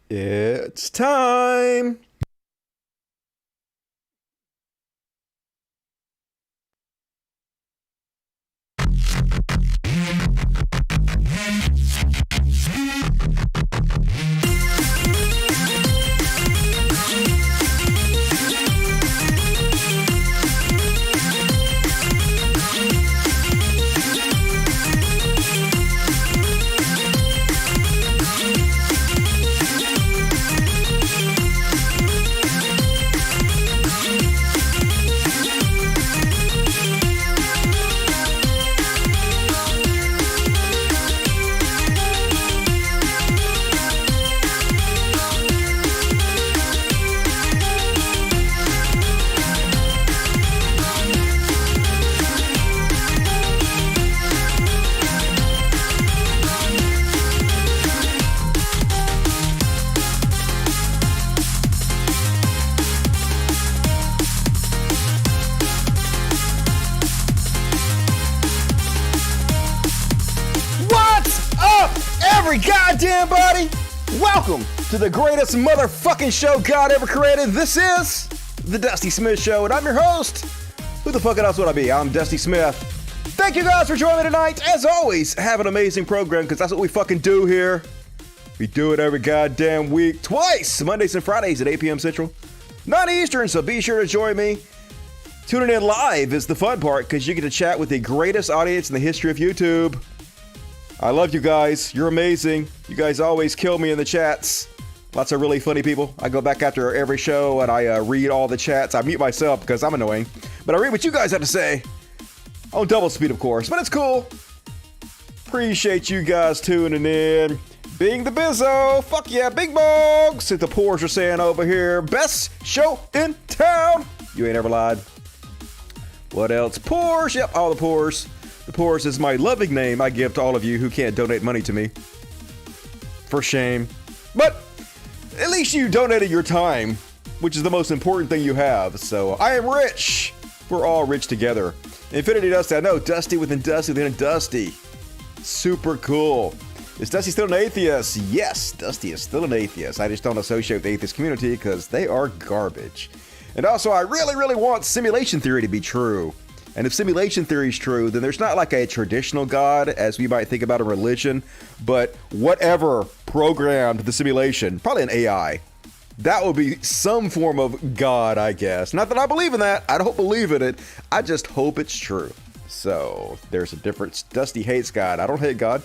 It's time. Every goddamn body, welcome to the greatest motherfucking show God ever created. This is the Dusty Smith Show, and I'm your host. Who the fuck else would I be? I'm Dusty Smith. Thank you guys for joining me tonight. As always, have an amazing program, because that's what we fucking do here. We do it every goddamn week, twice, Mondays and Fridays at 8 p.m. Central, 9 Eastern, so be sure to join me. Tuning in live is the fun part, because you get to chat with the greatest audience in the history of YouTube. I love you guys. You're amazing. You guys always kill me in the chats. Lots of really funny people. I go back after every show and I read all the chats. I mute myself because I'm annoying. But I read what you guys have to say. On double speed, of course. But it's cool. Appreciate you guys tuning in. Being the Bizzo. Fuck yeah, Big Bogs. The Poors are saying over here. Best show in town. You ain't ever lied. What else? Poors. Yep, all the Poors. The Poors is my loving name I give to all of you who can't donate money to me. For shame. But at least you donated your time, which is the most important thing you have. So I am rich. We're all rich together. Infinity Dusty, I know. Dusty within Dusty within Dusty. Super cool. Is Dusty still an atheist? Yes, Dusty is still an atheist. I just don't associate with the atheist community because they are garbage. And also, I really want simulation theory to be true. And if simulation theory is true, then there's not like a traditional God as we might think about a religion, but whatever programmed the simulation, probably an AI, that would be some form of God, I guess. Not that I believe in that. I don't believe in it. I just hope it's true. So there's a difference. Dusty hates God. I don't hate God.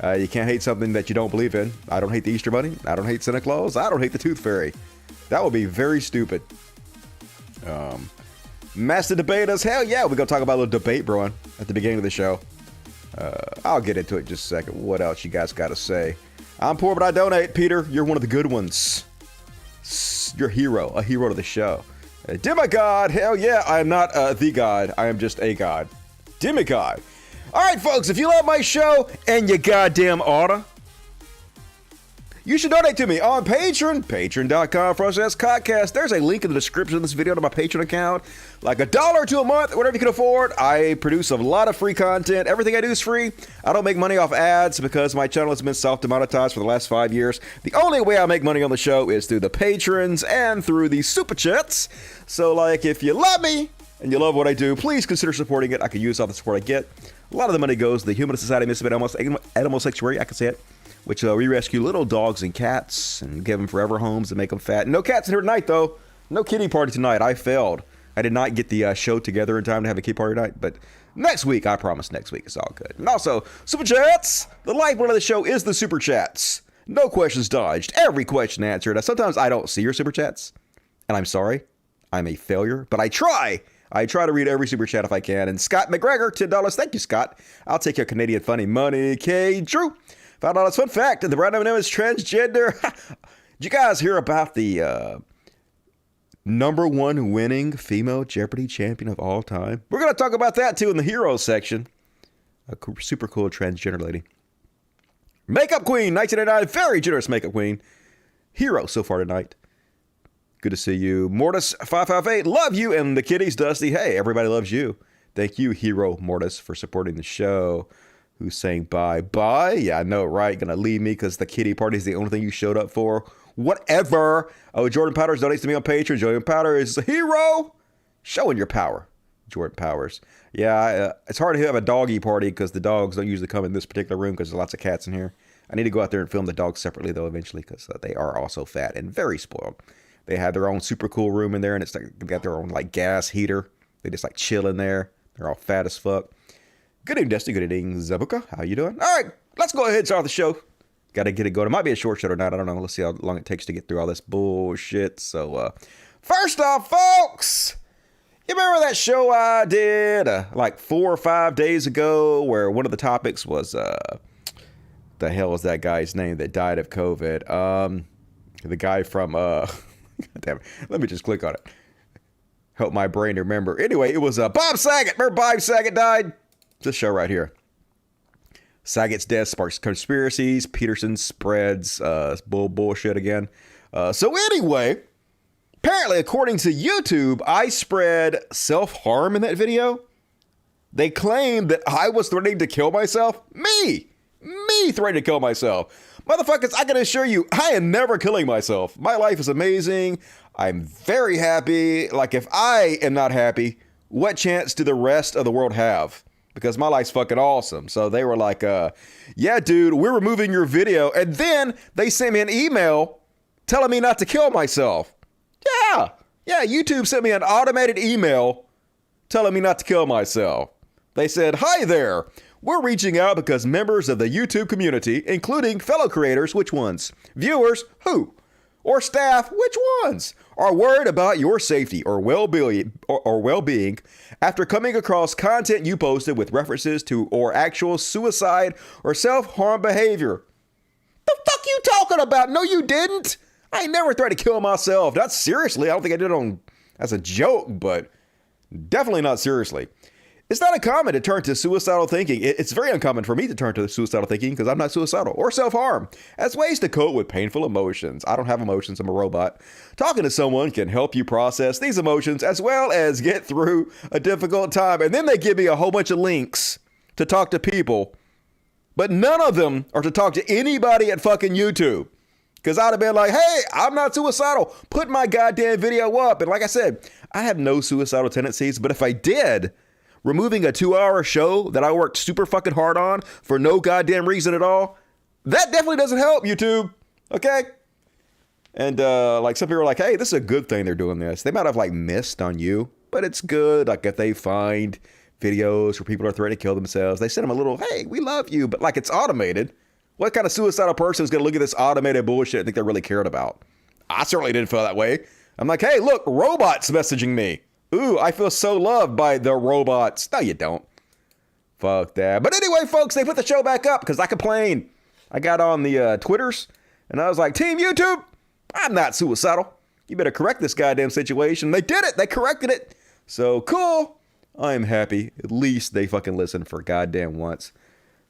You can't hate something that you don't believe in. I don't hate the Easter Bunny. I don't hate Santa Claus. I don't hate the Tooth Fairy. That would be very stupid. Master debaters, hell yeah, we're gonna talk about a little debate brewing at the beginning of the show. I'll get into it in just a second. What else you guys gotta say? I'm poor, but I donate. Peter, you're one of the good ones. You're a hero to the show. Demigod, hell yeah, I am not the god. I am just a god. Demigod. All right, folks, if you love my show and you goddamn oughta, you should donate to me on Patreon, patreon.com/podcast. There's a link in the description of this video to my Patreon account. Like $1 to a month, whatever you can afford. I produce a lot of free content. Everything I do is free. I don't make money off ads because my channel has been self-demonetized for the last 5 years. The only way I make money on the show is through the patrons and through the super chats. So, like, if you love me and you love what I do, please consider supporting it. I can use all the support I get. A lot of the money goes to the Human Society of Misfit Animal Sanctuary, I can say it. Which we rescue little dogs and cats and give them forever homes and make them fat. No cats in here tonight, though. No kitty party tonight. I failed. I did not get the show together in time to have a kitty party tonight. But next week, I promise next week, it's all good. And also, Super Chats. The lifeblood of the show is the Super Chats. No questions dodged. Every question answered. Now, sometimes I don't see your Super Chats. And I'm sorry. I'm a failure. But I try. I try to read every Super Chat if I can. And Scott McGregor, $10. Thank you, Scott. I'll take your Canadian funny money. K. Drew. Found out a fun fact, the brand name is transgender. Did you guys hear about the #1 winning female Jeopardy champion of all time? We're going to talk about that too in the heroes section. A super cool transgender lady. Makeup Queen, 1989, very generous makeup queen. Hero so far tonight. Good to see you. Mortis558, love you. And the kitties, Dusty, hey, everybody loves you. Thank you, Hero Mortis, for supporting the show. who's saying bye. Bye? Yeah, I know, right? Gonna leave me because the kitty party is the only thing you showed up for. Whatever. Oh, Jordan Powers donates to me on Patreon. Jordan Powers is a hero. Showing your power, Jordan Powers. Yeah, it's hard to have a doggy party because the dogs don't usually come in this particular room because there's lots of cats in here. I need to go out there and film the dogs separately, though, eventually, because they are also fat and very spoiled. They have their own super cool room in there, and it's like they got their own like gas heater. They just like chill in there. They're all fat as fuck. Good evening, Dusty. Good evening, Zabuka. How you doing? All right, let's go ahead and start the show. Got to get it going. It might be a short show or not. I don't know. Let's see how long it takes to get through all this bullshit. So, first off, folks, you remember that show I did like 4 or 5 days ago where one of the topics was, the hell is that guy's name that died of COVID? The guy from, damn it. Let me just click on it. Help my brain to remember. Anyway, it was Bob Saget. Remember Bob Saget died? This show right here. Saget's death sparks conspiracies. Peterson spreads bullshit again. So anyway, apparently, according to YouTube, I spread self-harm in that video. They claimed that I was threatening to kill myself. Me threatening to kill myself. Motherfuckers, I can assure you, I am never killing myself. My life is amazing. I'm very happy. Like, if I am not happy, what chance do the rest of the world have? Because my life's fucking awesome. So they were like, yeah, dude, we're removing your video. And then they sent me an email telling me not to kill myself. Yeah, YouTube sent me an automated email telling me not to kill myself. They said, hi there. We're reaching out because members of the YouTube community, including fellow creators, which ones? Viewers, who? Or staff, which ones? Are worried about your safety or well-being after coming across content you posted with references to or actual suicide or self-harm behavior. The fuck you talking about? No, you didn't. I ain't never tried to kill myself. Not seriously. I don't think I did it as a joke, but definitely not seriously. It's not uncommon to turn to suicidal thinking. It's very uncommon for me to turn to suicidal thinking because I'm not suicidal or self-harm as ways to cope with painful emotions. I don't have emotions. I'm a robot. Talking to someone can help you process these emotions as well as get through a difficult time. And then they give me a whole bunch of links to talk to people, but none of them are to talk to anybody at fucking YouTube. Because I'd have been like, hey, I'm not suicidal. Put my goddamn video up. And like I said, I have no suicidal tendencies, but if I did, removing a 2-hour show that I worked super fucking hard on for no goddamn reason at all, that definitely doesn't help, YouTube. Okay? And like some people are like, hey, this is a good thing they're doing this. They might have like missed on you, but it's good. Like if they find videos where people are threatening to kill themselves, they send them a little, hey, we love you, but like it's automated. What kind of suicidal person is going to look at this automated bullshit and think they're really cared about? I certainly didn't feel that way. I'm like, hey, look, robots messaging me. Ooh, I feel so loved by the robots. No, you don't. Fuck that. But anyway, folks, they put the show back up because I complained. I got on the Twitters and I was like, Team YouTube, I'm not suicidal. You better correct this goddamn situation. They did it. They corrected it. So cool. I am happy. At least they fucking listened for goddamn once.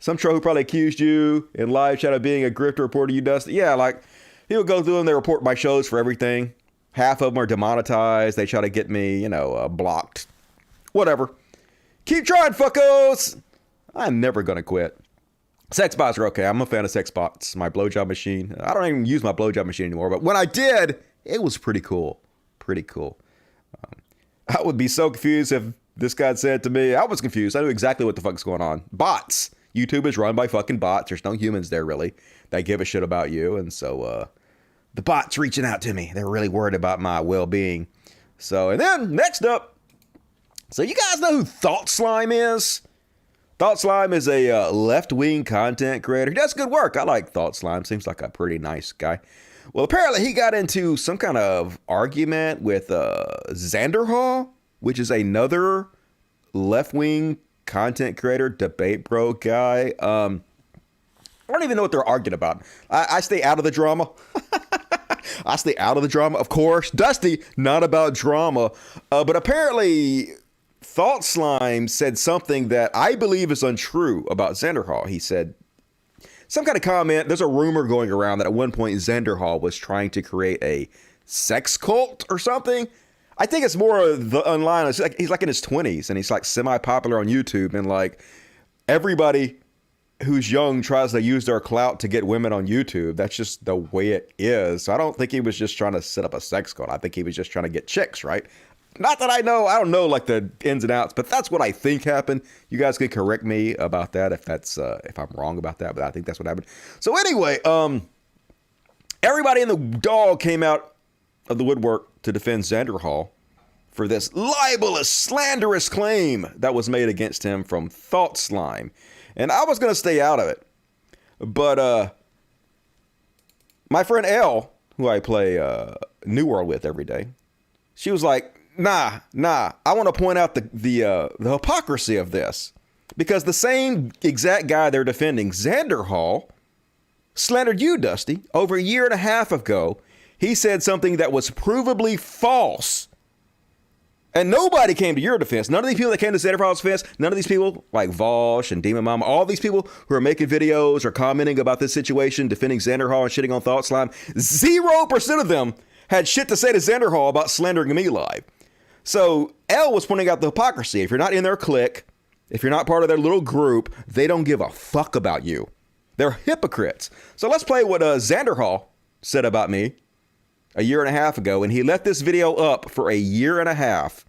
Some troll who probably accused you in live chat of being a grifter reporter you dust. Yeah, like he'll go through and they report my shows for everything. Half of them are demonetized. They try to get me, blocked. Whatever. Keep trying, fuckos. I'm never going to quit. Sex bots are okay. I'm a fan of sex bots. My blowjob machine. I don't even use my blowjob machine anymore. But when I did, it was pretty cool. Pretty cool. I would be so confused if this guy said to me, I was confused. I knew exactly what the fuck's going on. Bots. YouTube is run by fucking bots. There's no humans there, really. They give a shit about you. And so, the bot's reaching out to me. They're really worried about my well-being. So, and then next up. So you guys know who Thought Slime is? Thought Slime is a left-wing content creator. He does good work. I like Thought Slime. Seems like a pretty nice guy. Well, apparently he got into some kind of argument with Xanderhall, which is another left-wing content creator, debate bro guy. I don't even know what they're arguing about. I stay out of the drama. I stay out of the drama, of course. Dusty, not about drama. But apparently, Thought Slime said something that I believe is untrue about Xanderhall. He said some kind of comment. There's a rumor going around that at one point Xanderhall was trying to create a sex cult or something. I think it's more of the online. It's like he's like in his 20s and he's like semi-popular on YouTube, and like everybody who's young tries to use their clout to get women on YouTube. That's just the way it is. So I don't think he was just trying to set up a sex cult. I think he was just trying to get chicks, right? Not that I don't know like the ins and outs, but that's what I think happened. You guys can correct me about that if I'm wrong about that, but I think that's what happened. So anyway, everybody in the dog came out of the woodwork to defend Xander Hall for this libelous, slanderous claim that was made against him from Thought Slime. And I was going to stay out of it. But my friend Elle, who I play New World with every day, she was like, nah, I want to point out the hypocrisy of this. Because the same exact guy they're defending, Xander Hall, slandered you, Dusty, over a year and a half ago. He said something that was provably false. And nobody came to your defense. None of these people that came to Xander Hall's defense, none of these people like Vosh and Demon Mama, all these people who are making videos or commenting about this situation, defending Xander Hall and shitting on Thought Slime, 0% of them had shit to say to Xander Hall about slandering me live. So Elle was pointing out the hypocrisy. If you're not in their clique, if you're not part of their little group, they don't give a fuck about you. They're hypocrites. So let's play what Xander Hall said about me a year and a half ago, and he left this video up for a year and a half.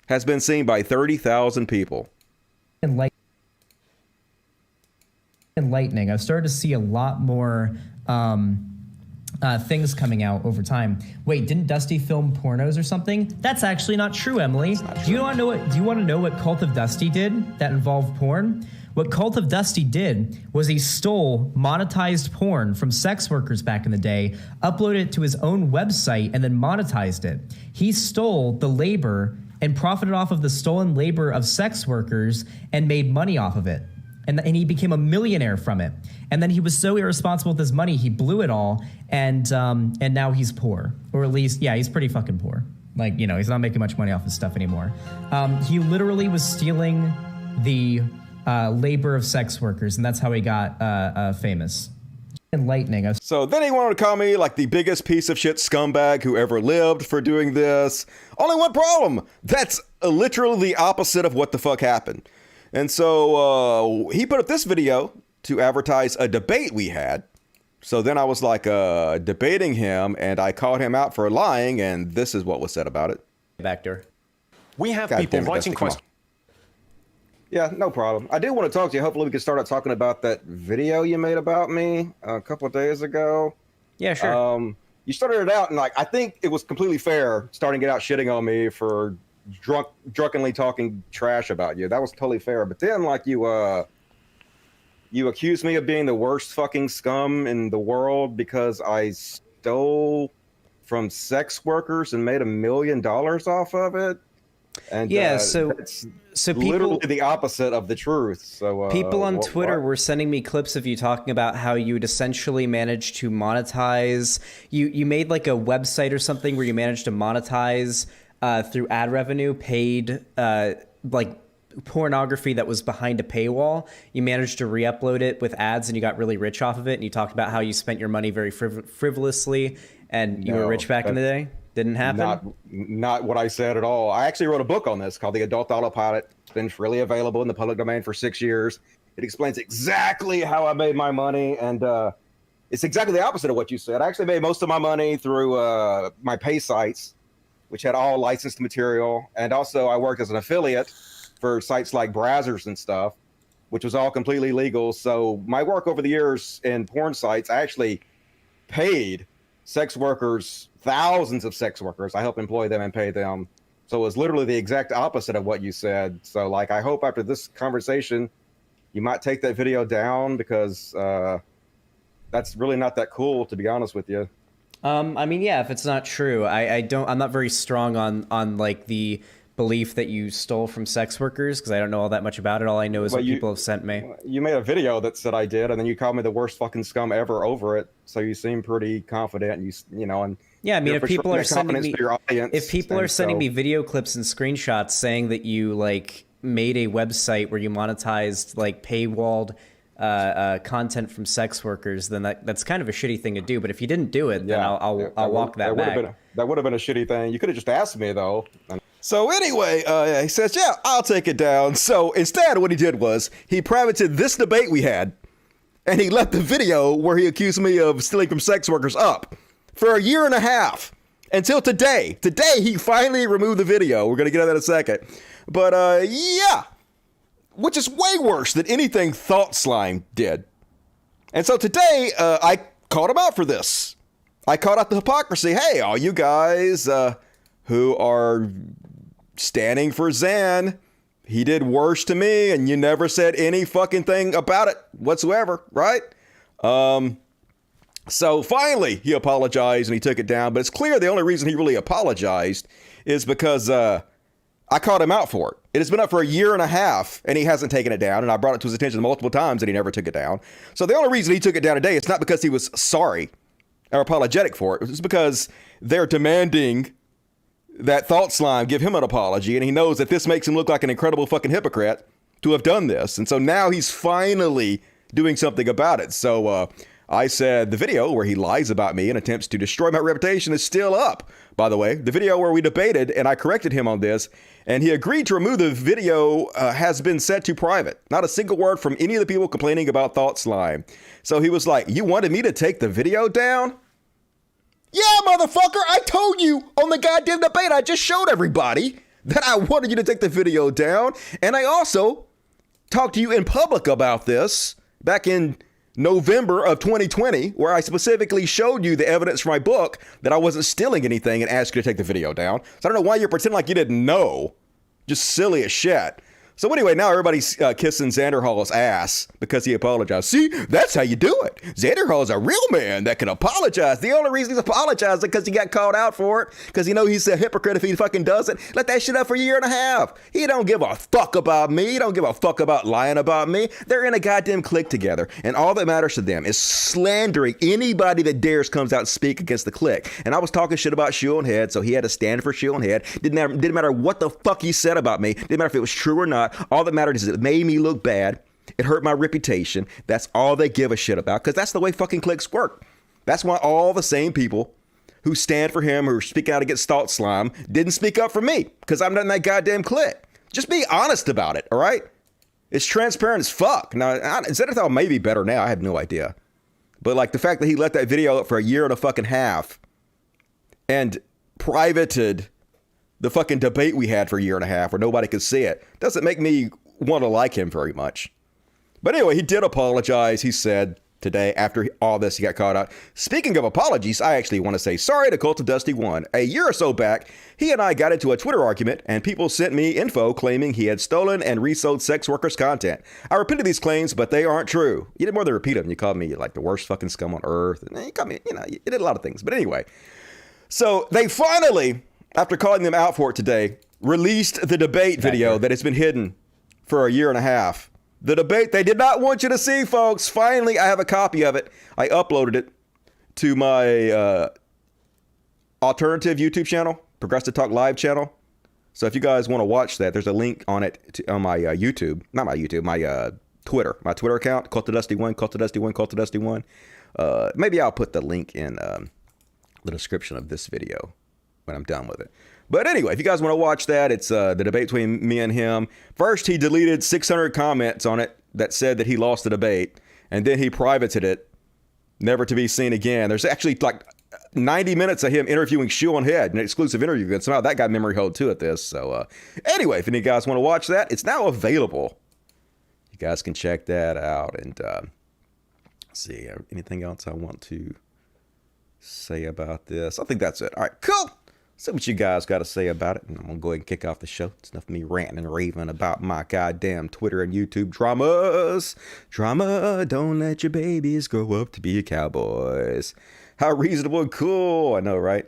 Has been seen by 30,000 people. Enlightening. I've started to see a lot more things coming out over time. Wait, didn't Dusty film pornos or something? That's actually not true, Emily. Do you want to know what Cult of Dusty did that involved porn? What Cult of Dusty did was he stole monetized porn from sex workers back in the day, uploaded it to his own website, and then monetized it. He stole the labor and profited off of the stolen labor of sex workers and made money off of it. And he became a millionaire from it. And then he was so irresponsible with his money, he blew it all, and now he's poor. Or at least, yeah, he's pretty fucking poor. Like, you know, he's not making much money off his stuff anymore. He literally was stealing the labor of sex workers, and that's how he got famous. Enlightening. So then he wanted to call me like the biggest piece of shit scumbag who ever lived for doing this. Only one problem. That's literally the opposite of what the fuck happened. And so he put up this video to advertise a debate we had. So then I was like debating him, and I called him out for lying, and this is what was said about it. Vector. We have people writing questions. Yeah, no problem. I do want to talk to you. Hopefully we can start out talking about that video you made about me a couple of days ago. Yeah, sure. You started it out, and like I think it was completely fair starting it out shitting on me for drunkenly talking trash about you. That was totally fair. But then like you accused me of being the worst fucking scum in the world because I stole from sex workers and made $1 million off of it. And yeah, so people, literally the opposite of the truth. So people on Twitter were sending me clips of you talking about how you'd essentially managed to monetize. You made like a website or something where you managed to monetize through ad revenue, paid like pornography that was behind a paywall. You managed to re-upload it with ads, and you got really rich off of it. And you talked about how you spent your money very frivolously, and you were rich back in the day. Didn't happen? Not what I said at all. I actually wrote a book on this called The Adult Autopilot. It's been freely available in the public domain for 6 years. It explains exactly how I made my money, and it's exactly the opposite of what you said. I actually made most of my money through my pay sites, which had all licensed material, and also I worked as an affiliate for sites like Brazzers and stuff, which was all completely legal. So my work over the years in porn sites, I actually paid sex workers, thousands of sex workers. I help employ them and pay them. So it was literally the exact opposite of what you said. So like, I hope after this conversation, you might take that video down because that's really not that cool, to be honest with you. I mean, yeah, if it's not true, I'm not very strong on like the belief that you stole from sex workers because I don't know all that much about it. All I know is what people have sent me. You made a video that said I did, and then you called me the worst fucking scum ever over it. So you seem pretty confident, and you know, and yeah, I mean, if people are sending me, me video clips and screenshots saying that you like made a website where you monetized like paywalled content from sex workers, then that's kind of a shitty thing to do. But if you didn't do it, then I'll walk that back. That would have been a shitty thing. You could have just asked me though. So anyway, he says, yeah, I'll take it down. So instead, what he did was he privated this debate we had, and he left the video where he accused me of stealing from sex workers up for a year and a half until today. Today, he finally removed the video. We're going to get into that in a second. But yeah, which is way worse than anything Thought Slime did. And so today, I called him out for this. I called out the hypocrisy. Hey, all you guys who are standing for Zan, he did worse to me, and you never said any fucking thing about it whatsoever, right? So finally, he apologized and he took it down. But it's clear the only reason he really apologized is because I called him out for it. It has been up for a year and a half, and he hasn't taken it down. And I brought it to his attention multiple times, and he never took it down. So the only reason he took it down today, it's not because he was sorry or apologetic for it. It's because they're demanding that Thought Slime give him an apology, and he knows that this makes him look like an incredible fucking hypocrite to have done this. And so now he's finally doing something about it. So I said the video where he lies about me and attempts to destroy my reputation is still up, by the way. The video where we debated and I corrected him on this, and he agreed to remove the video has been set to private. Not a single word from any of the people complaining about Thought Slime. So he was like, you wanted me to take the video down? Yeah, motherfucker, I told you on the goddamn debate, I just showed everybody that I wanted you to take the video down. And I also talked to you in public about this back in November of 2020, where I specifically showed you the evidence from my book that I wasn't stealing anything and asked you to take the video down. So I don't know why you're pretending like you didn't know. Just silly as shit. So anyway, now everybody's kissing Xander Hall's ass because he apologized. See, that's how you do it. Xander Hall is a real man that can apologize. The only reason he's apologizing because he got called out for it, because you know he's a hypocrite if he fucking doesn't. Let that shit up for a year and a half. He don't give a fuck about me. He don't give a fuck about lying about me. They're in a goddamn clique together, and all that matters to them is slandering anybody that dares comes out and speak against the clique. And I was talking shit about Shoe and Head, so he had to stand for Shoe and Head. Didn't matter what the fuck he said about me. Didn't matter if it was true or not. All that mattered is it made me look bad. It hurt my reputation. That's all they give a shit about, because that's the way fucking cliques work. That's why all the same people who stand for him, who are speaking out against Thought Slime, didn't speak up for me, because I'm not in that goddamn clique. Just be honest about it, all right? It's transparent as fuck. Now, Zenithal may be better now. I have no idea. But like the fact that he let that video up for a year and a fucking half and privated the fucking debate we had for a year and a half where nobody could see it doesn't make me want to like him very much. But anyway, he did apologize. He said today, after all this, he got caught out. Speaking of apologies, I actually want to say sorry to Cult of Dusty 1. A year or so back, he and I got into a Twitter argument, and people sent me info claiming he had stolen and resold sex workers' content. I repeated these claims, but they aren't true. You did more than repeat them. You called me like the worst fucking scum on earth. And you called me, you did a lot of things. But anyway, so they finally, after calling them out for it today, released the debate video that has been hidden for a year and a half. The debate they did not want you to see, folks. Finally, I have a copy of it. I uploaded it to my alternative YouTube channel, Progressive Talk Live channel. So if you guys want to watch that, there's a link on it on my YouTube. Not my YouTube, my Twitter. My Twitter account, Cult of Dusty 1, Cult of Dusty 1, Cult of Dusty 1. Maybe I'll put the link in the description of this video when I'm done with it. But anyway, if you guys want to watch that, it's the debate between me and him. First, he deleted 600 comments on it that said that he lost the debate. And then he privated it, never to be seen again. There's actually like 90 minutes of him interviewing Shoe on Head, an exclusive interview. And somehow that got memory hold too at this. So anyway, if any of you guys want to watch that, it's now available. You guys can check that out. And see, anything else I want to say about this? I think that's it. All right, cool. See what you guys got to say about it. And I'm going to go ahead and kick off the show. It's enough of me ranting and raving about my goddamn Twitter and YouTube dramas. Drama, don't let your babies grow up to be cowboys. How reasonable and cool. I know, right?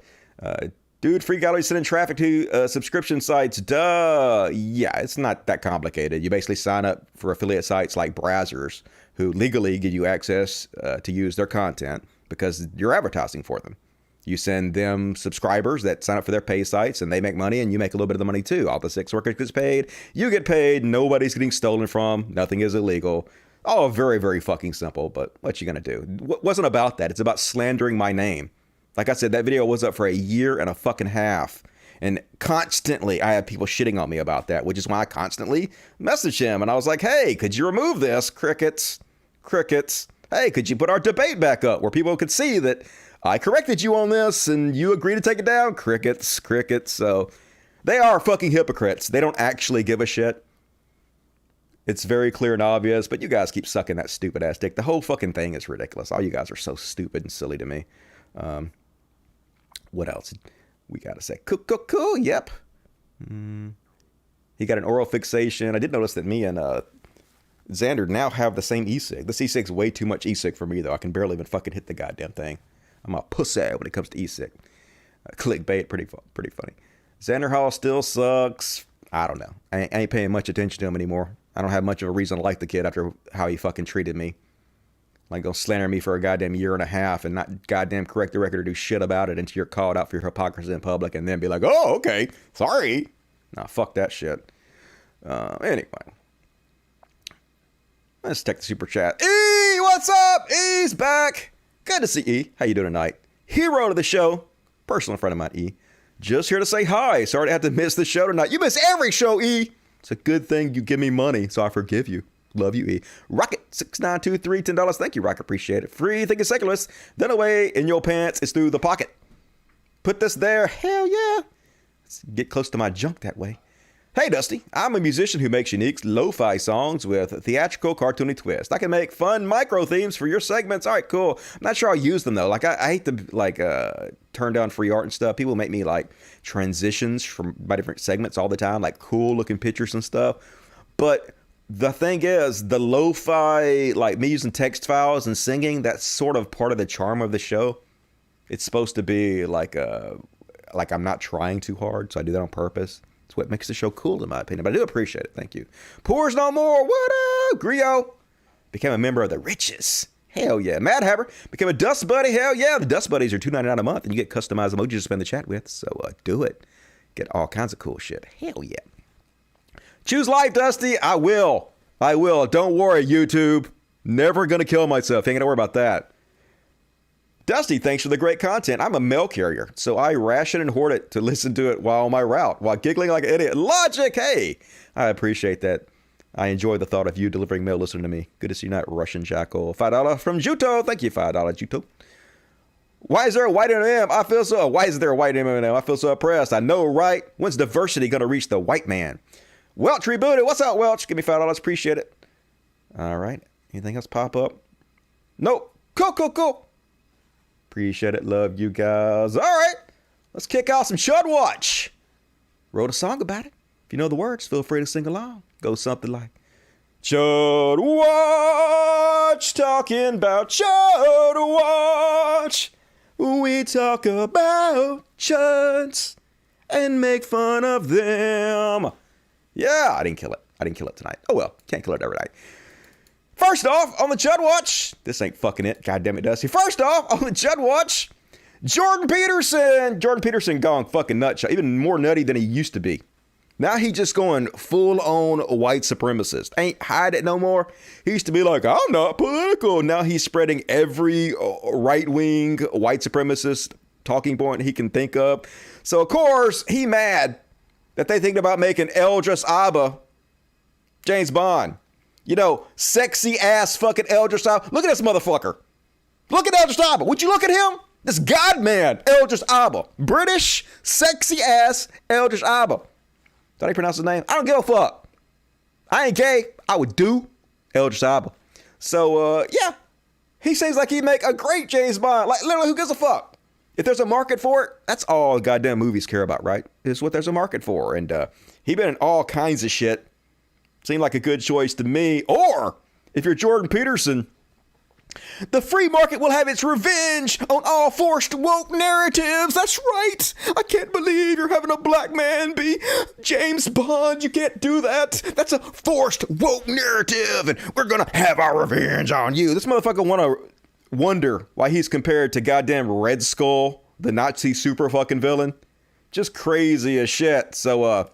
Dude, FreakOut is sending traffic to subscription sites. Duh. Yeah, it's not that complicated. You basically sign up for affiliate sites like Brazzers, who legally give you access to use their content because you're advertising for them. You send them subscribers that sign up for their pay sites, and they make money, and you make a little bit of the money too. All the sex workers gets paid. You get paid. Nobody's getting stolen from. Nothing is illegal. Oh, very, very fucking simple. But what you gonna do? It wasn't about that. It's about slandering my name. Like I said, that video was up for a year and a fucking half. And constantly I have people shitting on me about that, which is why I constantly message him. And I was like, hey, could you remove this? Crickets. Hey, could you put our debate back up where people could see that I corrected you on this and you agree to take it down? Crickets. So they are fucking hypocrites. They don't actually give a shit. It's very clear and obvious, but you guys keep sucking that stupid ass dick. The whole fucking thing is ridiculous. All you guys are so stupid and silly to me. What else we gotta say? Cool. Yep. He got an oral fixation. I did notice that me and Xander now have the same e-cig. This e-cig's way too much e-cig for me, though. I can barely even fucking hit the goddamn thing. I'm a pussy when it comes to e-cig. Clickbait, pretty funny. Xander Hall still sucks. I don't know. I ain't paying much attention to him anymore. I don't have much of a reason to like the kid after how he fucking treated me. Like, go slander me for a goddamn year and a half and not goddamn correct the record or do shit about it until you're called out for your hypocrisy in public and then be like, oh, okay, sorry. Nah, fuck that shit. Anyway. Let's check the super chat. E, what's up? E's back. Good to see E. How you doing tonight? Hero to the show. Personal friend of mine, E. Just here to say hi. Sorry to have to miss the show tonight. You miss every show, E. It's a good thing you give me money, so I forgive you. Love you, E. Rocket6923, $10. Thank you, Rocket. Appreciate it. Free thinking secularist. Then away in your pants is through the pocket. Put this there. Hell yeah. Let's get close to my junk that way. Hey, Dusty. I'm a musician who makes unique lo-fi songs with a theatrical, cartoony twist. I can make fun micro themes for your segments. All right, cool. I'm not sure I'll use them, though. Like, I hate to, turn down free art and stuff. People make me, transitions from my different segments all the time, like cool-looking pictures and stuff. But the thing is, the lo-fi, me using text files and singing, that's sort of part of the charm of the show. It's supposed to be like I'm not trying too hard, so I do that on purpose. It's what makes the show cool, in my opinion. But I do appreciate it. Thank you. Poor's no more. What up? Grio became a member of the Riches. Hell yeah. Mad Haber became a Dust Buddy. Hell yeah. The Dust Buddies are $2.99 a month, and you get customized emojis to spend the chat with. So do it. Get all kinds of cool shit. Hell yeah. Choose life, Dusty. I will. Don't worry, YouTube. Never gonna kill myself. Ain't gonna worry about that. Dusty, thanks for the great content. I'm a mail carrier, so I ration and hoard it to listen to it while on my route, while giggling like an idiot. Logic, hey! I appreciate that. I enjoy the thought of you delivering mail listening to me. Good to see you tonight, Russian Jackal. $5 from Juto. Thank you, $5, Juto. Why is there a white M&M? Why is there a white M&M? I feel so oppressed. I know, right? When's diversity gonna reach the white man? Welch rebooted. What's up, Welch? Give me $5. Appreciate it. All right. Anything else pop up? Nope. Cool. Appreciate it. Love you guys. All right. Let's kick off some Chud Watch. Wrote a song about it. If you know the words, feel free to sing along. Goes something like, Chud Watch, talking about Chud Watch. We talk about chuds and make fun of them. Yeah, I didn't kill it tonight. Oh well, can't kill it every night. First off, on the Chud Watch, this ain't fucking it. God damn it, Dusty. First off, on the Chud Watch, Jordan Peterson gone fucking nutshot. Even more nutty than he used to be. Now he just going full-on white supremacist. Ain't hide it no more. He used to be like, I'm not political. Now he's spreading every right-wing white supremacist talking point he can think of. So, of course, he mad that they thinking about making Eldris Abba James Bond. You know, sexy ass fucking Eldris Abba. Look at this motherfucker. Look at Eldris Abba. Would you look at him? This God man, Eldris Abba. British, sexy ass Eldris Abba. Did I pronounce his name? I don't give a fuck. I ain't gay. I would do Eldris Abba. So, yeah. He seems like he'd make a great James Bond. Like, literally, who gives a fuck? If there's a market for it, that's all goddamn movies care about, right? Is what there's a market for. And he been in all kinds of shit. Seemed like a good choice to me. Or, if you're Jordan Peterson, the free market will have its revenge on all forced woke narratives. That's right. I can't believe you're having a black man be James Bond. You can't do that. That's a forced woke narrative, and we're gonna have our revenge on you. This motherfucker wonder why he's compared to goddamn Red Skull, the Nazi super fucking villain. Just crazy as shit. So,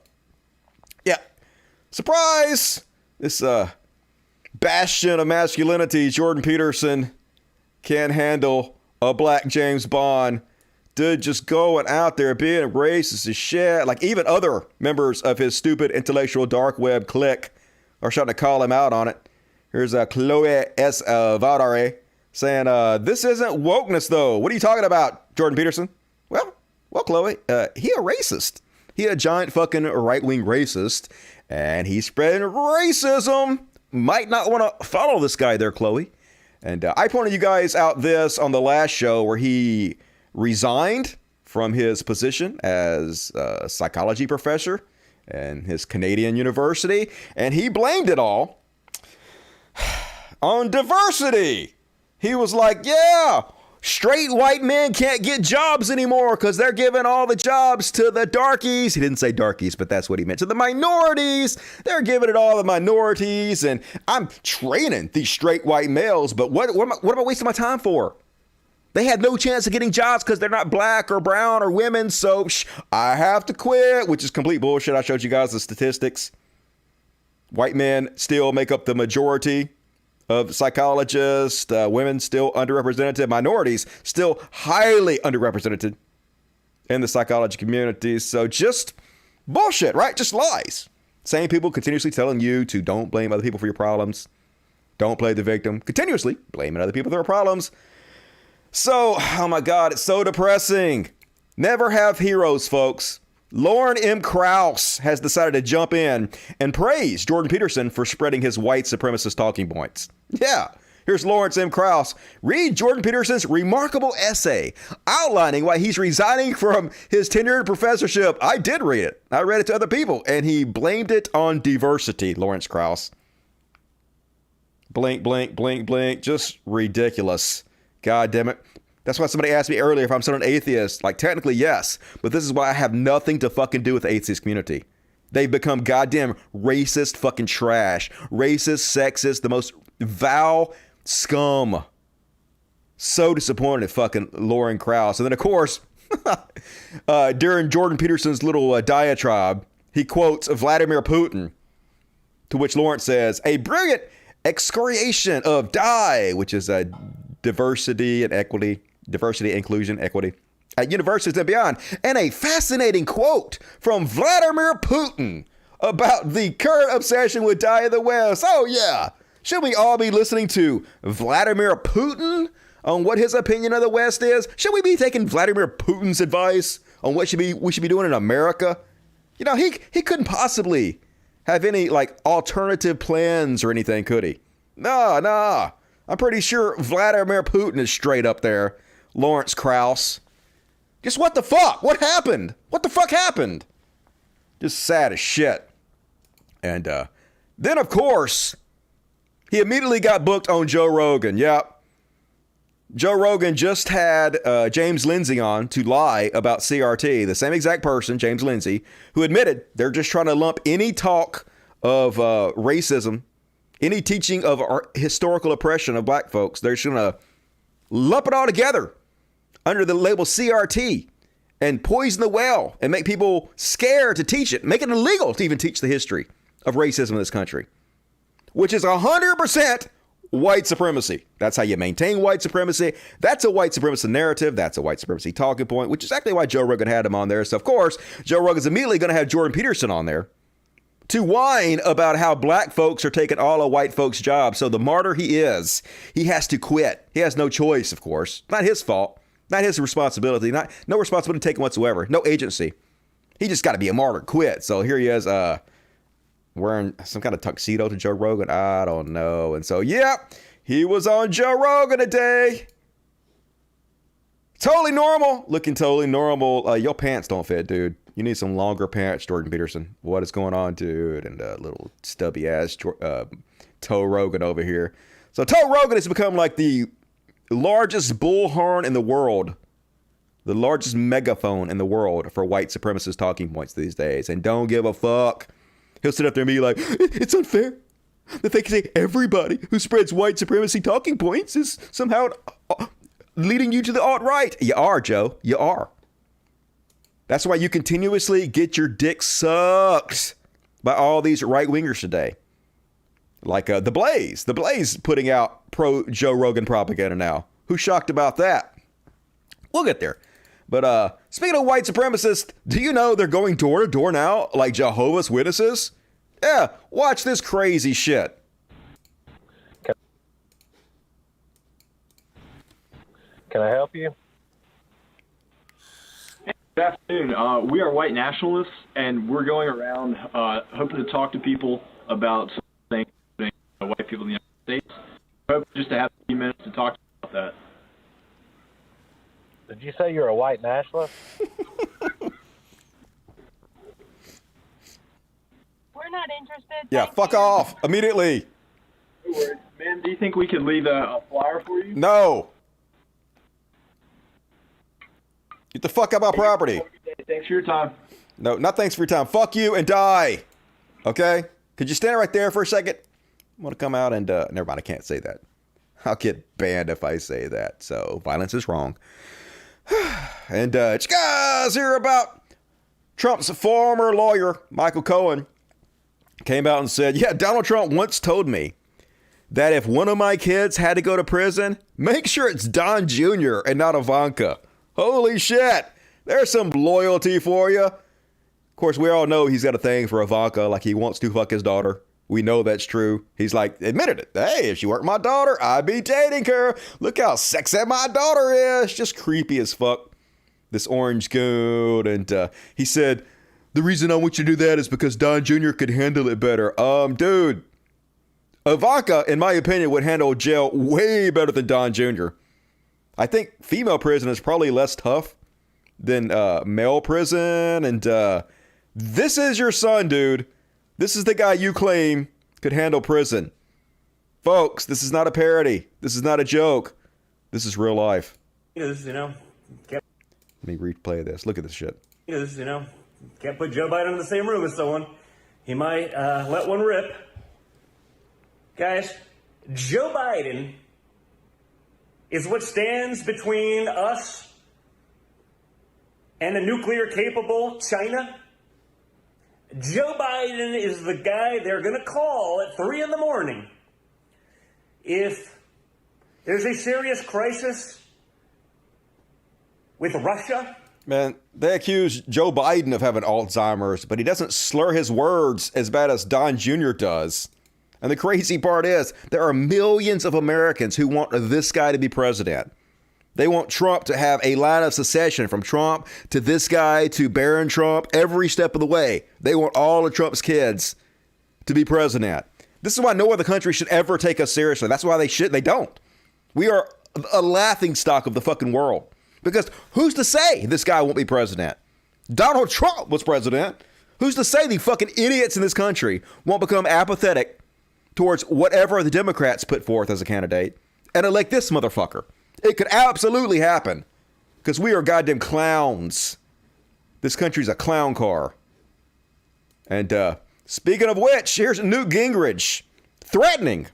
yeah. Surprise! This, bastion of masculinity, Jordan Peterson, can't handle a black James Bond Dude just going out there being racist as shit. Like even other members of his stupid intellectual dark web clique are starting to call him out on it. Here's Chloe S. Valdare saying, this isn't wokeness though. What are you talking about, Jordan Peterson? Well, Chloe, he a racist. He a giant fucking right-wing racist, and he's spreading racism. Might not want to follow this guy there, Chloe. And I pointed you guys out this on the last show where he resigned from his position as a psychology professor in his Canadian university, and he blamed it all on diversity. He was like, yeah, straight white men can't get jobs anymore because they're giving all the jobs to the darkies. He didn't say darkies, but that's what he meant. To the minorities. They're giving it all to the minorities. And I'm training these straight white males, but what am I wasting my time for? They had no chance of getting jobs because they're not black or brown or women. So I have to quit, which is complete bullshit. I showed you guys the statistics. White men still make up the majority of psychologists, women still underrepresented, minorities still highly underrepresented in the psychology community. So just bullshit, right? Just lies. Same people continuously telling you to don't blame other people for your problems. Don't play the victim. Continuously blaming other people for their problems. So, oh my God, it's so depressing. Never have heroes, folks. Lauren M. Krause has decided to jump in and praise Jordan Peterson for spreading his white supremacist talking points. Yeah, here's Lawrence M. Krause. Read Jordan Peterson's remarkable essay outlining why he's resigning from his tenured professorship. I did read it. I read it to other people, and he blamed it on diversity, Lawrence Krause. Blink, blink, blink, blink. Just ridiculous. God damn it. That's why somebody asked me earlier if I'm still an atheist. Like, technically, yes. But this is why I have nothing to fucking do with the atheist community. They've become goddamn racist fucking trash. Racist, sexist, the most vile scum. So disappointed in fucking Lauren Krause. And then, of course, during Jordan Peterson's little diatribe, he quotes Vladimir Putin, to which Lawrence says, a brilliant excoriation of DIE, which is a diversity and equity. Diversity, inclusion, equity at universities and beyond. And a fascinating quote from Vladimir Putin about the current obsession with Die of the West. Oh, yeah. Should we all be listening to Vladimir Putin on what his opinion of the West is? Should we be taking Vladimir Putin's advice on what we should be doing in America? You know, he couldn't possibly have any like alternative plans or anything, could he? No. I'm pretty sure Vladimir Putin is straight up there. Lawrence Krause. Just what the fuck? What happened? What the fuck happened? Just sad as shit. And then, of course, he immediately got booked on Joe Rogan. Yep. Joe Rogan just had James Lindsay on to lie about CRT. The same exact person, James Lindsay, who admitted they're just trying to lump any talk of racism, any teaching of historical oppression of black folks. They're just going to lump it all together under the label CRT and poison the well and make people scared to teach it, make it illegal to even teach the history of racism in this country, which is 100% white supremacy. That's how you maintain white supremacy. That's a white supremacist narrative. That's a white supremacy talking point, which is exactly why Joe Rogan had him on there. So, of course, Joe Rogan's immediately going to have Jordan Peterson on there to whine about how black folks are taking all of white folks' jobs. So the martyr he is, he has to quit. He has no choice, of course. Not his fault. Not his responsibility. No responsibility taken whatsoever. No agency. He just got to be a martyr, quit. So here he is wearing some kind of tuxedo to Joe Rogan. I don't know. And so, yeah, he was on Joe Rogan today. Totally normal. Looking totally normal. Your pants don't fit, dude. You need some longer pants, Jordan Peterson. What is going on, dude? And little stubby ass Toe Rogan over here. So Toe Rogan has become like the largest bullhorn in the world, the largest megaphone in the world for white supremacist talking points these days. And don't give a fuck. He'll sit up there and be like, it's unfair that they can say everybody who spreads white supremacy talking points is somehow leading you to the alt-right. You are, Joe. You are. That's why you continuously get your dick sucked by all these right-wingers today. Like The Blaze. The Blaze putting out pro-Joe Rogan propaganda now. Who's shocked about that? We'll get there. But speaking of white supremacists, do you know they're going door to door now like Jehovah's Witnesses? Yeah, watch this crazy shit. Can I help you? Good afternoon. We are white nationalists, and we're going around hoping to talk to people about something white people in the United States. I hope just to have a few minutes to talk about that. Did you say you're a white nationalist? We're not interested. Yeah, fuck off immediately. Man, do you think we could leave a flyer for you? No. Get the fuck out of my property. Thanks for your time. No, not thanks for your time. Fuck you and die. Okay? Could you stand right there for a second? I want to come out and, never mind, I can't say that. I'll get banned if I say that. So, violence is wrong. And, you guys hear about Trump's former lawyer, Michael Cohen, came out and said, yeah, Donald Trump once told me that if one of my kids had to go to prison, make sure it's Don Jr. and not Ivanka. Holy shit. There's some loyalty for you. Of course, we all know he's got a thing for Ivanka, like he wants to fuck his daughter. We know that's true. He's like, admitted it. Hey, if she weren't my daughter, I'd be dating her. Look how sexy my daughter is. Just creepy as fuck. This orange goon. And he said, the reason I want you to do that is because Don Jr. could handle it better. Dude, Ivanka, in my opinion, would handle jail way better than Don Jr. I think female prison is probably less tough than male prison. And this is your son, dude. This is the guy you claim could handle prison. Folks, this is not a parody. This is not a joke. This is real life. Let me replay this. Look at this shit. Can't put Joe Biden in the same room as someone. He might let one rip. Guys, Joe Biden is what stands between us and a nuclear-capable China. Joe Biden is the guy they're going to call at 3 in the morning if there's a serious crisis with Russia. Man, they accuse Joe Biden of having Alzheimer's, but he doesn't slur his words as bad as Don Jr. does. And the crazy part is, there are millions of Americans who want this guy to be president. They want Trump to have a line of succession from Trump to this guy to Barron Trump every step of the way. They want all of Trump's kids to be president. This is why no other country should ever take us seriously. That's why they don't. We are a laughingstock of the fucking world. Because who's to say this guy won't be president? Donald Trump was president. Who's to say the fucking idiots in this country won't become apathetic towards whatever the Democrats put forth as a candidate and elect this motherfucker? It could absolutely happen because we are goddamn clowns. This country's a clown car. And speaking of which, here's Newt Gingrich threatening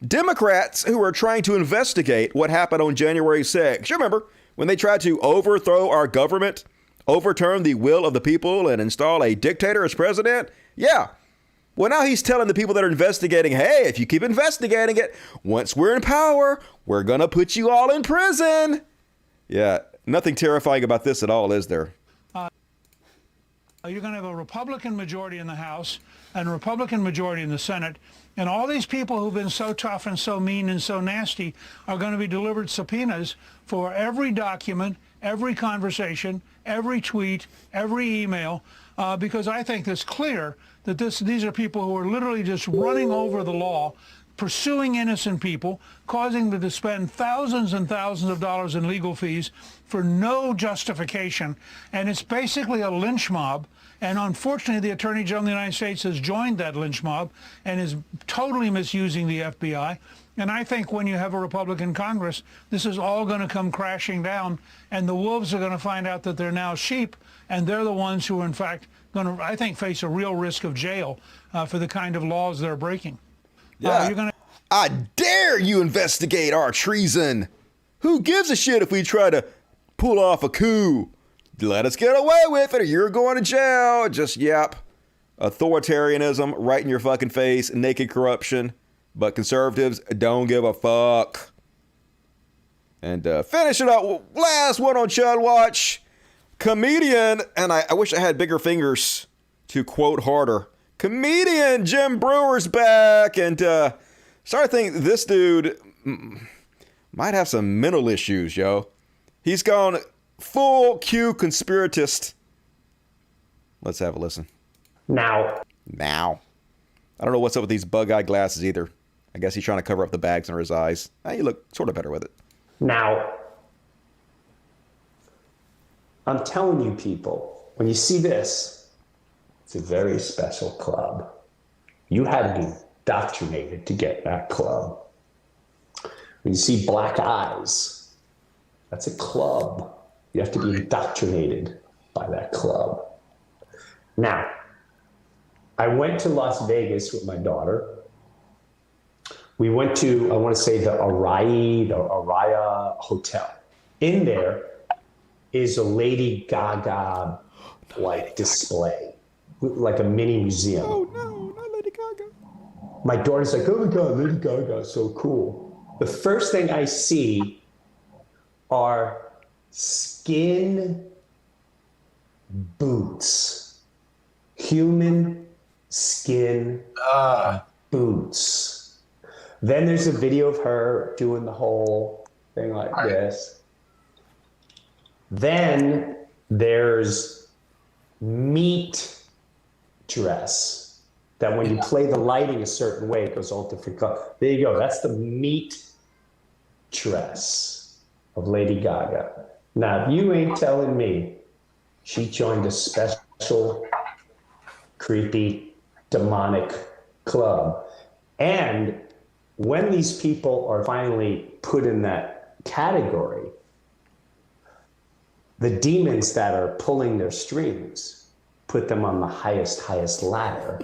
Democrats who are trying to investigate what happened on January 6th. You remember when they tried to overthrow our government, overturn the will of the people, and install a dictator as president? Yeah. Well, now he's telling the people that are investigating, hey, if you keep investigating it, once we're in power, we're going to put you all in prison. Yeah, nothing terrifying about this at all, is there? You're going to have a Republican majority in the House and a Republican majority in the Senate. And all these people who've been so tough and so mean and so nasty are going to be delivered subpoenas for every document, every conversation, every tweet, every email, because I think it's clear that these are people who are literally just running over the law, pursuing innocent people, causing them to spend thousands and thousands of dollars in legal fees for no justification. And it's basically a lynch mob. And unfortunately, the Attorney General of the United States has joined that lynch mob and is totally misusing the FBI. And I think when you have a Republican Congress, this is all going to come crashing down. And the wolves are going to find out that they're now sheep. And they're the ones who are, in fact, going to, I think, face a real risk of jail for the kind of laws they're breaking. Yeah. I dare you investigate our treason. Who gives a shit if we try to pull off a coup? Let us get away with it or you're going to jail. Just yap. Authoritarianism right in your fucking face. Naked corruption. But conservatives don't give a fuck. And finish it up. Last one on Chud Watch. Comedian, and I wish I had bigger fingers to quote harder. Comedian Jim Brewer's back, and started thinking this dude might have some mental issues, yo. He's gone full Q conspiratist. Let's have a listen. Now. I don't know what's up with these bug-eyed glasses either. I guess he's trying to cover up the bags under his eyes. You look sort of better with it. Now, I'm telling you people, when you see this, it's a very special club. You had to be indoctrinated to get that club. When you see black eyes, that's a club. You have to be indoctrinated by that club. Now, I went to Las Vegas with my daughter. We went to, I want to say, the Araya Hotel. In there is a Lady Gaga display, like a mini museum. Oh no, not Lady Gaga. My daughter's like, oh my God, Lady Gaga, so cool. The first thing I see are skin boots, human skin boots. Then there's a video of her doing the whole thing like this. Then there's meat dress that when you play the lighting a certain way, it goes all different color. There you go. That's the meat dress of Lady Gaga. Now, you ain't telling me she joined a special, creepy, demonic club. And when these people are finally put in that category, the demons that are pulling their strings put them on the highest ladder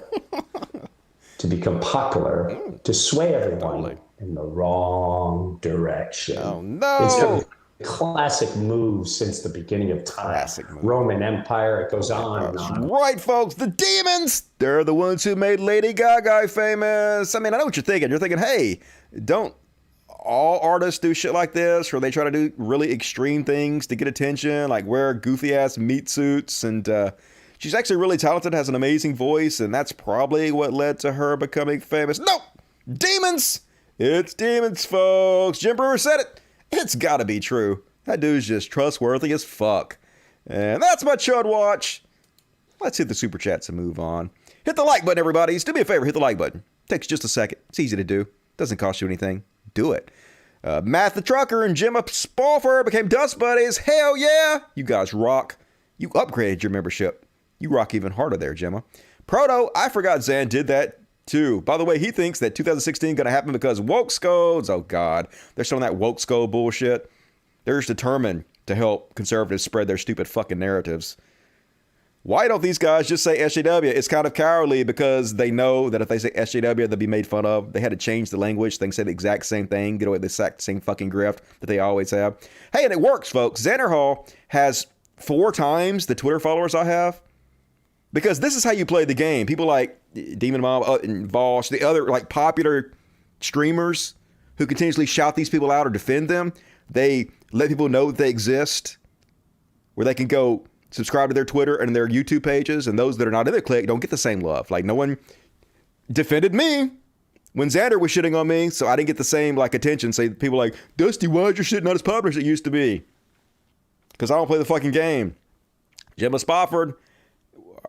to become popular, to sway everyone in the wrong direction. Oh, no! It's a classic move since the beginning of time. Roman Empire, it goes on and on. Right, folks, the demons! They're the ones who made Lady Gaga famous. I mean, I know what you're thinking. You're thinking, hey, don't all artists do shit like this, where they try to do really extreme things to get attention, like wear goofy-ass meat suits, and she's actually really talented, has an amazing voice, and that's probably what led to her becoming famous. No! Demons! It's demons, folks. Jim Brewer said it. It's gotta be true. That dude's just trustworthy as fuck. And that's my Chud Watch. Let's hit the super chats and move on. Hit the like button, everybody. Do me a favor, hit the like button. Takes just a second. It's easy to do. Doesn't cost you anything. Do it. Matt the Trucker and Gemma Spalfer became Dust Buddies. Hell yeah! You guys rock. You upgraded your membership. You rock even harder there, Gemma. Proto, I forgot Zan did that too. By the way, he thinks that 2016 going to happen because woke scolds. Oh God, they're showing that woke scold bullshit. They're just determined to help conservatives spread their stupid fucking narratives. Why don't these guys just say SJW? It's kind of cowardly because they know that if they say SJW, they'll be made fun of. They had to change the language. They can say the exact same thing, get away with the exact same fucking grift that they always have. Hey, and it works, folks. Xander Hall has 4 times the Twitter followers I have. Because this is how you play the game. People like Demon Mom and Vosh, the other like popular streamers who continuously shout these people out or defend them, they let people know that they exist, where they can go subscribe to their Twitter and their YouTube pages, and those that are not in their clique don't get the same love. Like, no one defended me when Xander was shitting on me, so I didn't get the same like attention. Say people like, Dusty, why is your shit not as popular as it used to be? Because I don't play the fucking game. Gemma Spofford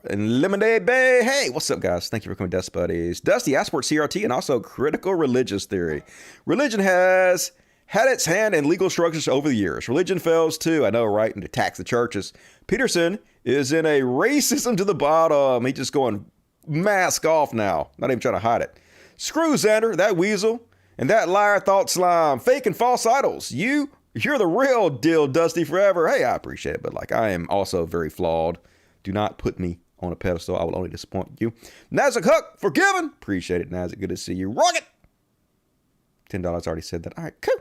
and Lemonade Bay. Hey, what's up, guys? Thank you for coming, Dust Buddies. Dusty, I support CRT and also critical religious theory. Religion has had its hand in legal structures over the years. Religion fails too, I know, right? And attacks the churches. Peterson is in a racism to the bottom. He's just going mask off now. Not even trying to hide it. Screw Xander, that weasel, and that liar thought slime. Fake and false idols. You're the real deal, Dusty forever. Hey, I appreciate it, but like I am also very flawed. Do not put me on a pedestal. I will only disappoint you. Nazak Hook, forgiven. Appreciate it, Nazak. Good to see you. Rocket. $10 already said that. All right, cool.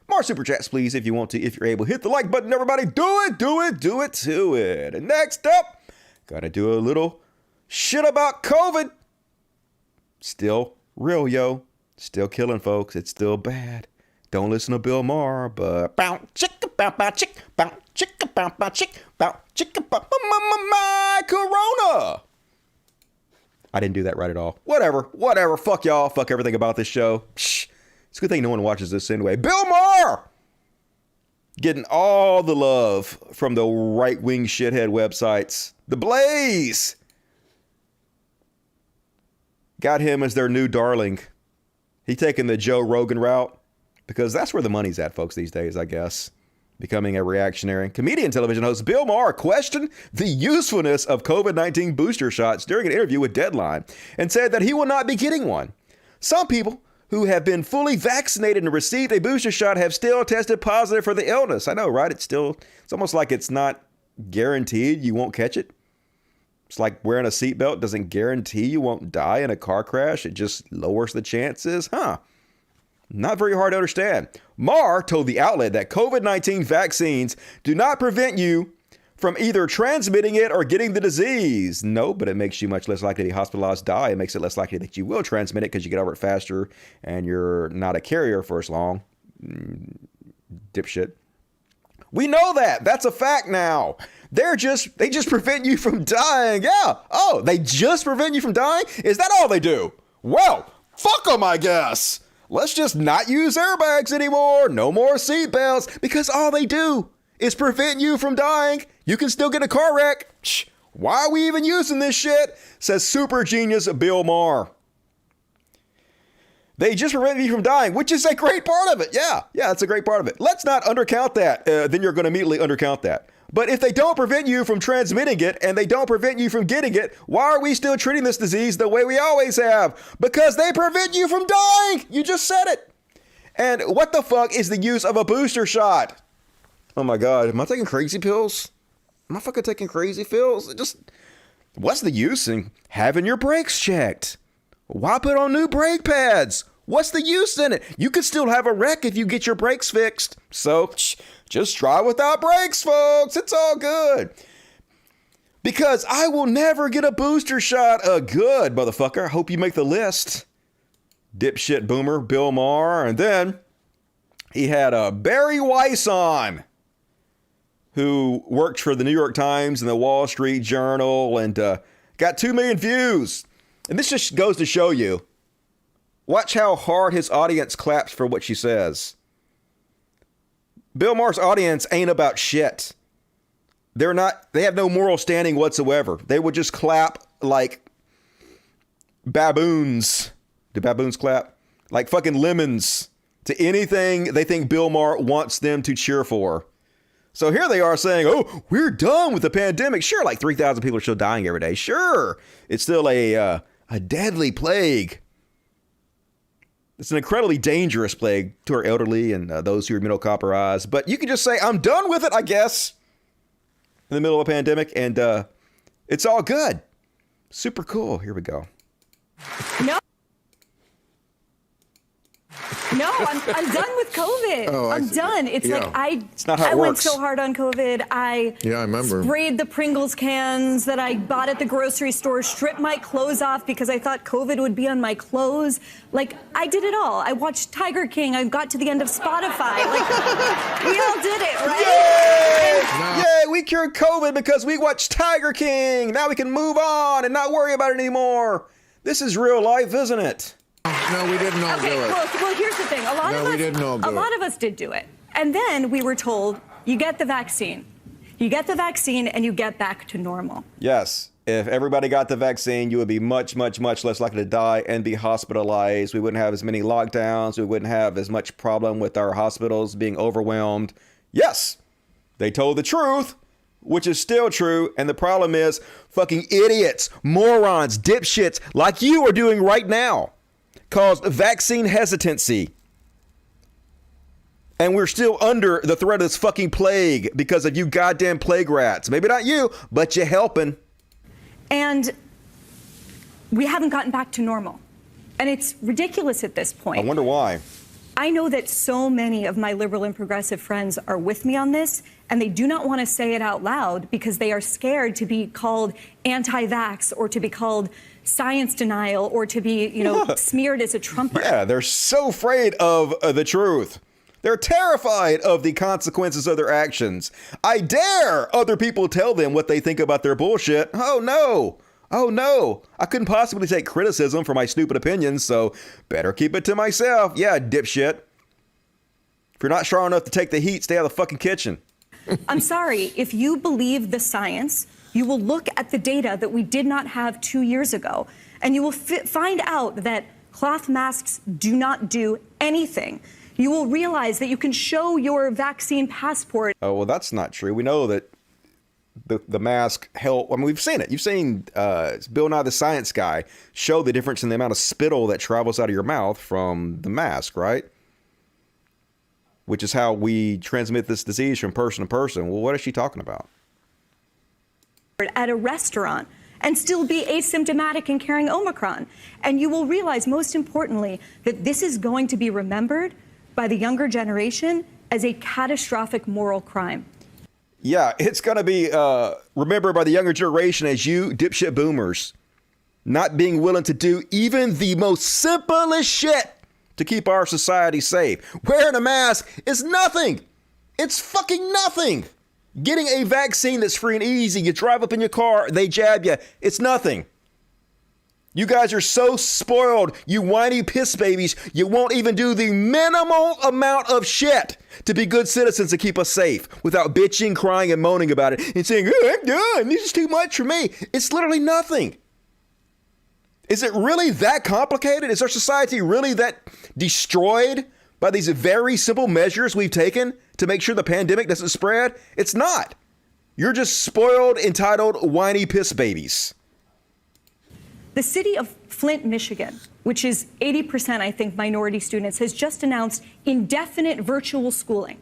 More super chats, please, if you want to, if you're able. Hit the like button, everybody. Do it to it. And next up, gotta do a little shit about COVID. Still real, yo. Still killing folks. It's still bad. Don't listen to Bill Maher, but bow chicka bow bow chick bow chicka bow bow chick bow chicka bow my corona. I didn't do that right at all. Whatever. Fuck y'all. Fuck everything about this show. Shh. It's a good thing no one watches this anyway. Bill Maher getting all the love from the right-wing shithead websites. The Blaze got him as their new darling. He taking the Joe Rogan route because that's where the money's at, folks, these days, I guess. Becoming a reactionary. Comedian television host Bill Maher questioned the usefulness of COVID-19 booster shots during an interview with Deadline and said that he will not be getting one. Some people who have been fully vaccinated and received a booster shot have still tested positive for the illness. I know, right? It's almost like it's not guaranteed you won't catch it. It's like wearing a seatbelt doesn't guarantee you won't die in a car crash. It just lowers the chances. Not very hard to understand. Maher told the outlet that COVID-19 vaccines do not prevent you from either transmitting it or getting the disease. No, but it makes you much less likely to be hospitalized, die. It makes it less likely that you will transmit it because you get over it faster and you're not a carrier for as long. Dipshit. We know that. That's a fact now. They just prevent you from dying. Yeah. Oh, they just prevent you from dying? Is that all they do? Well, fuck them, I guess. Let's just not use airbags anymore. No more seatbelts because all they do is prevent you from dying. You can still get a car wreck. Why are we even using this shit? Says super genius Bill Maher. They just prevent you from dying, which is a great part of it. Yeah, that's a great part of it. Let's not undercount that. Then you're going to immediately undercount that. But if they don't prevent you from transmitting it and they don't prevent you from getting it, why are we still treating this disease the way we always have? Because they prevent you from dying. You just said it. And what the fuck is the use of a booster shot? Oh my God, am I taking crazy pills? Am I fucking taking crazy pills? What's the use in having your brakes checked? Why put on new brake pads? What's the use in it? You could still have a wreck if you get your brakes fixed. So just try without brakes, folks. It's all good. Because I will never get a booster shot. Good, motherfucker. I hope you make the list. Dipshit boomer, Bill Maher. And then he had Barry Weiss on, who worked for the New York Times and the Wall Street Journal and got 2 million views. And this just goes to show you. Watch how hard his audience claps for what she says. Bill Maher's audience ain't about shit. They have no moral standing whatsoever. They would just clap like baboons. Do baboons clap? Like fucking lemons to anything they think Bill Maher wants them to cheer for. So here they are saying, oh, we're done with the pandemic. Sure, like 3,000 people are still dying every day. Sure, it's still a deadly plague. It's an incredibly dangerous plague to our elderly and those who are immunocompromised. But you can just say, I'm done with it, I guess, in the middle of a pandemic. And it's all good. Super cool. Here we go. No, I'm done with COVID. I'm done. It's like It's not how it I works. went so hard on COVID. I remember. Sprayed the Pringles cans that I bought at the grocery store, stripped my clothes off because I thought COVID would be on my clothes. Like, I did it all. I watched Tiger King. I got to the end of Spotify. Like, we all did it, right? Yay, we cured COVID because we watched Tiger King. Now we can move on and not worry about it anymore. This is real life, isn't it? No, we didn't all do it. Well, here's the thing. A lot of us did do it. And then we were told, you get the vaccine. You get the vaccine and you get back to normal. Yes. If everybody got the vaccine, you would be much, much, much less likely to die and be hospitalized. We wouldn't have as many lockdowns. We wouldn't have as much problem with our hospitals being overwhelmed. Yes, they told the truth, which is still true. And the problem is fucking idiots, morons, dipshits like you are doing right now caused vaccine hesitancy. And we're still under the threat of this fucking plague because of you goddamn plague rats. Maybe not you, but you're helping. And we haven't gotten back to normal. And it's ridiculous at this point. I wonder why. I know that so many of my liberal and progressive friends are with me on this, and they do not want to say it out loud because they are scared to be called anti-vax or to be called science denial or to be, smeared as a Trumper. Yeah, they're so afraid of the truth. They're terrified of the consequences of their actions. I dare other people tell them what they think about their bullshit. Oh no. Oh no. I couldn't possibly take criticism for my stupid opinions, so better keep it to myself. Yeah, dipshit. If you're not strong enough to take the heat, stay out of the fucking kitchen. I'm sorry. If you believe the science, you will look at the data that we did not have 2 years ago, and you will find out that cloth masks do not do anything. You will realize that you can show your vaccine passport. Oh, well, that's not true. We know that the mask help. I mean, we've seen it. You've seen Bill Nye the Science Guy show the difference in the amount of spittle that travels out of your mouth from the mask, right? Which is how we transmit this disease from person to person. Well, what is she talking about? At a restaurant and still be asymptomatic and carrying Omicron. And you will realize, most importantly, that this is going to be remembered by the younger generation as a catastrophic moral crime. Yeah, it's going to be remembered by the younger generation as you dipshit boomers not being willing to do even the most simplest shit to keep our society safe. Wearing a mask is nothing. It's fucking nothing. Getting a vaccine that's free and easy, you drive up in your car, they jab you, it's nothing. You guys are so spoiled, you whiny piss babies, you won't even do the minimal amount of shit to be good citizens to keep us safe without bitching, crying, and moaning about it and saying, oh, I'm done, this is too much for me. It's literally nothing. Is it really that complicated? Is our society really that destroyed by these very simple measures we've taken to make sure the pandemic doesn't spread? It's not. You're just spoiled, entitled, whiny piss babies. The city of Flint, Michigan, which is 80%, I think, minority students, has just announced indefinite virtual schooling.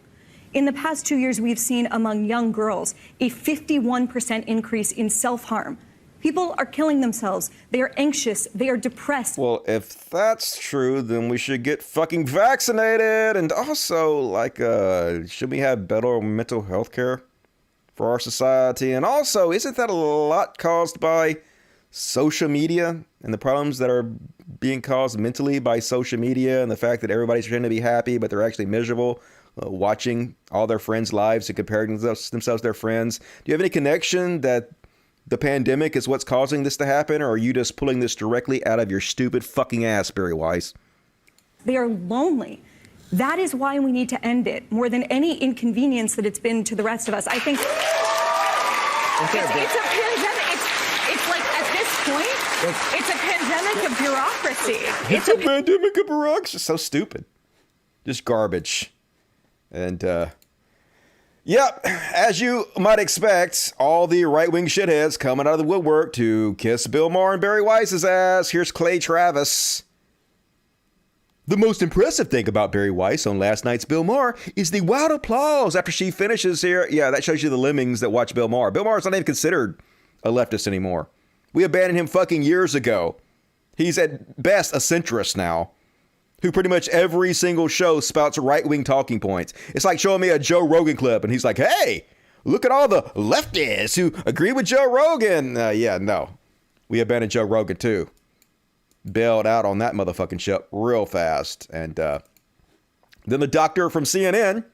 In the past 2 years, we've seen among young girls a 51% increase in self-harm. People are killing themselves. They are anxious. They are depressed. Well, if that's true, then we should get fucking vaccinated. And also, like, should we have better mental health care for our society? And also, isn't that a lot caused by social media and the problems that are being caused mentally by social media and the fact that everybody's trying to be happy, but they're actually miserable, watching all their friends' lives and comparing themselves to their friends? Do you have any connection that the pandemic is what's causing this to happen, or are you just pulling this directly out of your stupid fucking ass, Barry Weiss? They are lonely. That is why we need to end it, more than any inconvenience that it's been to the rest of us. I think it's a pandemic. It's like, at this point, it's a pandemic of bureaucracy. It's a pandemic of bureaucracy. So stupid. Just garbage. And, yep, as you might expect, all the right-wing shitheads coming out of the woodwork to kiss Bill Maher and Barry Weiss's ass. Here's Clay Travis. The most impressive thing about Barry Weiss on last night's Bill Maher is the wild applause after she finishes here. Yeah, that shows you the lemmings that watch Bill Maher. Bill Maher's not even considered a leftist anymore. We abandoned him fucking years ago. He's at best a centrist now, who pretty much every single show spouts right-wing talking points. It's like showing me a Joe Rogan clip, and he's like, hey, look at all the leftists who agree with Joe Rogan. Yeah, no. We abandoned Joe Rogan, too. Bailed out on that motherfucking show real fast. And then the doctor from CNN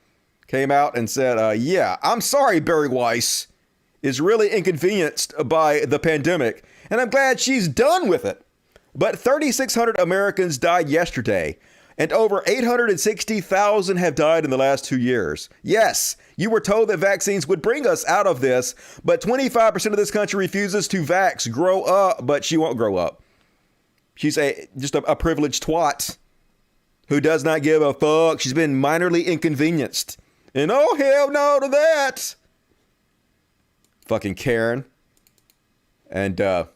came out and said, yeah, I'm sorry Barry Weiss is really inconvenienced by the pandemic, and I'm glad she's done with it. But 3,600 Americans died yesterday, and over 860,000 have died in the last 2 years. Yes, you were told that vaccines would bring us out of this, but 25% of this country refuses to vax. Grow up, but she won't grow up. She's just a privileged twat who does not give a fuck. She's been minorly inconvenienced. And oh, hell no to that. Fucking Karen. And then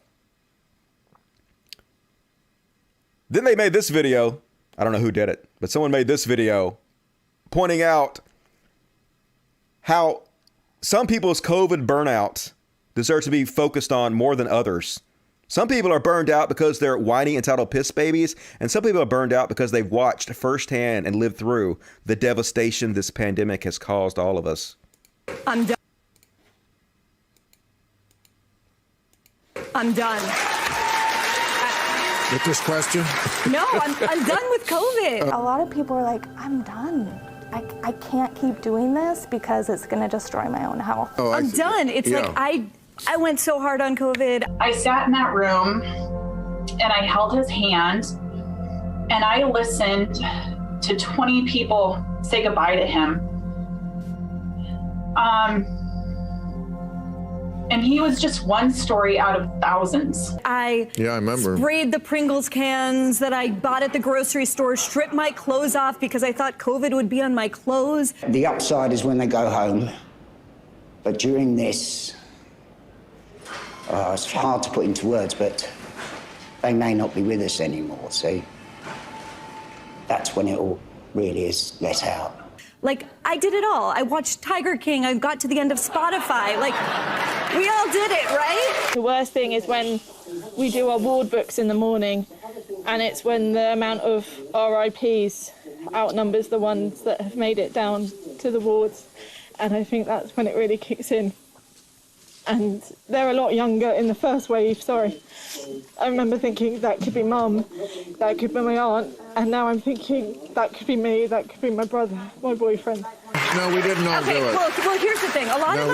they made this video. I don't know who did it, but someone made this video pointing out how some people's COVID burnout deserves to be focused on more than others. Some people are burned out because they're whiny, entitled piss babies, and some people are burned out because they've watched firsthand and lived through the devastation this pandemic has caused all of us. I'm done. I'm done. With this question? No, I'm done with COVID. A lot of people are like, I'm done. I can't keep doing this because it's going to destroy my own health. Oh, I'm done. It's like I went so hard on COVID. I sat in that room and I held his hand and I listened to 20 people say goodbye to him. And he was just one story out of thousands. I remember. Sprayed the Pringles cans that I bought at the grocery store, stripped my clothes off because I thought COVID would be on my clothes. The upside is when they go home. But during this, it's hard to put into words, but they may not be with us anymore. See, that's when it all really is let out. Like, I did it all. I watched Tiger King. I got to the end of Spotify. Like, we all did it, right? The worst thing is when we do our ward books in the morning, and it's when the amount of RIPs outnumbers the ones that have made it down to the wards. And I think that's when it really kicks in. And they're a lot younger in the first wave, sorry. I remember thinking that could be mum, that could be my aunt, and now I'm thinking that could be me, that could be my brother, my boyfriend. No, we didn't all do it. Well, here's the thing. A lot of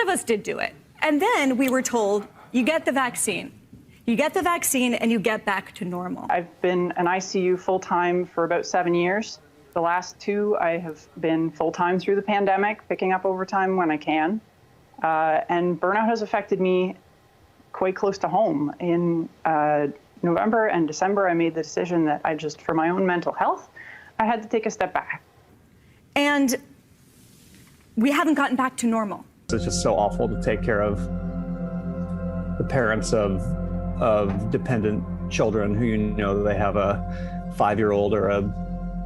us did do it. And then we were told, you get the vaccine. You get the vaccine and you get back to normal. I've been an ICU full-time for about 7 years. The last 2, I have been full-time through the pandemic, picking up overtime when I can. And burnout has affected me quite close to home. In November and December, I made the decision that for my own mental health, I had to take a step back. And we haven't gotten back to normal. It's just so awful to take care of the parents of dependent children who they have a 5-year-old or a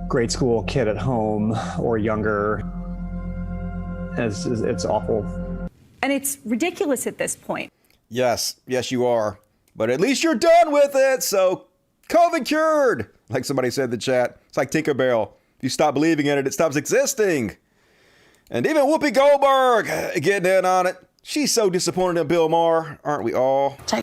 grade school kid at home or younger. It's awful. And it's ridiculous at this point. Yes, you are. But at least you're done with it, so COVID cured. Like somebody said in the chat, it's like Tinkerbell. If you stop believing in it, it stops existing. And even Whoopi Goldberg getting in on it. She's so disappointed in Bill Maher, aren't we all? Take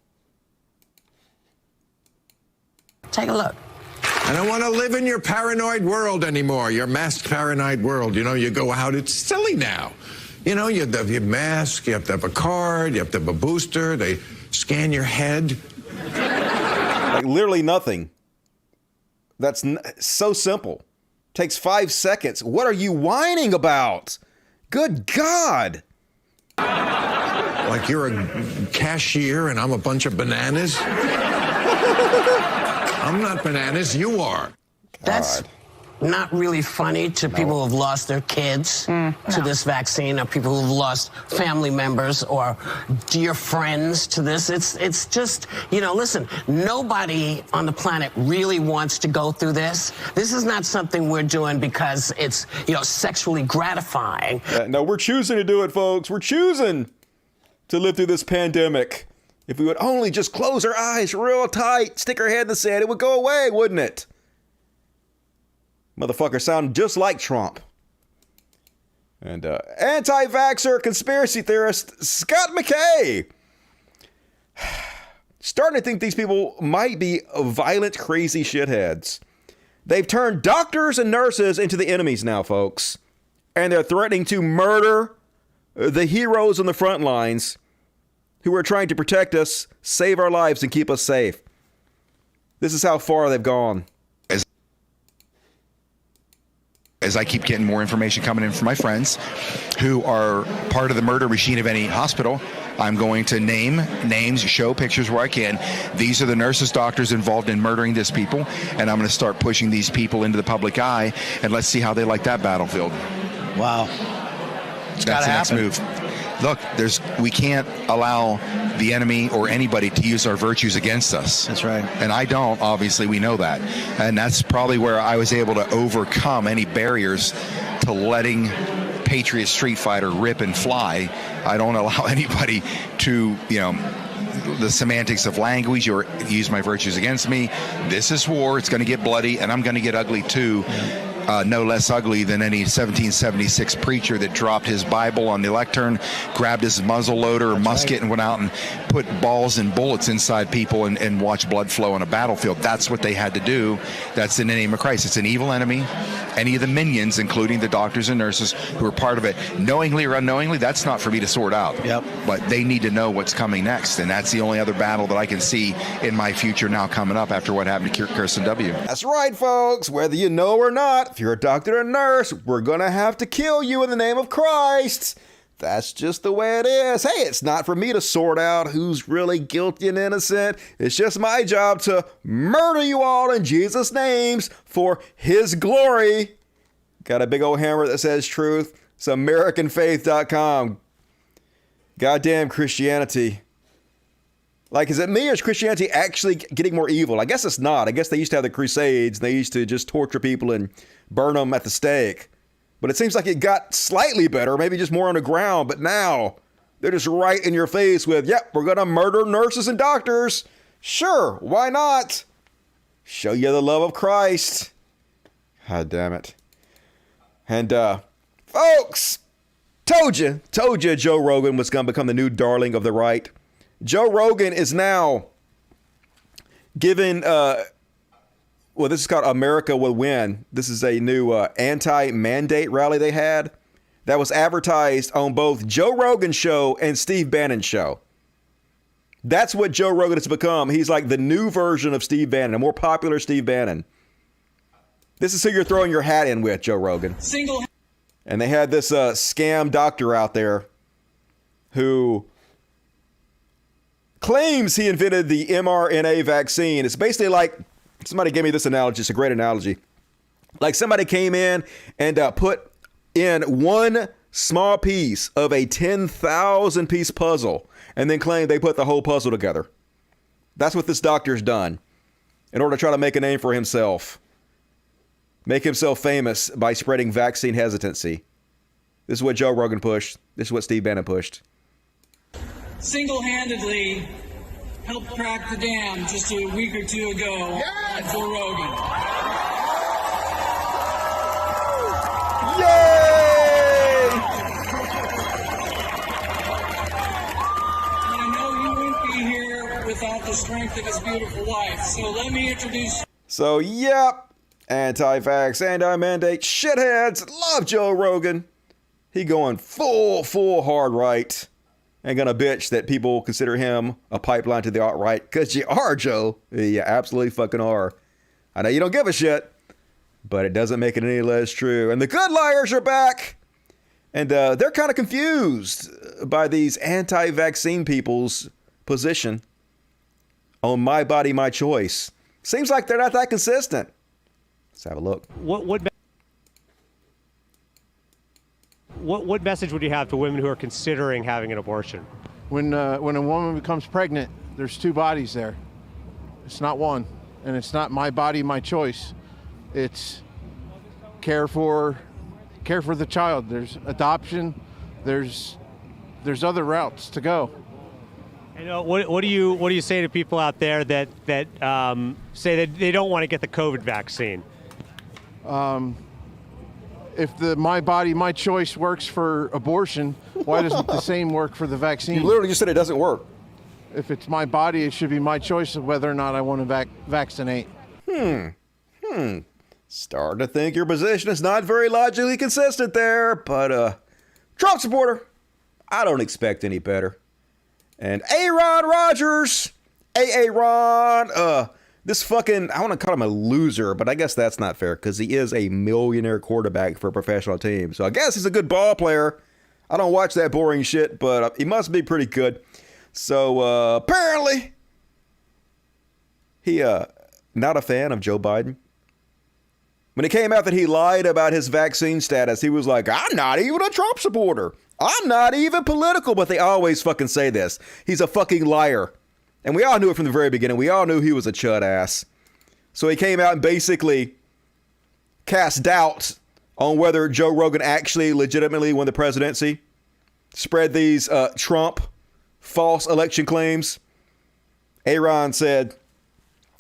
a look. I don't want to live in your paranoid world anymore, your masked paranoid world. You go out, it's silly now. You have to have your mask, you have to have a card, you have to have a booster, they scan your head. Like literally nothing. That's so simple. Takes 5 seconds. What are you whining about? Good God. Like you're a cashier and I'm a bunch of bananas? I'm not bananas, you are. That's not really funny to people who've lost their kids to this vaccine, or people who've lost family members or dear friends to this. It's just, listen, nobody on the planet really wants to go through this. This is not something we're doing because it's, sexually gratifying. No, we're choosing to do it, folks. We're choosing to live through this pandemic. If we would only just close our eyes real tight, stick our head in the sand, it would go away, wouldn't it? Motherfucker sound just like Trump. And anti-vaxxer conspiracy theorist Scott McKay. Starting to think these people might be violent, crazy shitheads. They've turned doctors and nurses into the enemies now, folks. And they're threatening to murder the heroes on the front lines who are trying to protect us, save our lives, and keep us safe. This is how far they've gone. As I keep getting more information coming in from my friends who are part of the murder machine of any hospital, I'm going to name names, show pictures where I can. These are the nurses, doctors involved in murdering these people, and I'm going to start pushing these people into the public eye, and let's see how they like that battlefield. Wow. That's the next move. Look, we can't allow the enemy or anybody to use our virtues against us. That's right. And I don't, obviously, we know that. And that's probably where I was able to overcome any barriers to letting Patriot Street Fighter rip and fly. I don't allow anybody to, the semantics of language or use my virtues against me. This is war. It's going to get bloody, and I'm going to get ugly too. no less ugly than any 1776 preacher that dropped his Bible on the lectern, grabbed his muzzle loader or musket, and went out and put balls and bullets inside people and watched blood flow on a battlefield. That's what they had to do. That's in the name of Christ. It's an evil enemy. Any of the minions, including the doctors and nurses who are part of it, knowingly or unknowingly, that's not for me to sort out. Yep. But they need to know what's coming next, and that's the only other battle that I can see in my future now coming up after what happened to Kirsten W. That's right, folks. Whether you know or not, if you're a doctor or nurse, we're going to have to kill you in the name of Christ. That's just the way it is. Hey, it's not for me to sort out who's really guilty and innocent. It's just my job to murder you all in Jesus' names for his glory. Got a big old hammer that says truth. It's AmericanFaith.com. Goddamn Christianity. Like, is it me or is Christianity actually getting more evil? I guess it's not. I guess they used to have the Crusades. And they used to just torture people and burn them at the stake. But it seems like it got slightly better, maybe just more on the ground. But now they're just right in your face with, yep, we're going to murder nurses and doctors. Sure, why not? Show you the love of Christ. God damn it. And, folks, told you Joe Rogan was going to become the new darling of the right. Joe Rogan is now given, well, this is called America Will Win. This is a new anti-mandate rally they had that was advertised on both Joe Rogan's show and Steve Bannon's show. That's what Joe Rogan has become. He's like the new version of Steve Bannon, a more popular Steve Bannon. This is who you're throwing your hat in with, Joe Rogan. And they had this scam doctor out there who claims he invented the mRNA vaccine. It's basically like, somebody gave me this analogy. It's a great analogy. Like somebody came in and put in one small piece of a 10,000 piece puzzle and then claimed they put the whole puzzle together. That's what this doctor's done in order to try to make a name for himself. Make himself famous by spreading vaccine hesitancy. This is what Joe Rogan pushed. This is what Steve Bannon pushed. Single-handedly helped crack the dam just a week or two ago on Joe Rogan. Yay! And I know you wouldn't be here without the strength of his beautiful wife. So let me introduce. So, yep. Anti-vax, anti-mandate shitheads love Joe Rogan. He going full hard right. And gonna bitch that people consider him a pipeline to the alt-right. Because you are, Joe. You absolutely fucking are. I know you don't give a shit. But it doesn't make it any less true. And the good liars are back. And they're kind of confused by these anti-vaccine people's position on my body, my choice. Seems like they're not that consistent. Let's have a look. What message would you have to women who are considering having an abortion? When a woman becomes pregnant, there's two bodies there. It's not one, and it's not my body, my choice. It's care for the child. There's adoption. There's other routes to go. And what do you say to people out there that say that they don't want to get the COVID vaccine? If the my body, my choice works for abortion, why doesn't the same work for the vaccine? You literally just said it doesn't work. If it's my body, it should be my choice of whether or not I want to vaccinate. Starting to think your position is not very logically consistent there, but Trump supporter, I don't expect any better. And Aaron Rodgers, Aaron, this fucking, I want to call him a loser, but I guess that's not fair because he is a millionaire quarterback for a professional team. So I guess he's a good ball player. I don't watch that boring shit, but he must be pretty good. So apparently, he not a fan of Joe Biden. When it came out that he lied about his vaccine status, he was like, I'm not even a Trump supporter. I'm not even political, but they always fucking say this. He's a fucking liar. And we all knew it from the very beginning. We all knew he was a chud ass. So he came out and basically cast doubt on whether Joe Rogan actually legitimately won the presidency. Spread these Trump false election claims. Aaron said,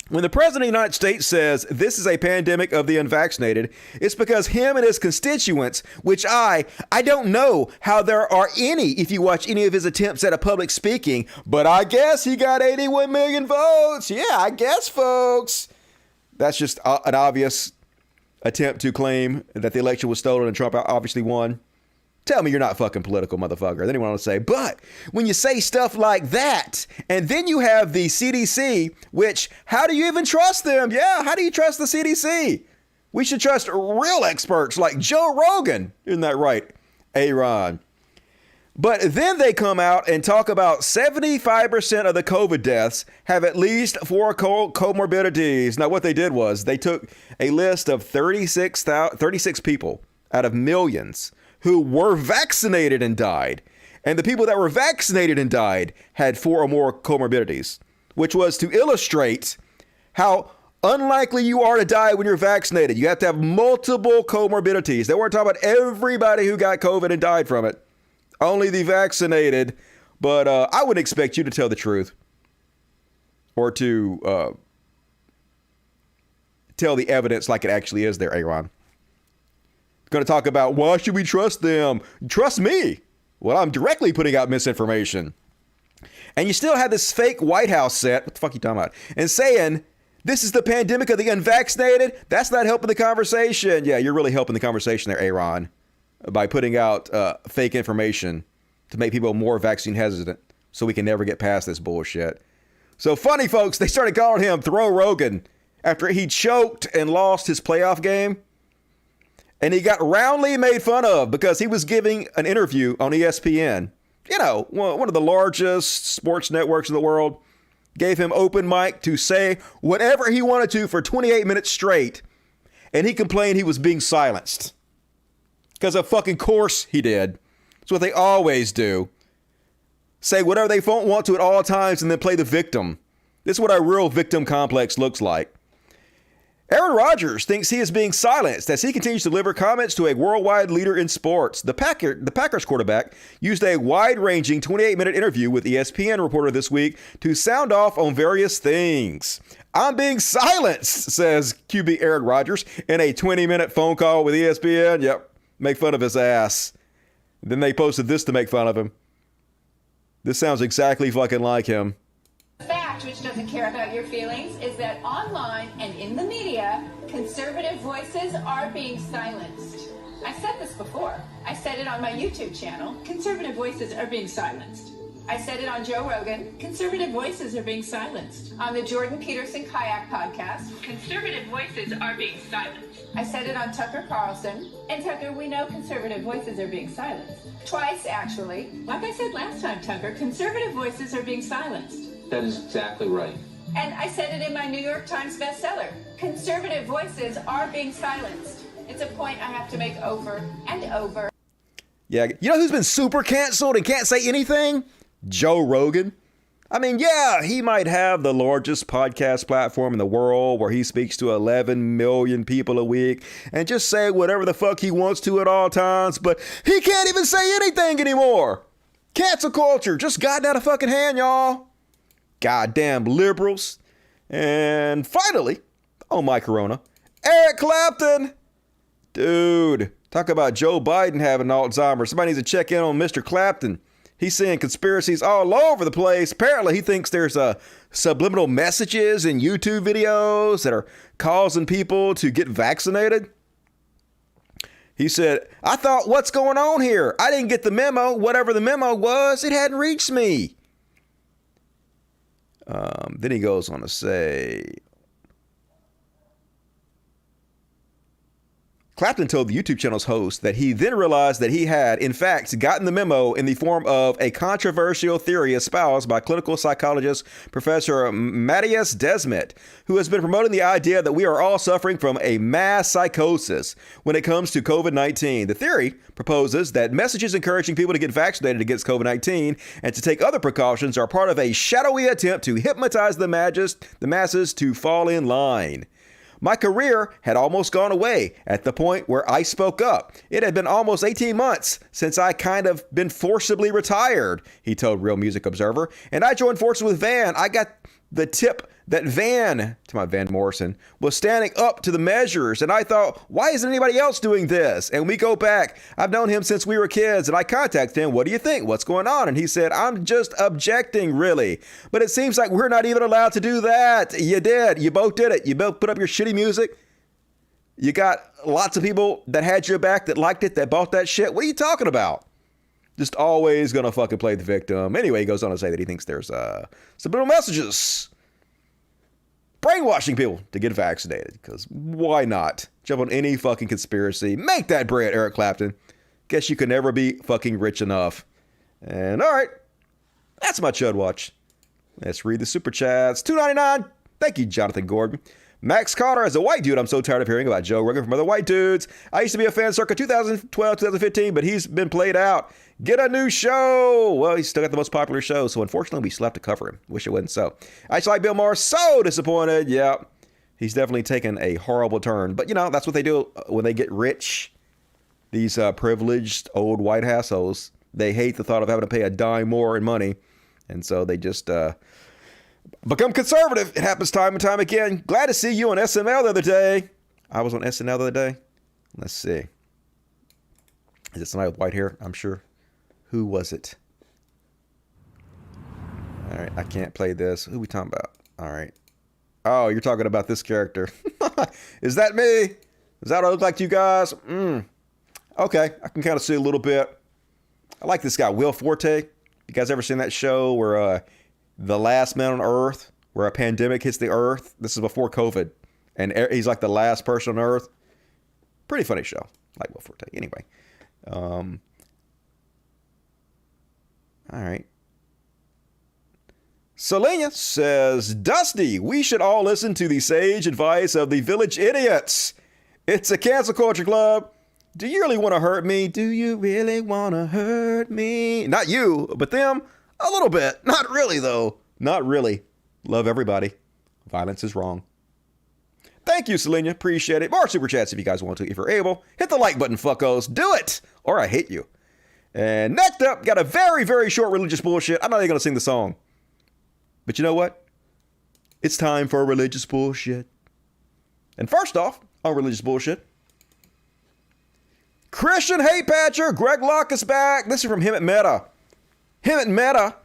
When the president of the United States says this is a pandemic of the unvaccinated, it's because him and his constituents, which I don't know how there are any if you watch any of his attempts at a public speaking, but I guess he got 81 million votes. Yeah, I guess, folks. That's just an obvious attempt to claim that the election was stolen and Trump obviously won. Tell me you're not fucking political, motherfucker. Then he went on to say, but when you say stuff like that, and then you have the CDC, which, how do you even trust them? Yeah, how do you trust the CDC? We should trust real experts like Joe Rogan. Isn't that right, Aaron? But then they come out and talk about 75% of the COVID deaths have at least 4 comorbidities. Now, what they did was they took a list of 36 people out of millions who were vaccinated and died. And the people that were vaccinated and died had 4 or more comorbidities, which was to illustrate how unlikely you are to die when you're vaccinated. You have to have multiple comorbidities. They weren't talking about everybody who got COVID and died from it. Only the vaccinated. But I wouldn't expect you to tell the truth or to tell the evidence like it actually is there, Aaron. Going to talk about why should we trust them? Trust me. Well, I'm directly putting out misinformation. And you still have this fake White House set. What the fuck are you talking about? And saying this is the pandemic of the unvaccinated. That's not helping the conversation. Yeah, you're really helping the conversation there, Aaron, by putting out fake information to make people more vaccine hesitant so we can never get past this bullshit. So funny, folks, they started calling him Throw Rogan after he choked and lost his playoff game. And he got roundly made fun of because he was giving an interview on ESPN. You know, one of the largest sports networks in the world. Gave him open mic to say whatever he wanted to for 28 minutes straight. And he complained he was being silenced. Because of fucking course he did. It's what they always do. Say whatever they want to at all times and then play the victim. This is what our real victim complex looks like. Aaron Rodgers thinks he is being silenced as he continues to deliver comments to a worldwide leader in sports. The Packers quarterback used a wide-ranging 28-minute interview with ESPN reporter this week to sound off on various things. I'm being silenced, says QB Aaron Rodgers in a 20-minute phone call with ESPN. Yep, make fun of his ass. Then they posted this to make fun of him. This sounds exactly fucking like him. Fact, which doesn't care about your feelings, is that online and in the media, conservative voices are being silenced. I said this before. I said it on my YouTube channel. Conservative voices are being silenced. I said it on Joe Rogan. Conservative voices are being silenced. On the Jordan Peterson Kayak podcast, conservative voices are being silenced. I said it on Tucker Carlson. And Tucker, we know conservative voices are being silenced. Twice, actually. Like I said last time, Tucker, conservative voices are being silenced. That is exactly right. And I said it in my New York Times bestseller. Conservative voices are being silenced. It's a point I have to make over and over. Yeah, you know who's been super canceled and can't say anything? Joe Rogan. I mean, yeah, he might have the largest podcast platform in the world where he speaks to 11 million people a week and just say whatever the fuck he wants to at all times, but he can't even say anything anymore. Cancel culture just got out of fucking hand, y'all. Goddamn liberals. And finally, oh my Corona, Eric Clapton. Dude, talk about Joe Biden having Alzheimer's. Somebody needs to check in on Mr. Clapton. He's seeing conspiracies all over the place. Apparently, he thinks there's subliminal messages in YouTube videos that are causing people to get vaccinated. He said, I thought, what's going on here? I didn't get the memo. Whatever the memo was, it hadn't reached me. Then he goes on to say, Clapton told the YouTube channel's host that he then realized that he had, in fact, gotten the memo in the form of a controversial theory espoused by clinical psychologist Professor Matthias Desmet, who has been promoting the idea that we are all suffering from a mass psychosis when it comes to COVID-19. The theory proposes that messages encouraging people to get vaccinated against COVID-19 and to take other precautions are part of a shadowy attempt to hypnotize the masses to fall in line. My career had almost gone away at the point where I spoke up. It had been almost 18 months since I kind of been forcibly retired, he told Real Music Observer. And I joined forces with Van. I got the tip that Van Morrison, was standing up to the measures. And I thought, why isn't anybody else doing this? And we go back. I've known him since we were kids. And I contacted him. What do you think? What's going on? And he said, I'm just objecting, really. But it seems like we're not even allowed to do that. You did. You both did it. You both put up your shitty music. You got lots of people that had your back, that liked it, that bought that shit. What are you talking about? Just always gonna fucking play the victim. Anyway, he goes on to say that he thinks there's subliminal messages brainwashing people to get vaccinated. Because why not? Jump on any fucking conspiracy. Make that bread, Eric Clapton. Guess you could never be fucking rich enough. And all right, that's my Chud Watch. Let's read the super chats. $2.99. Thank you, Jonathan Gordon. Max Carter, as a white dude, I'm so tired of hearing about Joe Rogan from other white dudes. I used to be a fan circa 2012, 2015, but he's been played out. Get a new show. Well, he's still got the most popular show, so unfortunately we still have to cover him. Wish it wasn't so. I actually like Bill Maher. So disappointed. Yeah, he's definitely taken a horrible turn. But, you know, that's what they do when they get rich. These privileged old white assholes, they hate the thought of having to pay a dime more in money. And so they just become conservative. It happens time and time again. Glad to see you on SNL the other day. I was on SNL the other day. Let's see. Is it somebody with white hair? I'm sure. Who was it? All right, I can't play this. Who are we talking about? All right. Oh, you're talking about this character. Is that me? Does that look like to you guys? Okay, I can kind of see a little bit. I like this guy, Will Forte. You guys ever seen that show where the last man on Earth, where a pandemic hits the Earth? This is before COVID. And he's like the last person on Earth. Pretty funny show. I like Will Forte. Anyway. All right. Selena says, Dusty, we should all listen to the sage advice of the village idiots. It's a cancel culture club. Do you really want to hurt me? Do you really want to hurt me? Not you, but them. A little bit. Not really, though. Not really. Love everybody. Violence is wrong. Thank you, Selena. Appreciate it. More super chats if you guys want to, if you're able. Hit the like button, fuckos. Do it, or I hate you. And next up, got a very, very short religious bullshit. I'm not even going to sing the song. But you know what? It's time for religious bullshit. And first off, on religious bullshit, Christian hate patcher Greg Locke is back. This is from him at Meta. Him at Meta,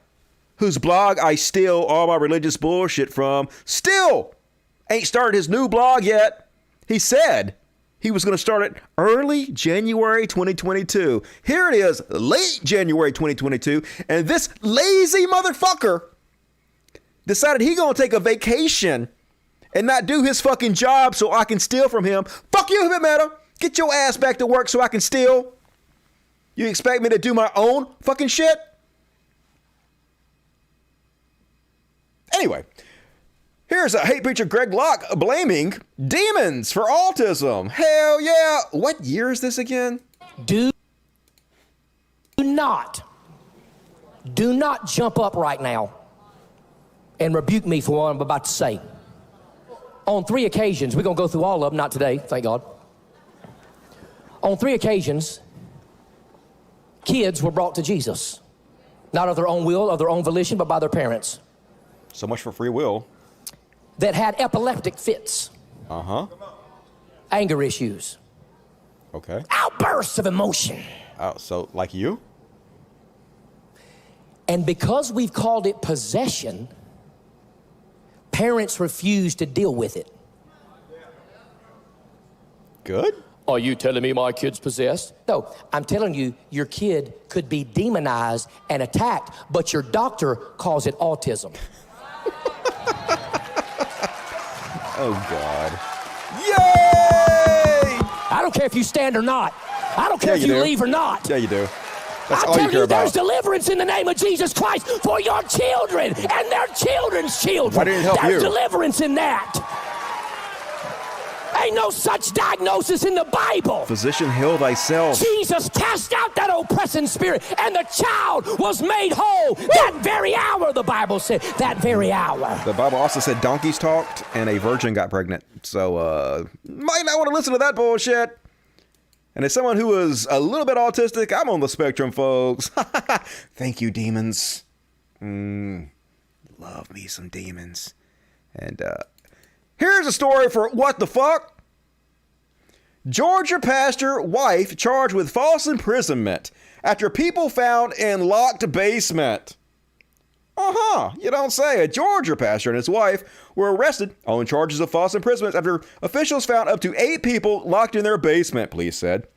whose blog I steal all my religious bullshit from, still ain't started his new blog yet. He said he was going to start it early January 2022. Here it is, late January 2022, and this lazy motherfucker decided he going to take a vacation and not do his fucking job so I can steal from him. Fuck you, Him at Meta. Get your ass back to work so I can steal. You expect me to do my own fucking shit? Anyway, here's a hate preacher Greg Locke blaming demons for autism. Hell yeah. What year is this again? Do not jump up right now and rebuke me for what I'm about to say. On 3 occasions, we're going to go through all of them, not today, thank God. On 3 occasions, kids were brought to Jesus. Not of their own will, of their own volition, but by their parents. So much for free will. That had epileptic fits. Uh-huh. Anger issues. Okay. Outbursts of emotion. Oh, so like you? And because we've called it possession, parents refuse to deal with it. Good? Are you telling me my kid's possessed? No, I'm telling you, your kid could be demonized and attacked, but your doctor calls it autism. Oh, God. Yay! I don't care if you stand or not. I don't care if you leave or not. Yeah, you do. That's I'm all you telling care you, about. there's deliverance in the name of Jesus Christ for your children and their children's children. Why didn't it help there's you? deliverance in that. Ain't no such diagnosis in the Bible. Physician, heal thyself. Jesus cast out that oppressing spirit, and the child was made whole that very hour, the Bible said. That very hour. The Bible also said donkeys talked and a virgin got pregnant. So, might not want to listen to that bullshit. And as someone who is a little bit autistic, I'm on the spectrum, folks. Thank you, demons. Love me some demons. And here's a story for what the fuck. Georgia pastor wife charged with false imprisonment after people found in locked basement. You don't say. A Georgia pastor and his wife were arrested on charges of false imprisonment after officials found up to 8 people locked in their basement, police said.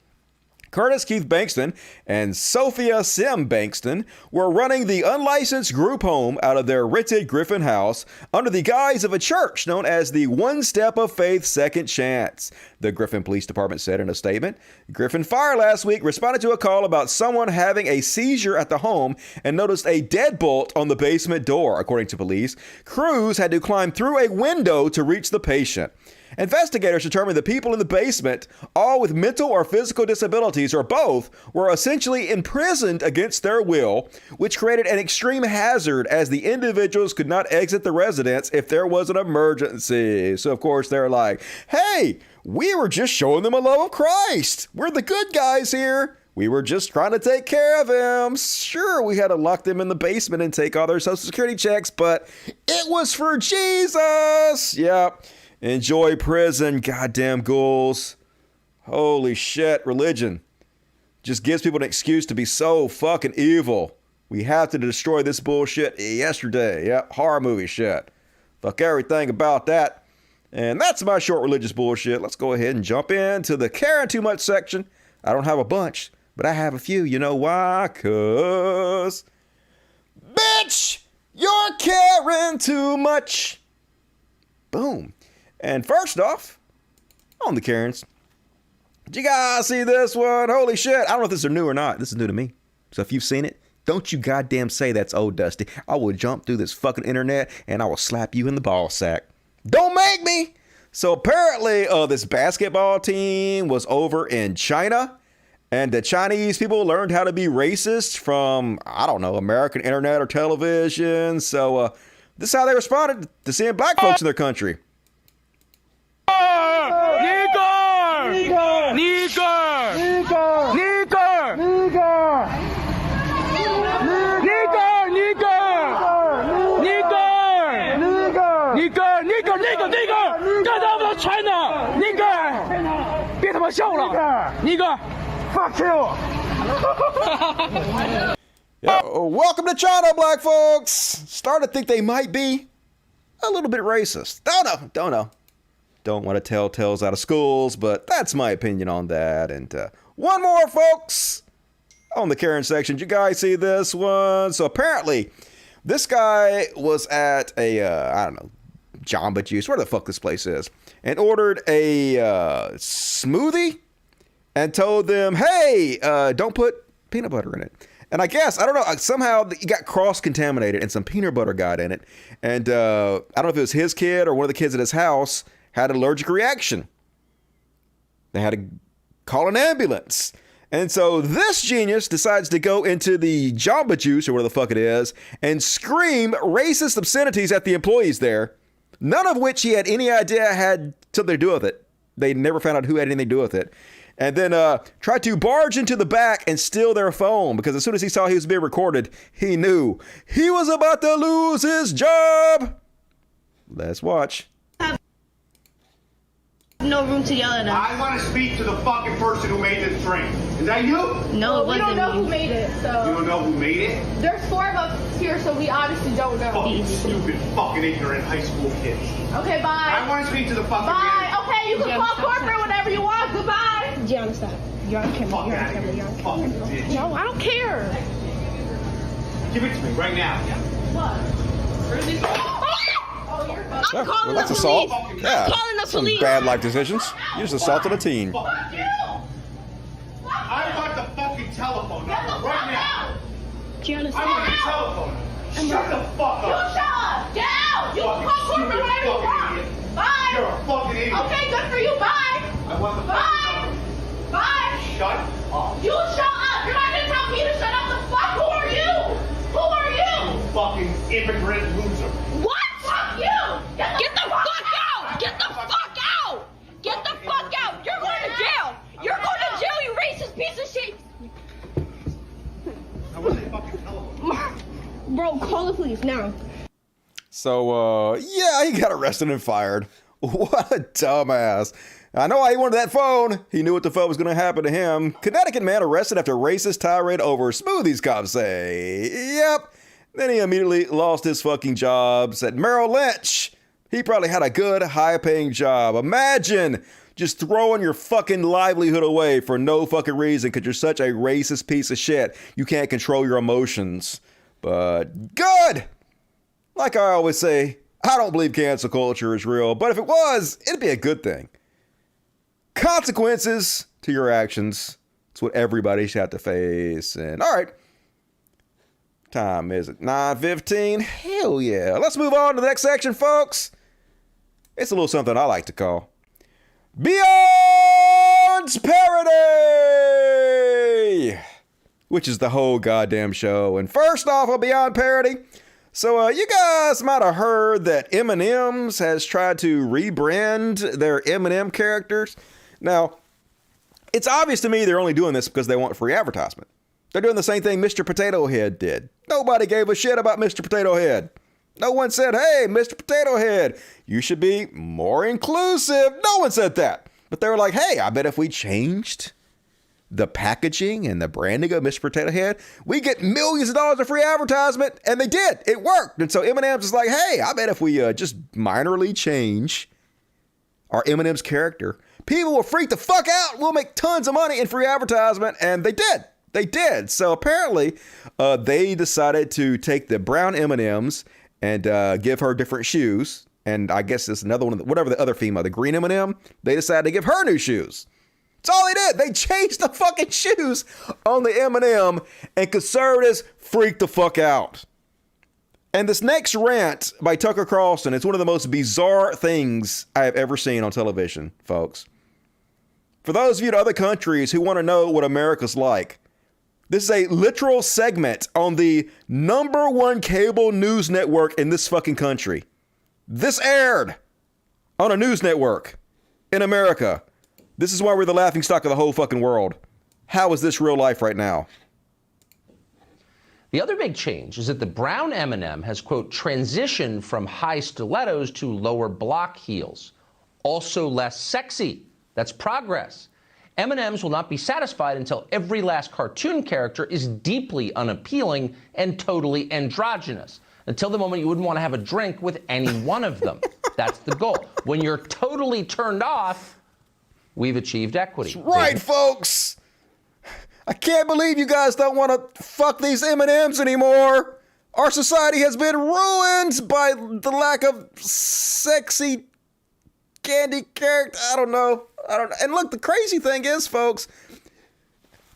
Curtis Keith Bankston and Sophia Sim Bankston were running the unlicensed group home out of their rented Griffin house under the guise of a church known as the One Step of Faith Second Chance, the Griffin Police Department said in a statement. Griffin Fire last week responded to a call about someone having a seizure at the home and noticed a deadbolt on the basement door, according to police. Crews had to climb through a window to reach the patient. Investigators determined the people in the basement, all with mental or physical disabilities or both, were essentially imprisoned against their will, which created an extreme hazard as the individuals could not exit the residence if there was an emergency. So, of course, they're like, hey, we were just showing them a love of Christ. We're the good guys here. We were just trying to take care of them. Sure, we had to lock them in the basement and take all their Social Security checks, but it was for Jesus. Yep. Enjoy prison, goddamn ghouls. Holy shit, religion just gives people an excuse to be so fucking evil. We have to destroy this bullshit yesterday. Yep, horror movie shit. Fuck everything about that. And that's my short religious bullshit. Let's go ahead and jump into the caring too much section. I don't have a bunch, but I have a few. You know why? 'Cause bitch, you're caring too much. Boom. And first off, on the Karens, did you guys see this one? Holy shit. I don't know if this is new or not. This is new to me. So if you've seen it, don't you goddamn say that's old Dusty. I will jump through this fucking internet and I will slap you in the ball sack. Don't make me. So apparently this basketball team was over in China, and the Chinese people learned how to be racist from, I don't know, American internet or television. So this is how they responded to seeing black folks in their country. Fuck you! Welcome to China, black folks. Starting to think they might be a little bit racist. Don't know. Don't want to tell tales out of schools, but that's my opinion on that. And one more, folks, on the Karen section. Did you guys see this one? So apparently, this guy was at a, I don't know, Jamba Juice, where the fuck this place is, and ordered a smoothie and told them, hey, don't put peanut butter in it. And I guess, I don't know, somehow it got cross-contaminated and some peanut butter got in it. And I don't know if it was his kid or one of the kids at his house had an allergic reaction. They had to call an ambulance. And so this genius decides to go into the Jamba Juice, or whatever the fuck it is, and scream racist obscenities at the employees there, none of which he had any idea had something to do with it. They never found out who had anything to do with it. And then tried to barge into the back and steal their phone, because as soon as he saw he was being recorded, he knew he was about to lose his job. Let's watch. No room to yell at us. I want to speak to the fucking person who made this drink. Is that you? No, it wasn't me. We don't know who made it, so. You don't know who made it? There's 4 of us here, so we obviously don't know. Fucking stupid, fucking ignorant high school kids. Okay, bye. I want to speak to the fucking Bye. man. Okay, you can call corporate whenever you want. Goodbye. Gianna, stop. You're on camera. You're on camera. You're on camera. No, I don't care. Give it to me right now. What? I'm calling that's the assault. police. Yeah. I'm calling the Some police. bad life decisions. You just assaulted a teen. I want the fucking telephone number right now. Gianna, I want the telephone number. Shut the fuck up. You shut up. Get out. You can call corporate whenever you want. Bye. You're a fucking idiot. Okay, good for you. Bye. I want the Bye. Bye. Shut up. You shut up. You're not gonna tell me to shut up. The fuck? Who are you? Who are you? You fucking immigrant loser. What? Fuck you. Get the fuck out. Get the fuck out. Get the fuck out. You're going to jail. You're going to jail, you racist piece of shit. Bro, call the police now. So, yeah, he got arrested and fired. What a dumbass. I know why he wanted that phone. He knew what the fuck was going to happen to him. Connecticut man arrested after racist tirade over smoothies, cops say. Yep. Then he immediately lost his fucking job. Said Merrill Lynch. He probably had a good, high-paying job. Imagine just throwing your fucking livelihood away for no fucking reason because you're such a racist piece of shit. You can't control your emotions. But good. Like I always say, I don't believe cancel culture is real, but if it was, it'd be a good thing. Consequences to your actions. It's what everybody should have to face. And all right. Time is it 9:15? Hell yeah. Let's move on to the next section, folks. It's a little something I like to call Beyond Parody, which is the whole goddamn show. And first off on Beyond Parody, so you guys might have heard that M&M's has tried to rebrand their M&M characters. Now, it's obvious to me they're only doing this because they want free advertisement. They're doing the same thing Mr. Potato Head did. Nobody gave a shit about Mr. Potato Head. No one said, hey, Mr. Potato Head, you should be more inclusive. No one said that. But they were like, hey, I bet if we changed the packaging and the branding of Mr. Potato Head, we get millions of dollars of free advertisement. And they did. It worked. And so M&M's is like, hey, I bet if we just minorly change our M&M's character, people will freak the fuck out. We'll make tons of money in free advertisement. And they did. They did. So apparently they decided to take the brown M&M's and give her different shoes. And I guess it's another one, whatever the other female, the green M&M, they decided to give her new shoes. That's all they did. They changed the fucking shoes on the M&M, and conservatives freaked the fuck out. And this next rant by Tucker Carlson is one of the most bizarre things I have ever seen on television, folks. For those of you in other countries who want to know what America's like, this is a literal segment on the #1 cable news network in this fucking country. This aired on a news network in America. This is why we're the laughingstock of the whole fucking world. How is this real life right now? The other big change is that the brown M&M has, quote, transitioned from high stilettos to lower block heels. Also less sexy. That's progress. M&Ms will not be satisfied until every last cartoon character is deeply unappealing and totally androgynous. Until the moment you wouldn't want to have a drink with any one of them. That's the goal. When you're totally turned off, we've achieved equity. That's right, folks. I can't believe you guys don't want to fuck these M&Ms anymore. Our society has been ruined by the lack of sexy candy character. I don't know. And look, the crazy thing is, folks,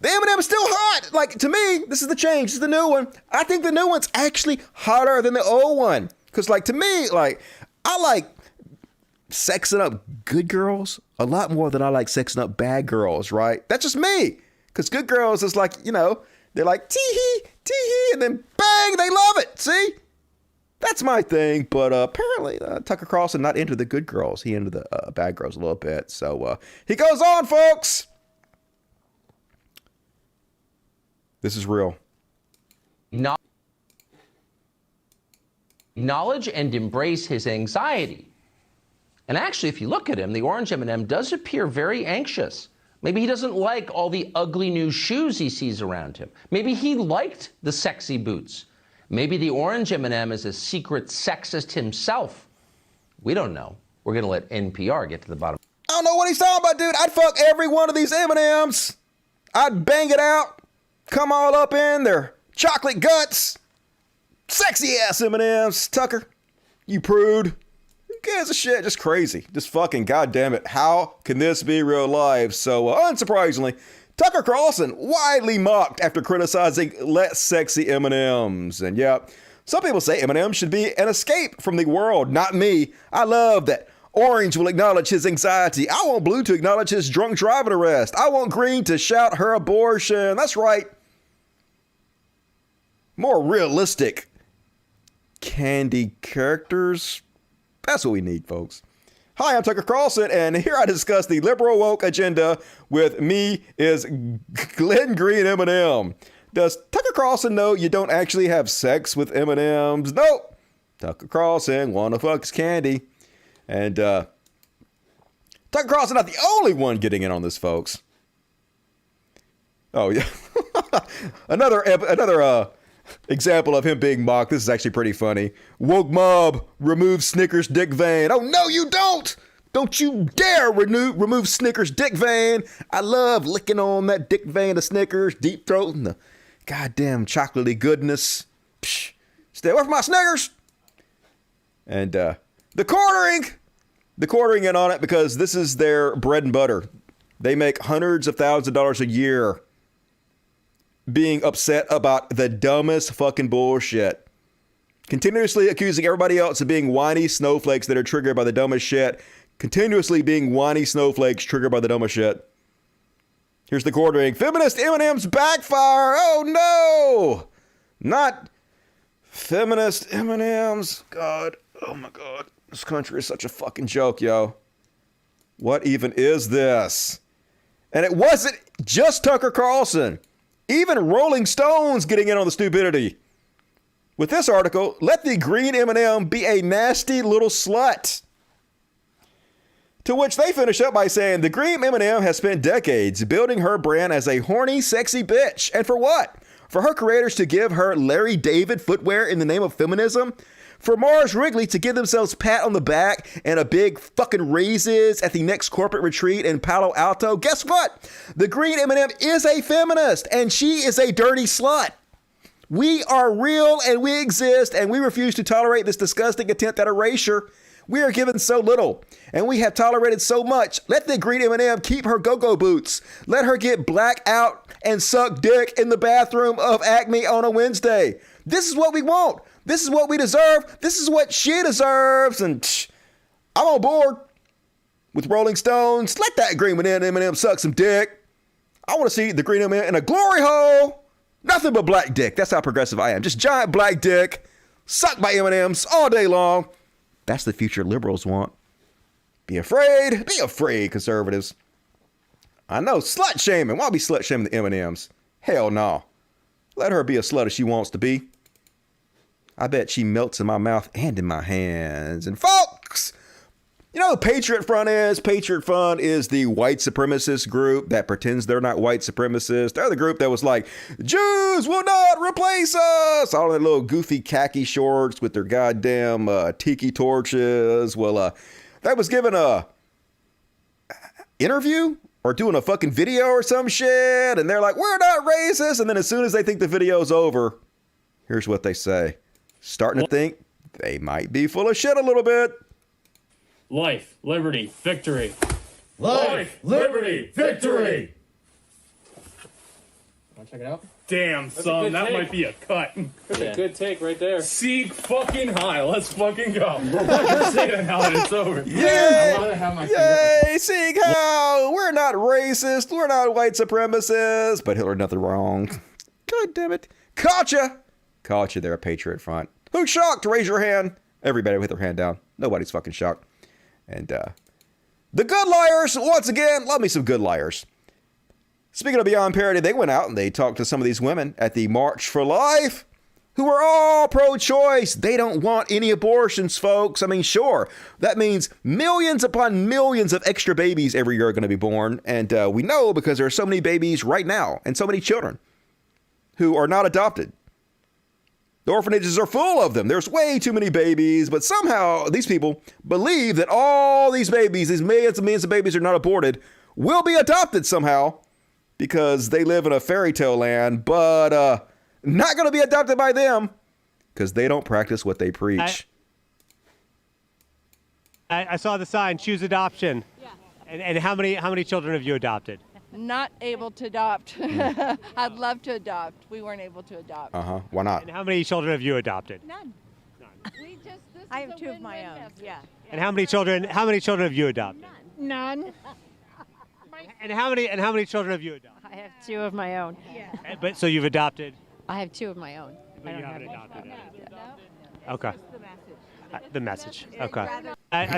the M&M is still hot. Like, to me, this is the change. This is the new one. I think the new one's actually hotter than the old one. Because, like, to me, like, I like sexing up good girls a lot more than I like sexing up bad girls, right? That's just me. Because good girls is like, you know, they're like, tee-hee, tee-hee, and then bang, they love it. See? That's my thing. But apparently, Tucker Carlson not into the good girls. He into the bad girls a little bit. So he goes on, folks. This is real. Acknowledge and embrace his anxiety. And actually, if you look at him, the orange M&M does appear very anxious. Maybe he doesn't like all the ugly new shoes he sees around him. Maybe he liked the sexy boots. Maybe the orange M&M is a secret sexist himself. We don't know. We're going to let NPR get to the bottom. I don't know what he's talking about, dude. I'd fuck every one of these M&Ms. I'd bang it out. Come all up in their chocolate guts. Sexy ass M&Ms. Tucker, you prude. Who gives a shit? Just crazy. Just fucking goddamn it. How can this be real life? So unsurprisingly, Tucker Carlson widely mocked after criticizing less sexy M&Ms. And yeah, some people say M&Ms should be an escape from the world. Not me. I love that orange will acknowledge his anxiety. I want blue to acknowledge his drunk driving arrest. I want green to shout her abortion. That's right. More realistic candy characters. That's what we need, folks. Hi, I'm Tucker Carlson, and here I discuss the liberal woke agenda with me is Glenn Green M&M. Does Tucker Carlson know you don't actually have sex with M&Ms? Nope. Tucker Carlson wanna fuck his candy. And Tucker Carlson not the only one getting in on this, folks. Oh yeah. another example of him being mocked. This is actually pretty funny. Woke mob remove Snickers dick vein. Oh no, you don't! Don't you dare remove Snickers dick vein. I love licking on that dick vein of Snickers, deep throat, and the goddamn chocolatey goodness. Psh, stay away from my Snickers. And the quartering in on it because this is their bread and butter. They make hundreds of thousands of dollars a year being upset about the dumbest fucking bullshit. Continuously accusing everybody else of being whiny snowflakes that are triggered by the dumbest shit. Continuously being whiny snowflakes triggered by the dumbest shit. Here's the quartering. Feminist M&Ms backfire. Oh no! Not feminist M&Ms. God. Oh my God. This country is such a fucking joke, yo. What even is this? And it wasn't just Tucker Carlson. Even Rolling Stone's getting in on the stupidity. With this article, let the green M&M be a nasty little slut. To which they finish up by saying, the green M&M has spent decades building her brand as a horny, sexy bitch. And for what? For her creators to give her Larry David footwear in the name of feminism? For Mars Wrigley to give themselves pat on the back and a big fucking raises at the next corporate retreat in Palo Alto? Guess what? The green M&M is a feminist and she is a dirty slut. We are real and we exist and we refuse to tolerate this disgusting attempt at erasure. We are given so little and we have tolerated so much. Let the green M&M keep her go-go boots. Let her get black out and suck dick in the bathroom of Acme on a Wednesday. This is what we want. This is what we deserve. This is what she deserves. And I'm on board with Rolling Stones. Let that green M&M suck some dick. I want to see the green M&M in a glory hole. Nothing but black dick. That's how progressive I am. Just giant black dick. Sucked by M&Ms all day long. That's the future liberals want. Be afraid. Be afraid, conservatives. I know. Slut shaming. Why be slut shaming the M&Ms? Hell no. Let her be a slut if she wants to be. I bet she melts in my mouth and in my hands. And folks, you know who Patriot Front is? Patriot Front is the white supremacist group that pretends they're not white supremacists. They're the group that was like, Jews will not replace us. All their little goofy khaki shorts with their goddamn tiki torches. Well, that was given a interview or doing a fucking video or some shit. And they're like, we're not racist. And then as soon as they think the video's over, here's what they say. Starting to think they might be full of shit a little bit. Life, liberty, victory. Life, liberty, victory. Want to check it out? Damn, son, that might be a cut. That's a good take right there. Seek fucking high. Let's fucking go. Just say that now that it's over. Yay! I wanted to have my Yay! Seek how! We're not racist. We're not white supremacists. But Hitler did nothing wrong. God damn it. Caught ya! Caught you there, Patriot Front. Who's shocked? Raise your hand. Everybody with their hand down. Nobody's fucking shocked. And the good liars, once again, love me some good liars. Speaking of Beyond Parody, they went out and they talked to some of these women at the March for Life who are all pro-choice. They don't want any abortions, folks. I mean, sure, that means millions upon millions of extra babies every year are going to be born. And we know because there are so many babies right now and so many children who are not adopted. The orphanages are full of them. There's way too many babies, but somehow these people believe that all these babies, these millions and millions of babies are not aborted, will be adopted somehow because they live in a fairy tale land, but not going to be adopted by them because they don't practice what they preach. I saw the sign, choose adoption. Yeah. And how many children have you adopted? Not able to adopt. I'd love to adopt. We weren't able to adopt. Why not? And how many children have you adopted? None. I have two of my own. Yeah. And how many children have you adopted? None. And how many children have you adopted? I have two of my own. Yeah. But so you've adopted? I have two of my own. But you haven't adopted. No. Okay. The message. Okay.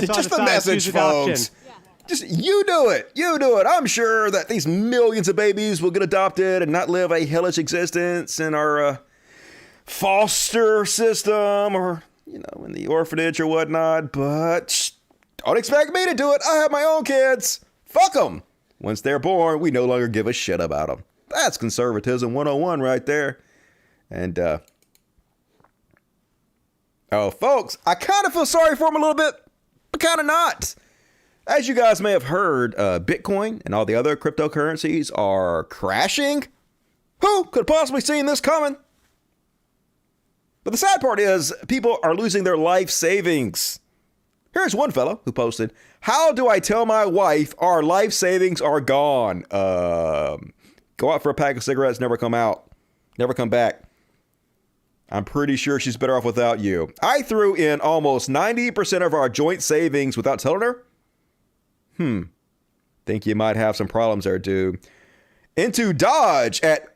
Just the message, folks. Just you do it. You do it. I'm sure that these millions of babies will get adopted and not live a hellish existence in our foster system or, in the orphanage or whatnot, but don't expect me to do it. I have my own kids. Fuck them. Once they're born, we no longer give a shit about them. That's conservatism 101 right there. And, folks, I kind of feel sorry for them a little bit, but kind of not. As you guys may have heard, Bitcoin and all the other cryptocurrencies are crashing. Who could have possibly seen this coming? But the sad part is people are losing their life savings. Here's one fellow who posted, "How do I tell my wife our life savings are gone? Go out for a pack of cigarettes, never come back. I'm pretty sure she's better off without you. I threw in almost 90% of our joint savings without telling her. Think you might have some problems there, dude. Into Dodge at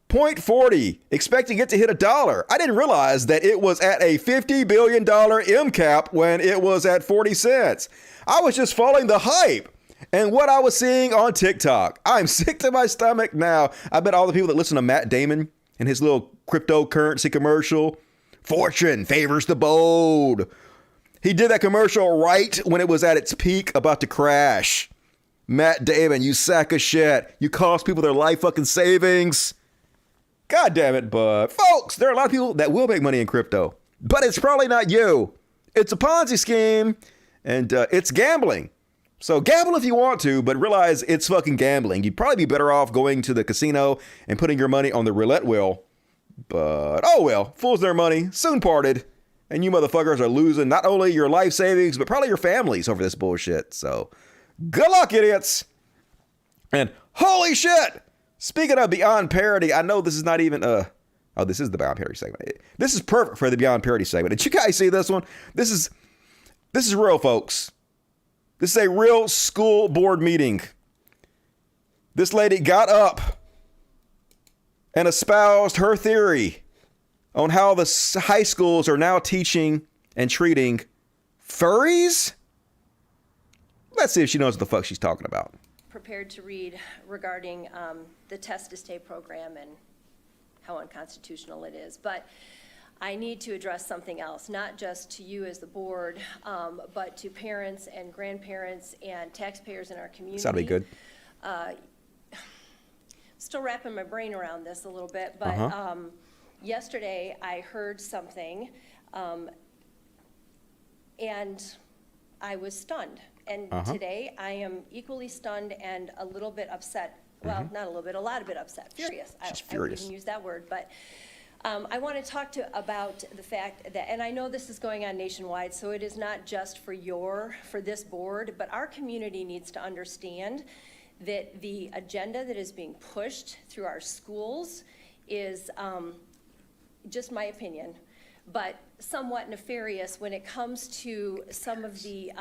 0.40, expecting it to hit $1. I didn't realize that it was at a $50 billion M cap when it was at 40 cents. I was just following the hype and what I was seeing on TikTok. I'm sick to my stomach now. I bet all the people that listen to Matt Damon and his little cryptocurrency commercial, fortune favors the bold. He did that commercial right when it was at its peak, about to crash. Matt Damon, you sack of shit. You cost people their life fucking savings. God damn it, but folks, there are a lot of people that will make money in crypto, but it's probably not you. It's a Ponzi scheme, and it's gambling. So gamble if you want to, but realize it's fucking gambling. You'd probably be better off going to the casino and putting your money on the roulette wheel. But oh well, fools their money, soon parted. And you motherfuckers are losing not only your life savings, but probably your families over this bullshit. So good luck, idiots. And holy shit! Speaking of Beyond Parody, I know this is not even, this is the Beyond Parody segment. This is perfect for the Beyond Parody segment. Did you guys see this one? This is real, folks. This is a real school board meeting. This lady got up and espoused her theory on how the high schools are now teaching and treating furries. Let's see if she knows what the fuck she's talking about. Prepared to read regarding the test to stay program and how unconstitutional it is. But I need to address something else, not just to you as the board, but to parents and grandparents and taxpayers in our community. That'll be good. Still wrapping my brain around this a little bit, but yesterday I heard something and I was stunned. And today I am equally stunned and a little bit upset. Well, not a little bit, a lot of bit upset, furious. She's furious. I wouldn't use that word, but I want to talk about the fact that, and I know this is going on nationwide, so it is not just for this board, but our community needs to understand that the agenda that is being pushed through our schools is, just my opinion, but somewhat nefarious when it comes to some of the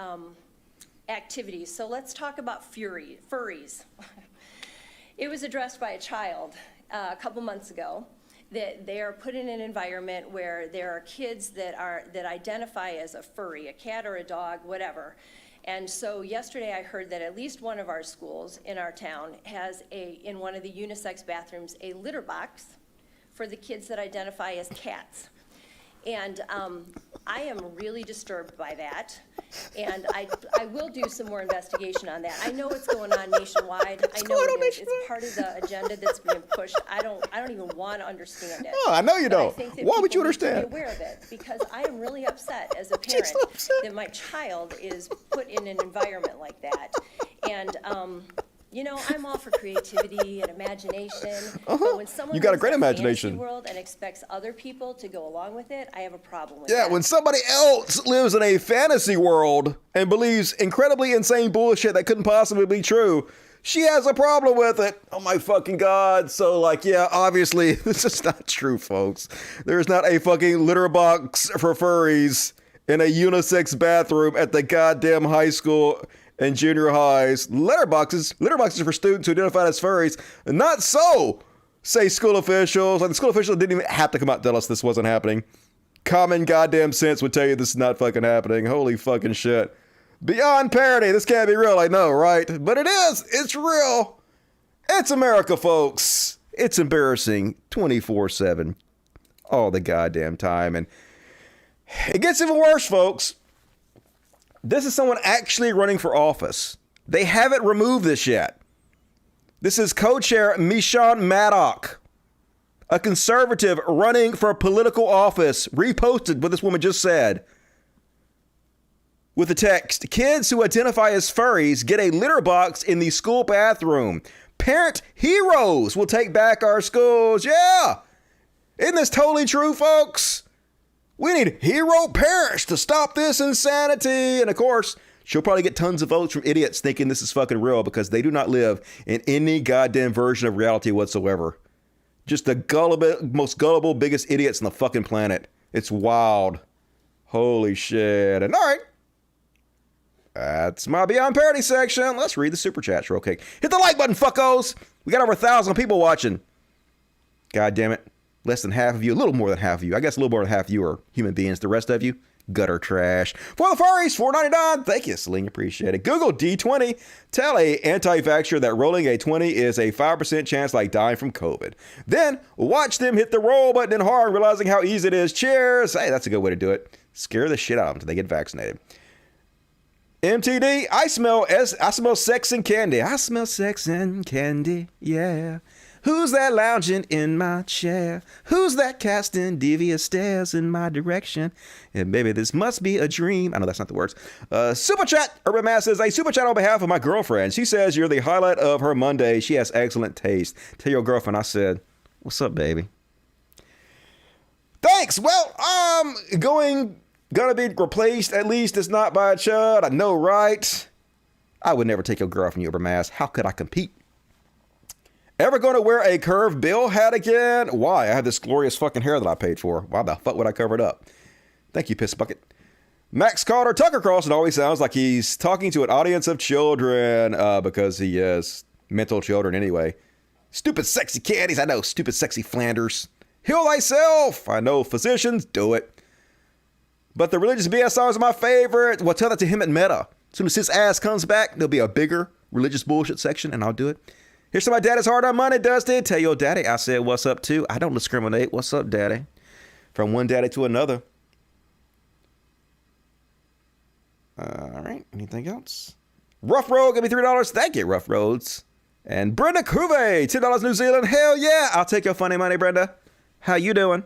activities. So let's talk about furries. It was addressed by a child a couple months ago that they are put in an environment where there are kids that identify as a furry, a cat or a dog, whatever. And so yesterday I heard that at least one of our schools in our town has in one of the unisex bathrooms, a litter box for the kids that identify as cats. And I am really disturbed by that. And I will do some more investigation on that. I know what's going on nationwide. I know it is. It's part of the agenda that's being pushed. I don't even want to understand it. Oh, I know you don't. Why would you Need to understand? be aware of it, because I am really upset as a parent that my child is put in an environment like that. And you know, I'm all for creativity and imagination, but when someone You got a lives great in imagination. fantasy world and expects other people to go along with it, I have a problem with Yeah, that. when somebody else lives in a fantasy world and believes incredibly insane bullshit that couldn't possibly be true, she has a problem with it. Oh my fucking God. So like, yeah, obviously this is not true, folks. There's not a fucking litter box for furries in a unisex bathroom at the goddamn high school and junior highs. Litter boxes for students who identify as furries. Not so, say school officials. Like the school officials didn't even have to come out and tell us this wasn't happening. Common goddamn sense would tell you this is not fucking happening. Holy fucking shit. Beyond parody. This can't be real, I know, right? But it is. It's real. It's America, folks. It's embarrassing 24/7 all the goddamn time. And It gets even worse, folks. This is someone actually running for office. They haven't removed this yet. This is co-chair Mishan Maddock, a conservative running for political office, reposted what this woman just said with the text, "Kids who identify as furries get a litter box in the school bathroom. Parent heroes will take back our schools." Yeah. Isn't this totally true, folks? We need hero parents to stop this insanity. And of course, she'll probably get tons of votes from idiots thinking this is fucking real because they do not live in any goddamn version of reality whatsoever. Just the most gullible, biggest idiots on the fucking planet. It's wild. Holy shit. And all right. That's my Beyond Parody section. Let's read the super chats real quick. Hit the like button, fuckos. We got over 1,000 people watching. God damn it. Less than half of you, a little more than half of you. I guess a little more than half of you are human beings. The rest of you, gutter trash. For the furries, $4.99. Thank you, Celine. Appreciate it. Google D20. Tell a anti-vaxxer that rolling a 20 is a 5% chance like dying from COVID. Then watch them hit the roll button and hard, realizing how easy it is. Cheers. Hey, that's a good way to do it. Scare the shit out of them until they get vaccinated. MTD, I smell sex and candy. I smell sex and candy, yeah. Who's that lounging in my chair? Who's that casting devious stares in my direction? And baby, this must be a dream. I know that's not the words. Super chat, Urban Mass says, a super chat on behalf of my girlfriend. She says you're the highlight of her Monday. She has excellent taste. Tell your girlfriend I said, what's up, baby? Thanks. Well, gonna be replaced, at least it's not by a chud. I know, right? I would never take your girl from you, Mass. How could I compete? Ever gonna wear a curved bill hat again? Why? I have this glorious fucking hair that I paid for. Why the fuck would I cover it up? Thank you, Piss Bucket. Max Carter Tucker Carlson always sounds like he's talking to an audience of children because he is mental children anyway. Stupid sexy candies. I know, stupid sexy Flanders. Heal thyself. I know, physicians, do it. But the religious BS songs are my favorite. Well, tell that to him at Meta. As soon as his ass comes back, there'll be a bigger religious bullshit section, and I'll do it. Here's to my daddy's hard on money, Dusty. Tell your daddy I said what's up, too. I don't discriminate. What's up, daddy? From one daddy to another. All right. Anything else? Rough Road, give me $3. Thank you, Rough Roads. And Brenda Cruve, $10 New Zealand. Hell yeah. I'll take your funny money, Brenda. How you doing?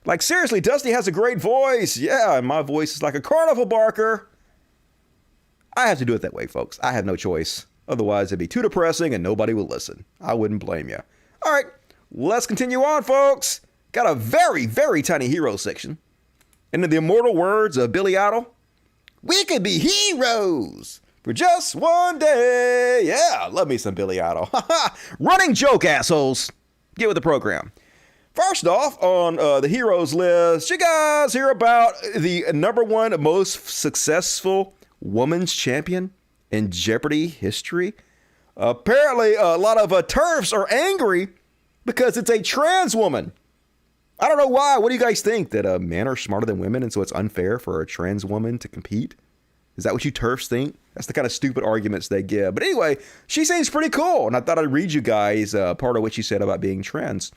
Like, seriously, Dusty has a great voice. Yeah, and my voice is like a carnival barker. I have to do it that way, folks. I have no choice. Otherwise, it'd be too depressing and nobody will listen. I wouldn't blame you. All right, let's continue on, folks. Got a very, very tiny hero section. And in the immortal words of Billy Idol, we could be heroes for just one day. Yeah, love me some Billy Idol. Running joke, assholes. Get with the program. First off, on the heroes list, you guys hear about the #1 most successful women's champion in Jeopardy history? Apparently, a lot of TERFs are angry because it's a trans woman. I don't know why. What do you guys think? That men are smarter than women and so it's unfair for a trans woman to compete? Is that what you TERFs think? That's the kind of stupid arguments they give. But anyway, she seems pretty cool. And I thought I'd read you guys part of what she said about being trans.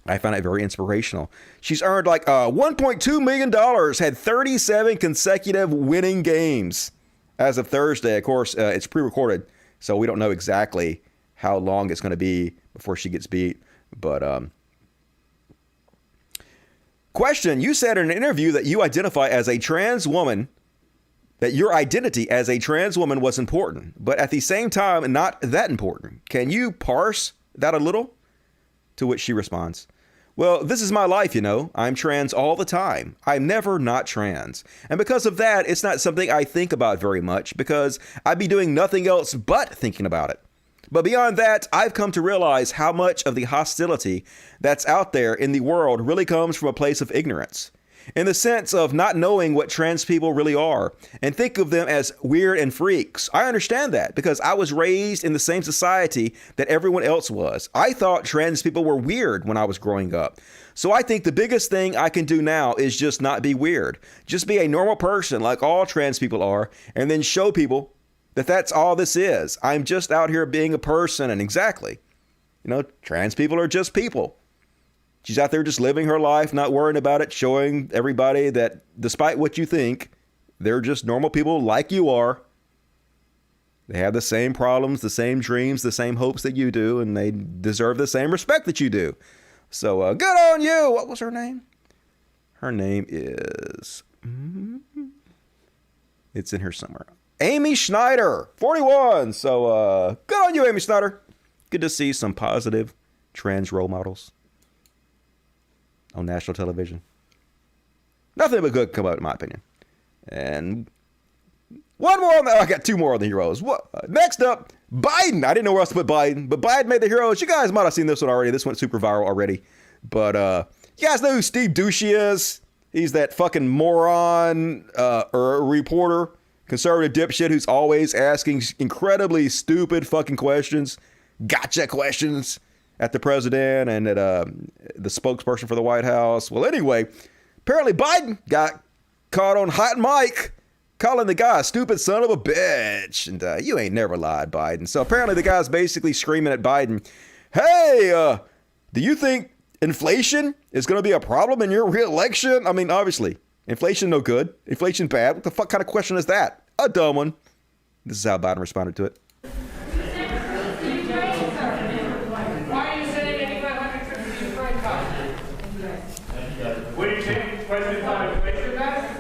I found it very inspirational. She's earned like $1.2 million, had 37 consecutive winning games as of Thursday. Of course, it's pre-recorded, so we don't know exactly how long it's going to be before she gets beat. But question, you said in an interview that you identify as a trans woman, that your identity as a trans woman was important, but at the same time, not that important. Can you parse that a little? To which she responds, well, this is my life, you know. I'm trans all the time. I'm never not trans. And because of that, it's not something I think about very much because I'd be doing nothing else but thinking about it. But beyond that, I've come to realize how much of the hostility that's out there in the world really comes from a place of ignorance. In the sense of not knowing what trans people really are and think of them as weird and freaks. I understand that because I was raised in the same society that everyone else was. I thought trans people were weird when I was growing up. So I think the biggest thing I can do now is just not be weird. Just be a normal person like all trans people are and then show people that that's all this is. I'm just out here being a person and exactly, you know, trans people are just people. She's out there just living her life, not worrying about it, showing everybody that despite what you think, they're just normal people like you are. They have the same problems, the same dreams, the same hopes that you do, and they deserve the same respect that you do. So good on you. What was her name? Her name is... It's in here somewhere. Amy Schneider, 41. So good on you, Amy Schneider. Good to see some positive trans role models on national television. Nothing but good come out, in my opinion. And one more on the... I got two more on the heroes. Next up, Biden. I didn't know where else to put Biden, but Biden made the heroes. You guys might have seen this one already. This went super viral already. But you guys know who Steve Ducey is? He's that fucking moron or reporter, conservative dipshit who's always asking incredibly stupid fucking questions, gotcha questions at the president and at the spokesperson for the White House. Well, anyway, apparently Biden got caught on hot mic calling the guy a stupid son of a bitch. And you ain't never lied, Biden. So apparently the guy's basically screaming at Biden, hey, do you think inflation is going to be a problem in your re-election? I mean, obviously, inflation no good. Inflation bad. What the fuck kind of question is that? A dumb one. This is how Biden responded to it. What do you think President on inflation back?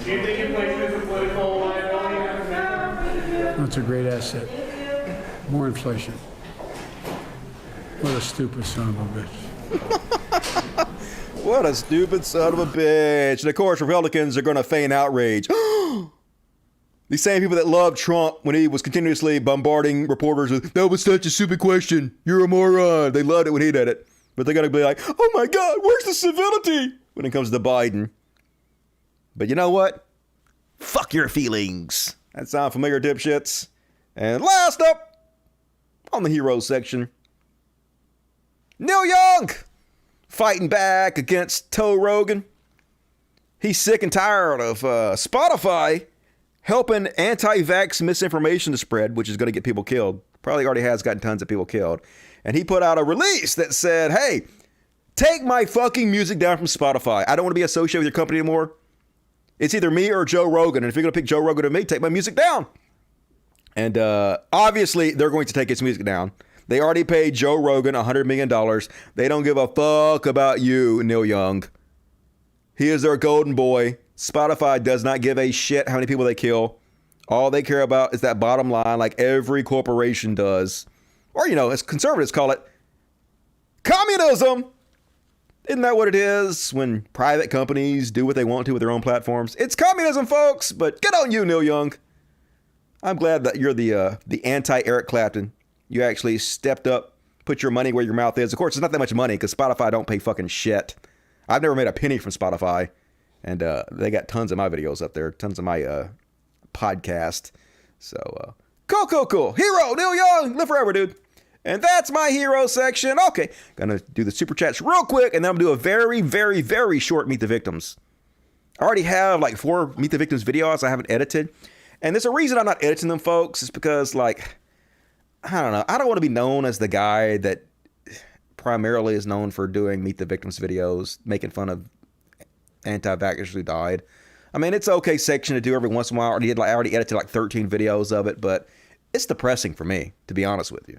Do you think inflation is a political liability? That's a great asset. More inflation. What a stupid son of a bitch. What a stupid son of a bitch. And of course, Republicans are going to feign outrage. These same people that loved Trump when he was continuously bombarding reporters with, that was such a stupid question. You're a moron. They loved it when he did it. But they're going to be like, oh my God, where's the civility when it comes to Biden? But you know what? Fuck your feelings. That sound familiar, dipshits? And last up on the heroes section, Neil Young fighting back against Joe Rogan. He's sick and tired of Spotify helping anti-vax misinformation to spread, which is going to get people killed. Probably already has gotten tons of people killed. And he put out a release that said, hey, take my fucking music down from Spotify. I don't want to be associated with your company anymore. It's either me or Joe Rogan. And if you're going to pick Joe Rogan or me, take my music down. And obviously, they're going to take his music down. They already paid Joe Rogan $100 million. They don't give a fuck about you, Neil Young. He is their golden boy. Spotify does not give a shit how many people they kill. All they care about is that bottom line, like every corporation does. Or, you know, as conservatives call it, communism. Isn't that what it is when private companies do what they want to with their own platforms? It's communism, folks. But good on you, Neil Young. I'm glad that you're the anti-Eric Clapton. You actually stepped up, put your money where your mouth is. Of course, it's not that much money because Spotify don't pay fucking shit. I've never made a penny from Spotify. And they got tons of my videos up there, tons of my podcast. So, cool. Hero, Neil Young, live forever, dude. And that's my hero section. Okay, gonna do the super chats real quick, and then I'm gonna do a very, very, very short Meet the Victims. I already have like 4 Meet the Victims videos I haven't edited. And there's a reason I'm not editing them, folks. It's because, like, I don't know. I don't want to be known as the guy that primarily is known for doing Meet the Victims videos, making fun of anti-vaxxers who died. I mean, it's okay section to do every once in a while. I already edited like 13 videos of it, but it's depressing for me, to be honest with you.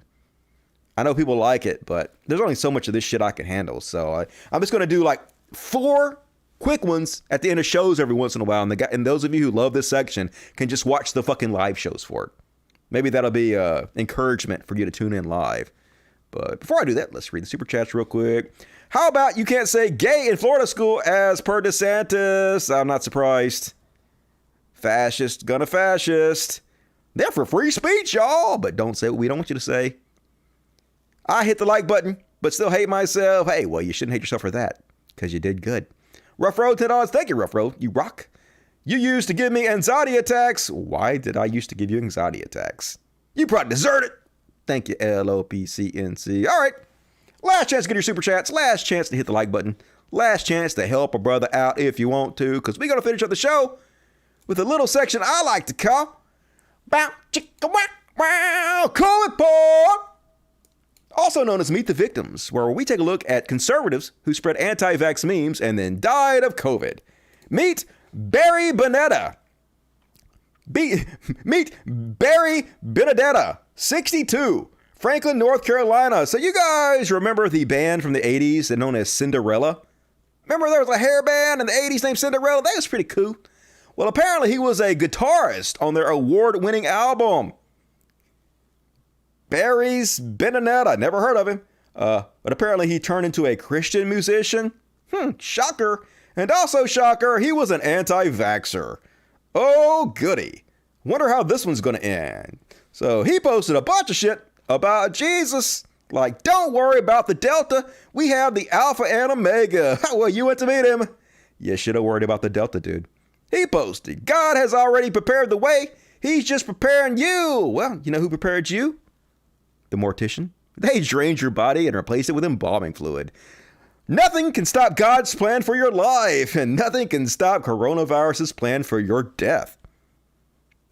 I know people like it, but there's only so much of this shit I can handle. So I'm just going to do like 4 quick ones at the end of shows every once in a while. And those of you who love this section can just watch the fucking live shows for it. Maybe that'll be encouragement for you to tune in live. But before I do that, let's read the super chats real quick. How about you can't say gay in Florida school as per DeSantis? I'm not surprised. Fascist, gonna fascist. They're for free speech, y'all. But don't say what we don't want you to say. I hit the like button, but still hate myself. Hey, well, you shouldn't hate yourself for that, because you did good. Rough Road, $10. Thank you, Rough Road. You rock. You used to give me anxiety attacks. Why did I used to give you anxiety attacks? You probably deserve it. Thank you, LOPCNC. All right. Last chance to get your super chats. Last chance to hit the like button. Last chance to help a brother out if you want to, because we're going to finish up the show with a little section I like to call Bow Chicka Wow Wow Cold Report. also known as Meet the Victims, where we take a look at conservatives who spread anti-vax memes and then died of COVID. Meet Barry Bonetta. Meet Barry Benedetta, 62, Franklin, North Carolina. So you guys remember the band from the 80s known as Cinderella? Remember there was a hair band in the 80s named Cinderella? That was pretty cool. Well, apparently he was a guitarist on their award-winning album. Barry's Benedetta. Never heard of him. But apparently he turned into a Christian musician. Shocker. And also shocker, he was an anti-vaxxer. Oh, goody. Wonder how this one's going to end. So he posted a bunch of shit about Jesus. Like, don't worry about the Delta. We have the Alpha and Omega. Well, you went to meet him. You should have worried about the Delta, dude. He posted, God has already prepared the way. He's just preparing you. Well, you know who prepared you? The mortician. They drained your body and replaced it with embalming fluid. Nothing can stop God's plan for your life, and nothing can stop coronavirus's plan for your death.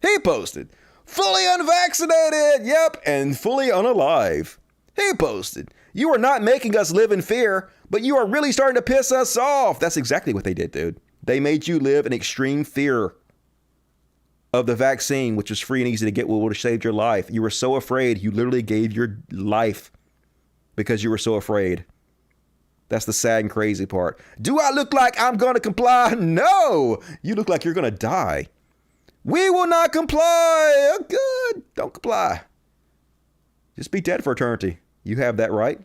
He posted, fully unvaccinated, yep, and fully unalive. He posted, you are not making us live in fear, but you are really starting to piss us off. That's exactly what they did, dude. They made you live in extreme fear of the vaccine, which was free and easy to get, what would have saved your life. You were so afraid, you literally gave your life because you were so afraid. That's the sad and crazy part. Do I look like I'm going to comply? No! You look like you're going to die. We will not comply. Oh, good. Don't comply. Just be dead for eternity. You have that right.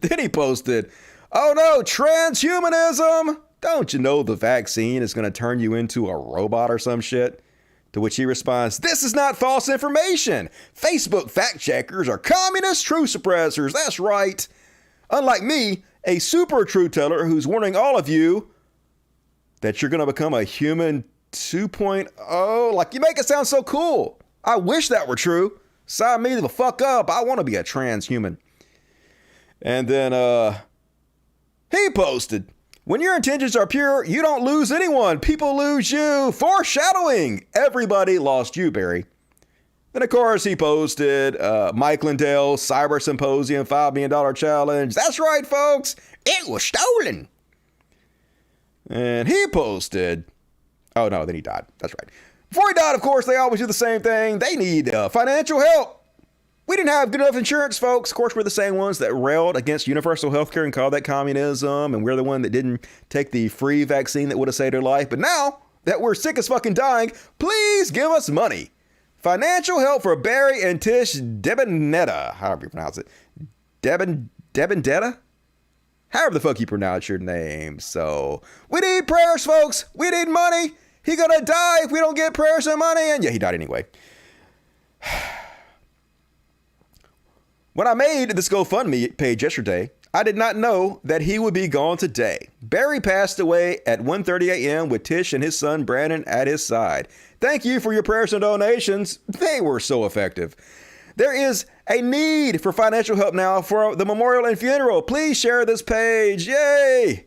Then he posted, oh no, transhumanism. Don't you know the vaccine is going to turn you into a robot or some shit? To which he responds, this is not false information. Facebook fact checkers are communist truth suppressors. That's right. Unlike me, a super truth teller who's warning all of you that you're going to become a human 2.0. Like, you make it sound so cool. I wish that were true. Sign me the fuck up. I want to be a transhuman. And then he posted, when your intentions are pure, you don't lose anyone. People lose you. Foreshadowing. Everybody lost you, Barry. Then, of course, he posted Mike Lindell's Cyber Symposium $5 million challenge. That's right, folks. It was stolen. And he posted, oh, no, then he died. That's right. Before he died, of course, they always do the same thing. They need financial help. We didn't have good enough insurance, folks. Of course, we're the same ones that railed against universal health care and called that communism. And we're the one that didn't take the free vaccine that would have saved their life. But now that we're sick as fucking dying, please give us money. Financial help for Barry and Tish Debonetta. However you pronounce it. Debondetta? However the fuck you pronounce your name. So, we need prayers, folks. We need money. He gonna die if we don't get prayers and money. And yeah, he died anyway. When I made this GoFundMe page yesterday, I did not know that he would be gone today. Barry passed away at 1:30 a.m. with Tish and his son Brandon at his side. Thank you for your prayers and donations. They were so effective. There is a need for financial help now for the memorial and funeral. Please share this page. Yay!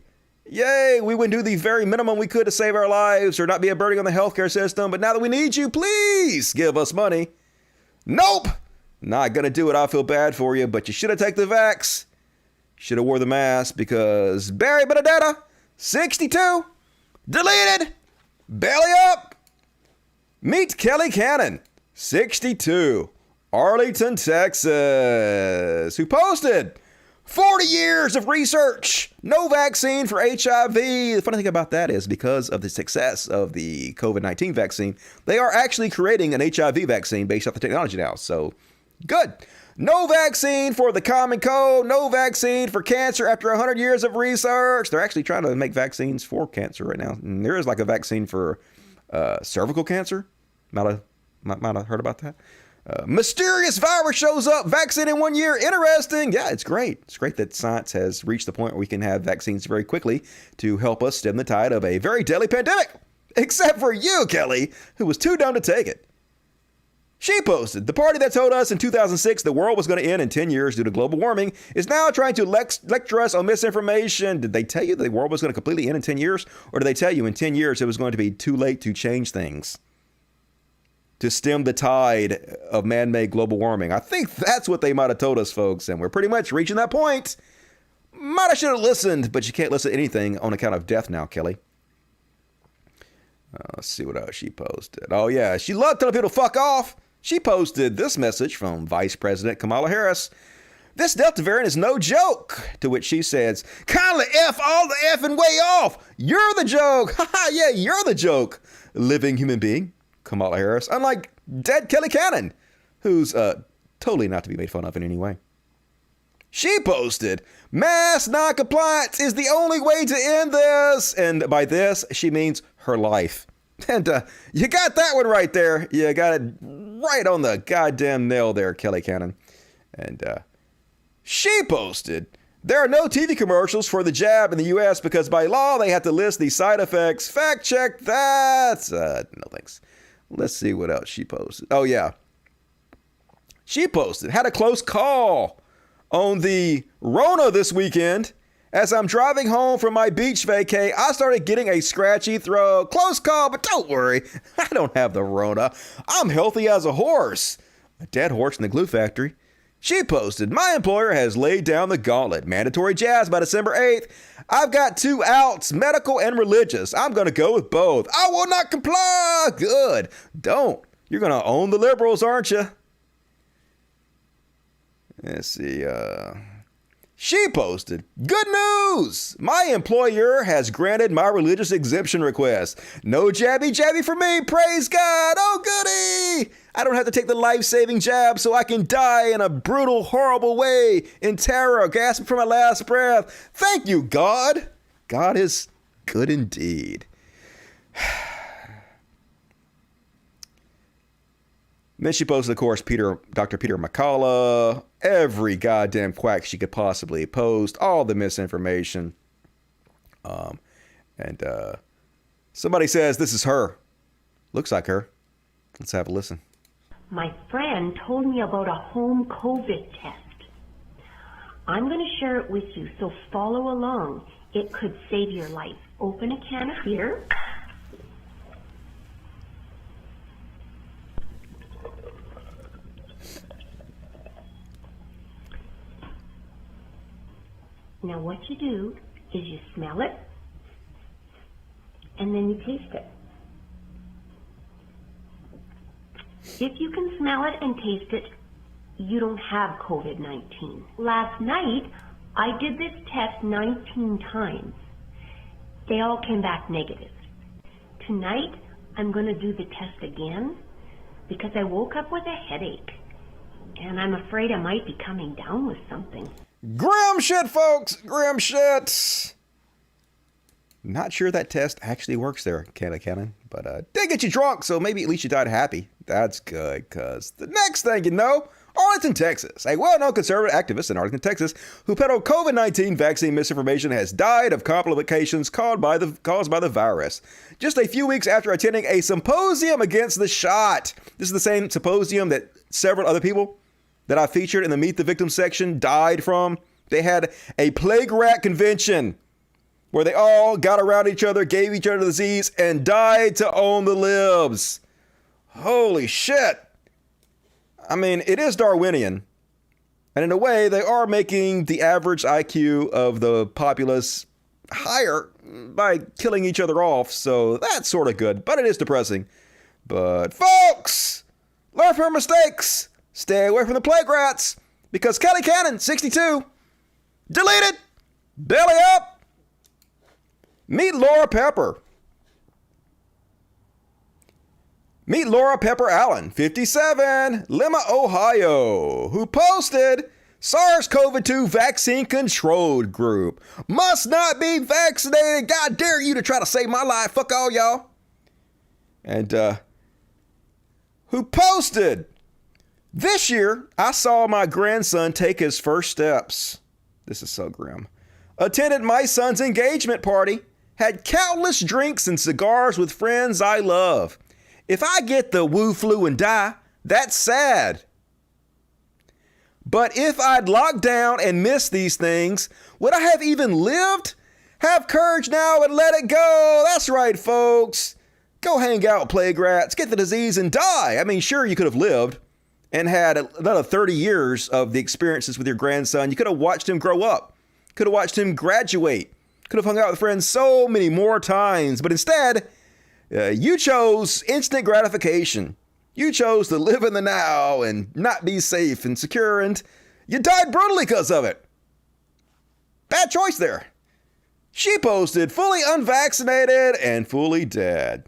Yay! We wouldn't do the very minimum we could to save our lives or not be a burden on the healthcare system. But now that we need you, please give us money. Nope! Not gonna do it. I feel bad for you, but you should have taken the vax. Should have wore the mask because Barry Benedetta, 62, deleted, belly up. Meet Kelly Cannon, 62, Arlington, Texas, who posted 40 years of research, no vaccine for HIV. The funny thing about that is because of the success of the COVID-19 vaccine, they are actually creating an HIV vaccine based off the technology now. So good. No vaccine for the common cold, no vaccine for cancer after 100 years of research. They're actually trying to make vaccines for cancer right now. And there is like a vaccine for cervical cancer. Might have heard about that. Mysterious virus shows up, vaccine in 1 year. Interesting. Yeah, it's great. It's great that science has reached the point where we can have vaccines very quickly to help us stem the tide of a very deadly pandemic. Except for you, Kelly, who was too dumb to take it. She posted, the party that told us in 2006 the world was going to end in 10 years due to global warming is now trying to lecture us on misinformation. Did they tell you the world was going to completely end in 10 years? Or did they tell you in 10 years it was going to be too late to change things? to stem the tide of man-made global warming. I think that's what they might have told us, folks, and we're pretty much reaching that point. Might have should have listened, but you can't listen to anything on account of death now, Kelly. Let's see what else she posted. Oh, yeah, she loved telling people to fuck off. She posted this message from Vice President Kamala Harris. This Delta variant is no joke. To which she says, kindly F all the effing way off. You're the joke. Haha, yeah, you're the joke. Living human being, Kamala Harris. Unlike dead Kelly Cannon, who's totally not to be made fun of in any way. She posted, mass noncompliance is the only way to end this. And by this, she means her life. And you got that one right there. You got it right on the goddamn nail there, Kelly Cannon. And she posted, there are no TV commercials for the jab in the U.S. because by law they have to list the side effects. Fact check that. No thanks. Let's see what else she posted. Oh, yeah. She posted, had a close call on the Rona this weekend. As I'm driving home from my beach vacay, I started getting a scratchy throat. Close call, but don't worry. I don't have the Rona. I'm healthy as a horse. A dead horse in the glue factory. She posted, my employer has laid down the gauntlet. Mandatory jabs by December 8th. I've got 2 outs, medical and religious. I'm going to go with both. I will not comply. Good. Don't. You're going to own the liberals, aren't you? Let's see. She posted, good news! My employer has granted my religious exemption request. No jabby for me, praise God! Oh, goody! I don't have to take the life-saving jab so I can die in a brutal, horrible way, in terror, gasping for my last breath. Thank you, God! God is good indeed. Then she posted, of course, Dr. Peter McCullough, every goddamn quack she could possibly post, all the misinformation. And somebody says this is her. Looks like her. Let's have a listen. My friend told me about a home COVID test. I'm going to share it with you, so follow along. It could save your life. Open a can of beer. Now what you do is you smell it, and then you taste it. If you can smell it and taste it, you don't have COVID-19. Last night, I did this test 19 times. They all came back negative. Tonight, I'm going to do the test again because I woke up with a headache, and I'm afraid I might be coming down with something. Grim shit, folks. Grim shit. Not sure that test actually works there, Cannon. But did get you drunk, so maybe at least you died happy. That's good, because the next thing you know, Arlington, Texas. A well-known conservative activist in Arlington, Texas, who peddled COVID-19 vaccine misinformation has died of complications caused by the virus. Just a few weeks after attending a symposium against the shot. This is the same symposium that several other people that I featured in the Meet the Victim section died from. They had a plague rat convention where they all got around each other, gave each other the disease, and died to own the libs. Holy shit. I mean, it is Darwinian. And in a way, they are making the average IQ of the populace higher by killing each other off. So that's sort of good, but it is depressing. But folks, learn from your mistakes. Stay away from the plague rats, because Kelly Cannon, 62, deleted, belly up. Meet Laura Pepper. Meet Laura Pepper Allen, 57, Lima, Ohio, who posted SARS-CoV-2 vaccine controlled group. Must not be vaccinated. God dare you to try to save my life. Fuck all y'all. And who posted, this year, I saw my grandson take his first steps. This is so grim. Attended my son's engagement party. Had countless drinks and cigars with friends I love. If I get the woo flu and die, that's sad. But if I'd locked down and missed these things, would I have even lived? Have courage now and let it go. That's right, folks. Go hang out, plague rats, get the disease and die. I mean, sure, you could have lived and had another 30 years of the experiences with your grandson. You could have watched him grow up, could have watched him graduate, could have hung out with friends so many more times. But instead, you chose instant gratification. You chose to live in the now and not be safe and secure, and you died brutally because of it. Bad choice there. She posted fully unvaccinated and fully dead.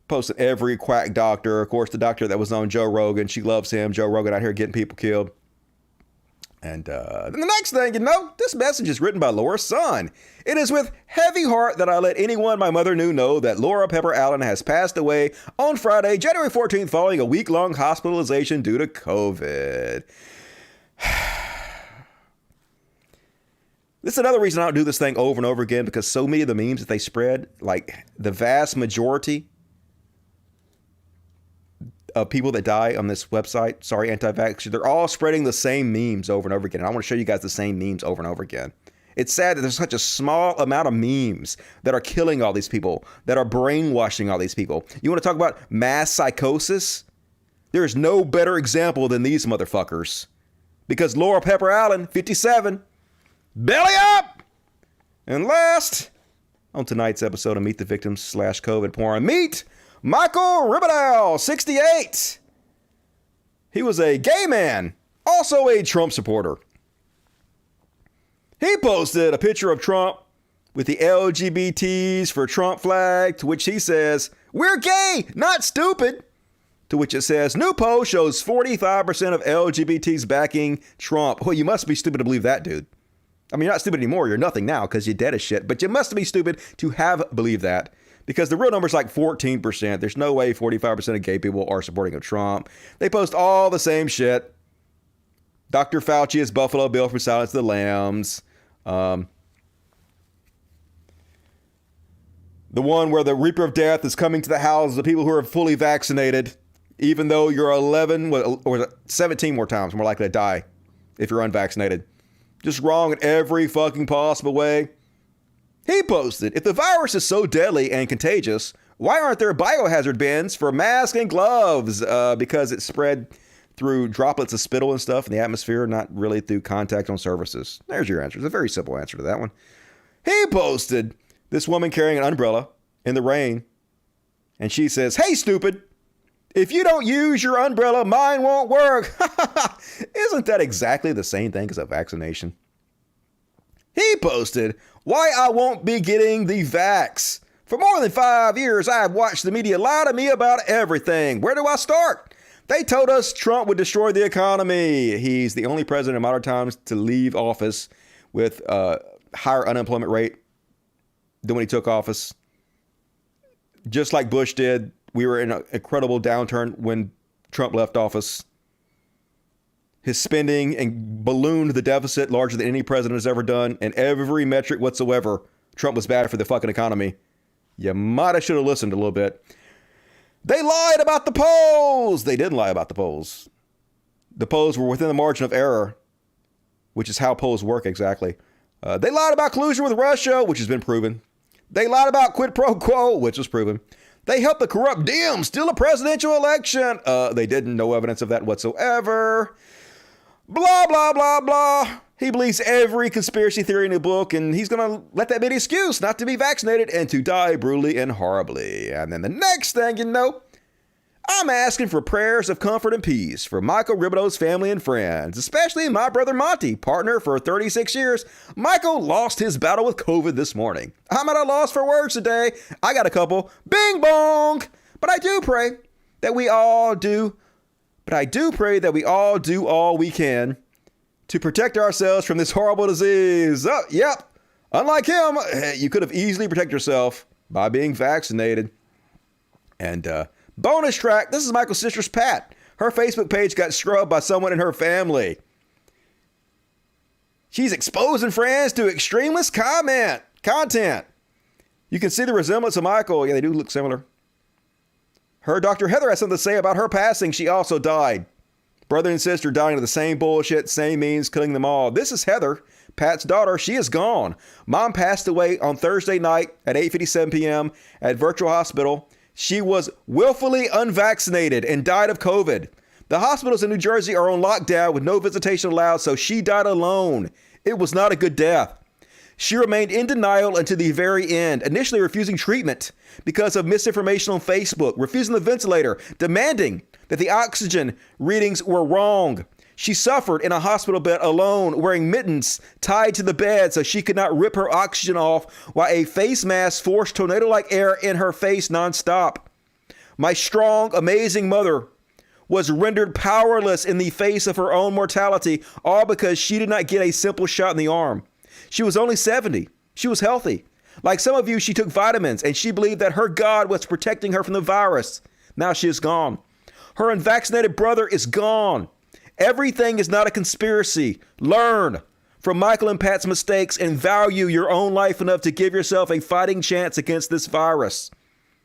Posted every quack doctor. Of course, the doctor that was on Joe Rogan. She loves him. Joe Rogan out here getting people killed. And then the next thing you know, this message is written by Laura's son. It is with heavy heart that I let anyone my mother knew know that Laura Pepper Allen has passed away on Friday, January 14th, following a week-long hospitalization due to COVID. This is another reason I don't do this thing over and over again, because so many of the memes that they spread, like the vast majority of people that die on this website, sorry, anti-vaxxers, they're all spreading the same memes over and over again. And I want to show you guys the same memes over and over again. It's sad that there's such a small amount of memes that are killing all these people, that are brainwashing all these people. You want to talk about mass psychosis? There is no better example than these motherfuckers. Because Laura Pepper Allen, 57, belly up! And last, on tonight's episode of Meet the Victims / COVID Porn, meet Michael Ribbadell, 68. He was a gay man, also a Trump supporter. He posted a picture of Trump with the LGBTs for Trump flag, to which he says, "We're gay, not stupid." To which it says, new poll shows 45% of LGBTs backing Trump. Well, you must be stupid to believe that, dude. I mean, you're not stupid anymore. You're nothing now because you're dead as shit. But you must be stupid to have believed that, because the real number is like 14%. There's no way 45% of gay people are supporting of Trump. They post all the same shit. Dr. Fauci is Buffalo Bill from Silence of the Lambs. The one where the Reaper of Death is coming to the houses of people who are fully vaccinated, even though you're 11 or 17 more times more likely to die if you're unvaccinated. Just wrong in every fucking possible way. He posted, if the virus is so deadly and contagious, why aren't there biohazard bins for masks and gloves? Because it spread through droplets of spittle and stuff in the atmosphere, not really through contact on surfaces. There's your answer. It's a very simple answer to that one. He posted this woman carrying an umbrella in the rain, and she says, "Hey, stupid, if you don't use your umbrella, mine won't work." Isn't that exactly the same thing as a vaccination? He posted, why I won't be getting the vax. For more than 5 years, I have watched the media lie to me about everything. Where do I start? They told us Trump would destroy the economy. He's the only president in modern times to leave office with a higher unemployment rate than when he took office. Just like Bush did, we were in an incredible downturn when Trump left office. His spending and ballooned the deficit larger than any president has ever done. And every metric whatsoever, Trump was bad for the fucking economy. You might have should have listened a little bit. They lied about the polls. They didn't lie about the polls. The polls were within the margin of error, which is how polls work exactly. They lied about collusion with Russia, which has been proven. They lied about quid pro quo, which was proven. They helped the corrupt Dems steal a presidential election. They didn't. No evidence of that whatsoever. Blah, blah, blah, blah. He believes every conspiracy theory in the book, and he's going to let that be an excuse not to be vaccinated and to die brutally and horribly. And then the next thing you know, I'm asking for prayers of comfort and peace for Michael Ribbadell's family and friends, especially my brother Monty, partner for 36 years. Michael lost his battle with COVID this morning. I'm at a loss for words today. I got a couple. Bing bong. But I do pray that we all do all we can to protect ourselves from this horrible disease. Oh, yep. Unlike him, you could have easily protected yourself by being vaccinated. And bonus track, this is Michael's sister's Pat. Her Facebook page got scrubbed by someone in her family. She's exposing friends to extremist content. You can see the resemblance of Michael. Yeah, they do look similar. Her Dr. Heather has something to say about her passing. She also died. Brother and sister dying of the same bullshit, same means, killing them all. This is Heather, Pat's daughter, she is gone. Mom passed away on Thursday night at 8:57 p.m. at Virtual Hospital. She was willfully unvaccinated and died of COVID. The hospitals in New Jersey are on lockdown with no visitation allowed, so she died alone. It was not a good death. She remained in denial until the very end, initially refusing treatment because of misinformation on Facebook, refusing the ventilator, demanding that the oxygen readings were wrong. She suffered in a hospital bed alone, wearing mittens tied to the bed so she could not rip her oxygen off while a face mask forced tornado-like air in her face nonstop. My strong, amazing mother was rendered powerless in the face of her own mortality, all because she did not get a simple shot in the arm. She was only 70. She was healthy. Like some of you, she took vitamins and she believed that her God was protecting her from the virus. Now she is gone. Her unvaccinated brother is gone. Everything is not a conspiracy. Learn from Michael and Pat's mistakes and value your own life enough to give yourself a fighting chance against this virus.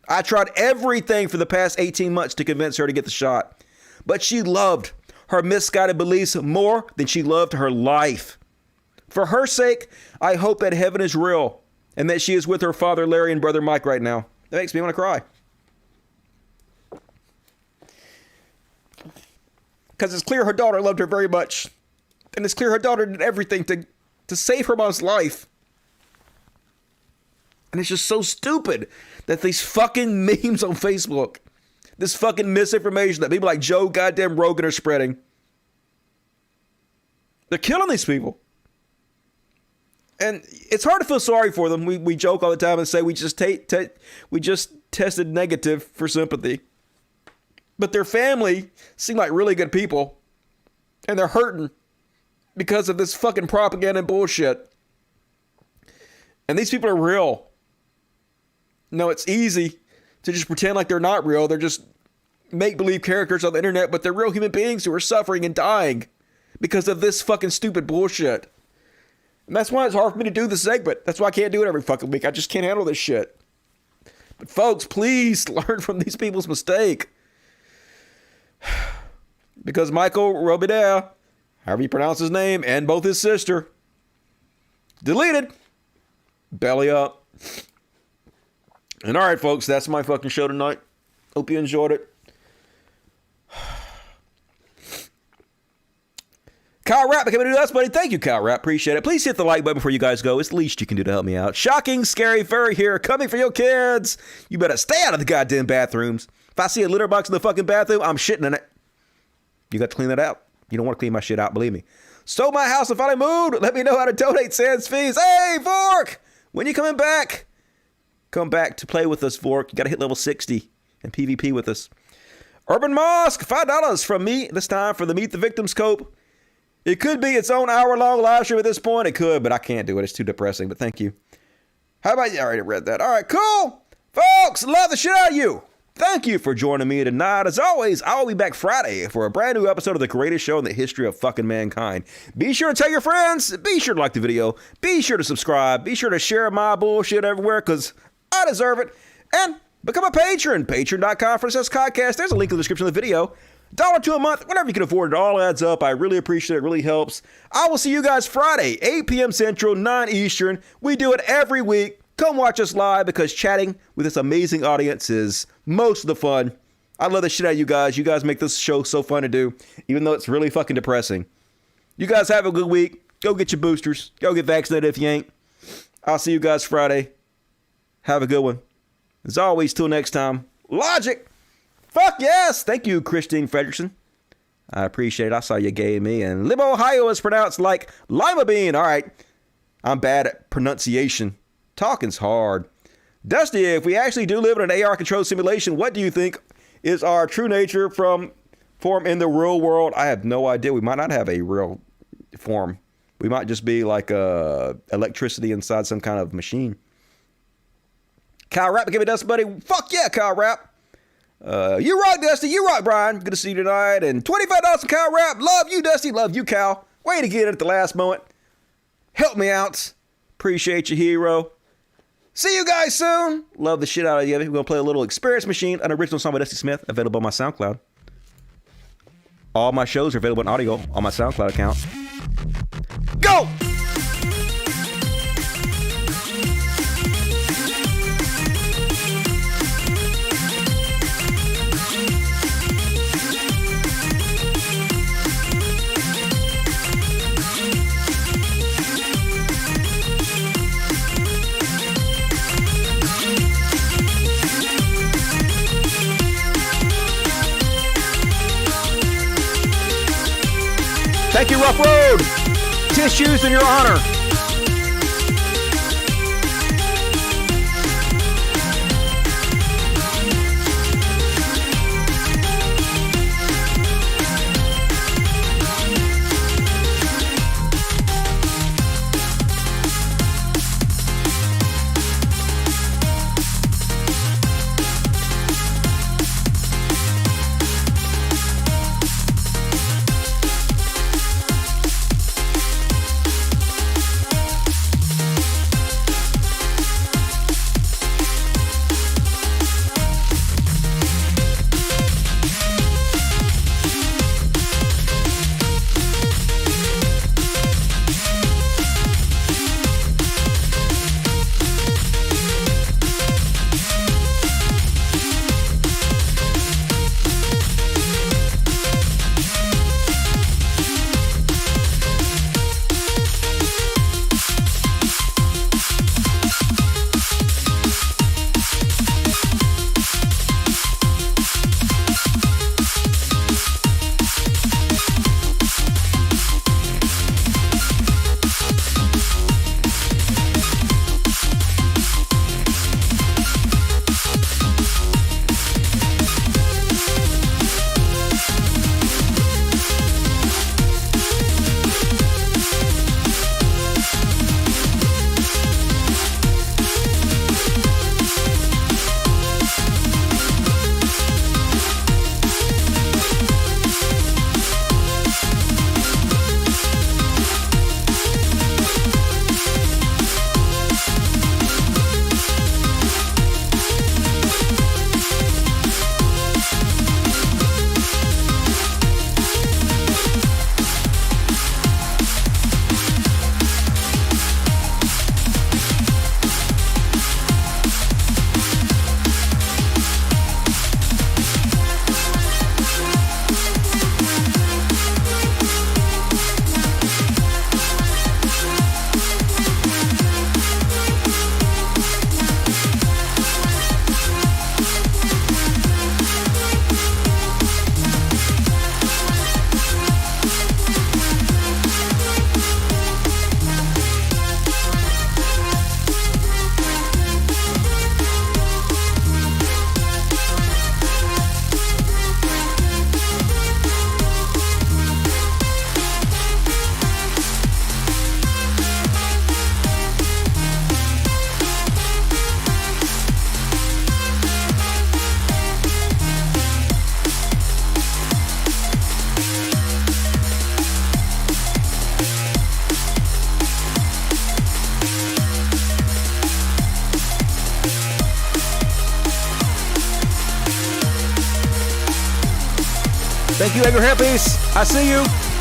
I tried everything for the past 18 months to convince her to get the shot, but she loved her misguided beliefs more than she loved her life. For her sake, I hope that heaven is real and that she is with her father Larry and brother Mike right now. That makes me want to cry. Because it's clear her daughter loved her very much. And it's clear her daughter did everything to save her mom's life. And it's just so stupid that these fucking memes on Facebook, this fucking misinformation that people like Joe goddamn Rogan are spreading, they're killing these people. And it's hard to feel sorry for them. We joke all the time and say we just tested negative for sympathy. But their family seem like really good people. And they're hurting because of this fucking propaganda and bullshit. And these people are real. No, it's easy to just pretend like they're not real. They're just make-believe characters on the internet, but they're real human beings who are suffering and dying because of this fucking stupid bullshit. And that's why it's hard for me to do this segment. That's why I can't do it every fucking week. I just can't handle this shit. But folks, please learn from these people's mistake. Because Michael Robida, however you pronounce his name, and both his sister, deleted. Belly up. And all right, folks, that's my fucking show tonight. Hope you enjoyed it. Kyle Rapp coming to do us, buddy. Thank you, Kyle Rapp. Appreciate it. Please hit the like button before you guys go. It's the least you can do to help me out. Shocking, scary furry here, coming for your kids. You better stay out of the goddamn bathrooms. If I see a litter box in the fucking bathroom, I'm shitting in it. You got to clean that out. You don't want to clean my shit out, believe me. Stole my house and finally moved. Let me know how to donate sans fees. Hey, Vork! When you coming back? Come back to play with us, Vork. You got to hit level 60 and PvP with us. Urban Mosque, $5 from me. This time for the Meet the Victims Cope. It could be its own hour-long live stream at this point. It could, but I can't do it. It's too depressing, but thank you. How about you? I already read that. All right, cool. Folks, love the shit out of you. Thank you for joining me tonight. As always, I'll be back Friday for a brand new episode of the greatest show in the history of fucking mankind. Be sure to tell your friends. Be sure to like the video. Be sure to subscribe. Be sure to share my bullshit everywhere because I deserve it. And become a patron. Patreon.com/podcast. There's a link in the description of the video. $1 a month, whatever you can afford. It all adds up. I really appreciate it. It really helps. I will see you guys Friday, 8 p.m. Central, 9 Eastern. We do it every week. Come watch us live because chatting with this amazing audience is most of the fun. I love the shit out of you guys. You guys make this show so fun to do, even though it's really fucking depressing. You guys have a good week. Go get your boosters. Go get vaccinated if you ain't. I'll see you guys Friday. Have a good one. As always, till next time, Logic. Fuck yes. Thank you, Christine Fredrickson. I appreciate it. I saw you gave me. And Lib Ohio is pronounced like lima bean. All right. I'm bad at pronunciation. Talking's hard. Dusty, if we actually do live in an AR-controlled simulation, what do you think is our true nature form in the real world? I have no idea. We might not have a real form. We might just be like electricity inside some kind of machine. Kyle Rapp, give me Dusty, buddy. Fuck yeah, Kyle Rapp. You rock, Dusty. You rock, Brian. Good to see you tonight. And $25 from Kyle Rapp. Love you, Dusty. Love you, Cal. Way to get it at the last moment. Help me out. Appreciate you, hero. See you guys soon. Love the shit out of you. We're going to play a little Experience Machine, an original song by Dusty Smith, available on my SoundCloud. All my shows are available in audio on my SoundCloud account. Go! rough road. Tissues in your honor. Thank you, Edgar Hippies. I see you.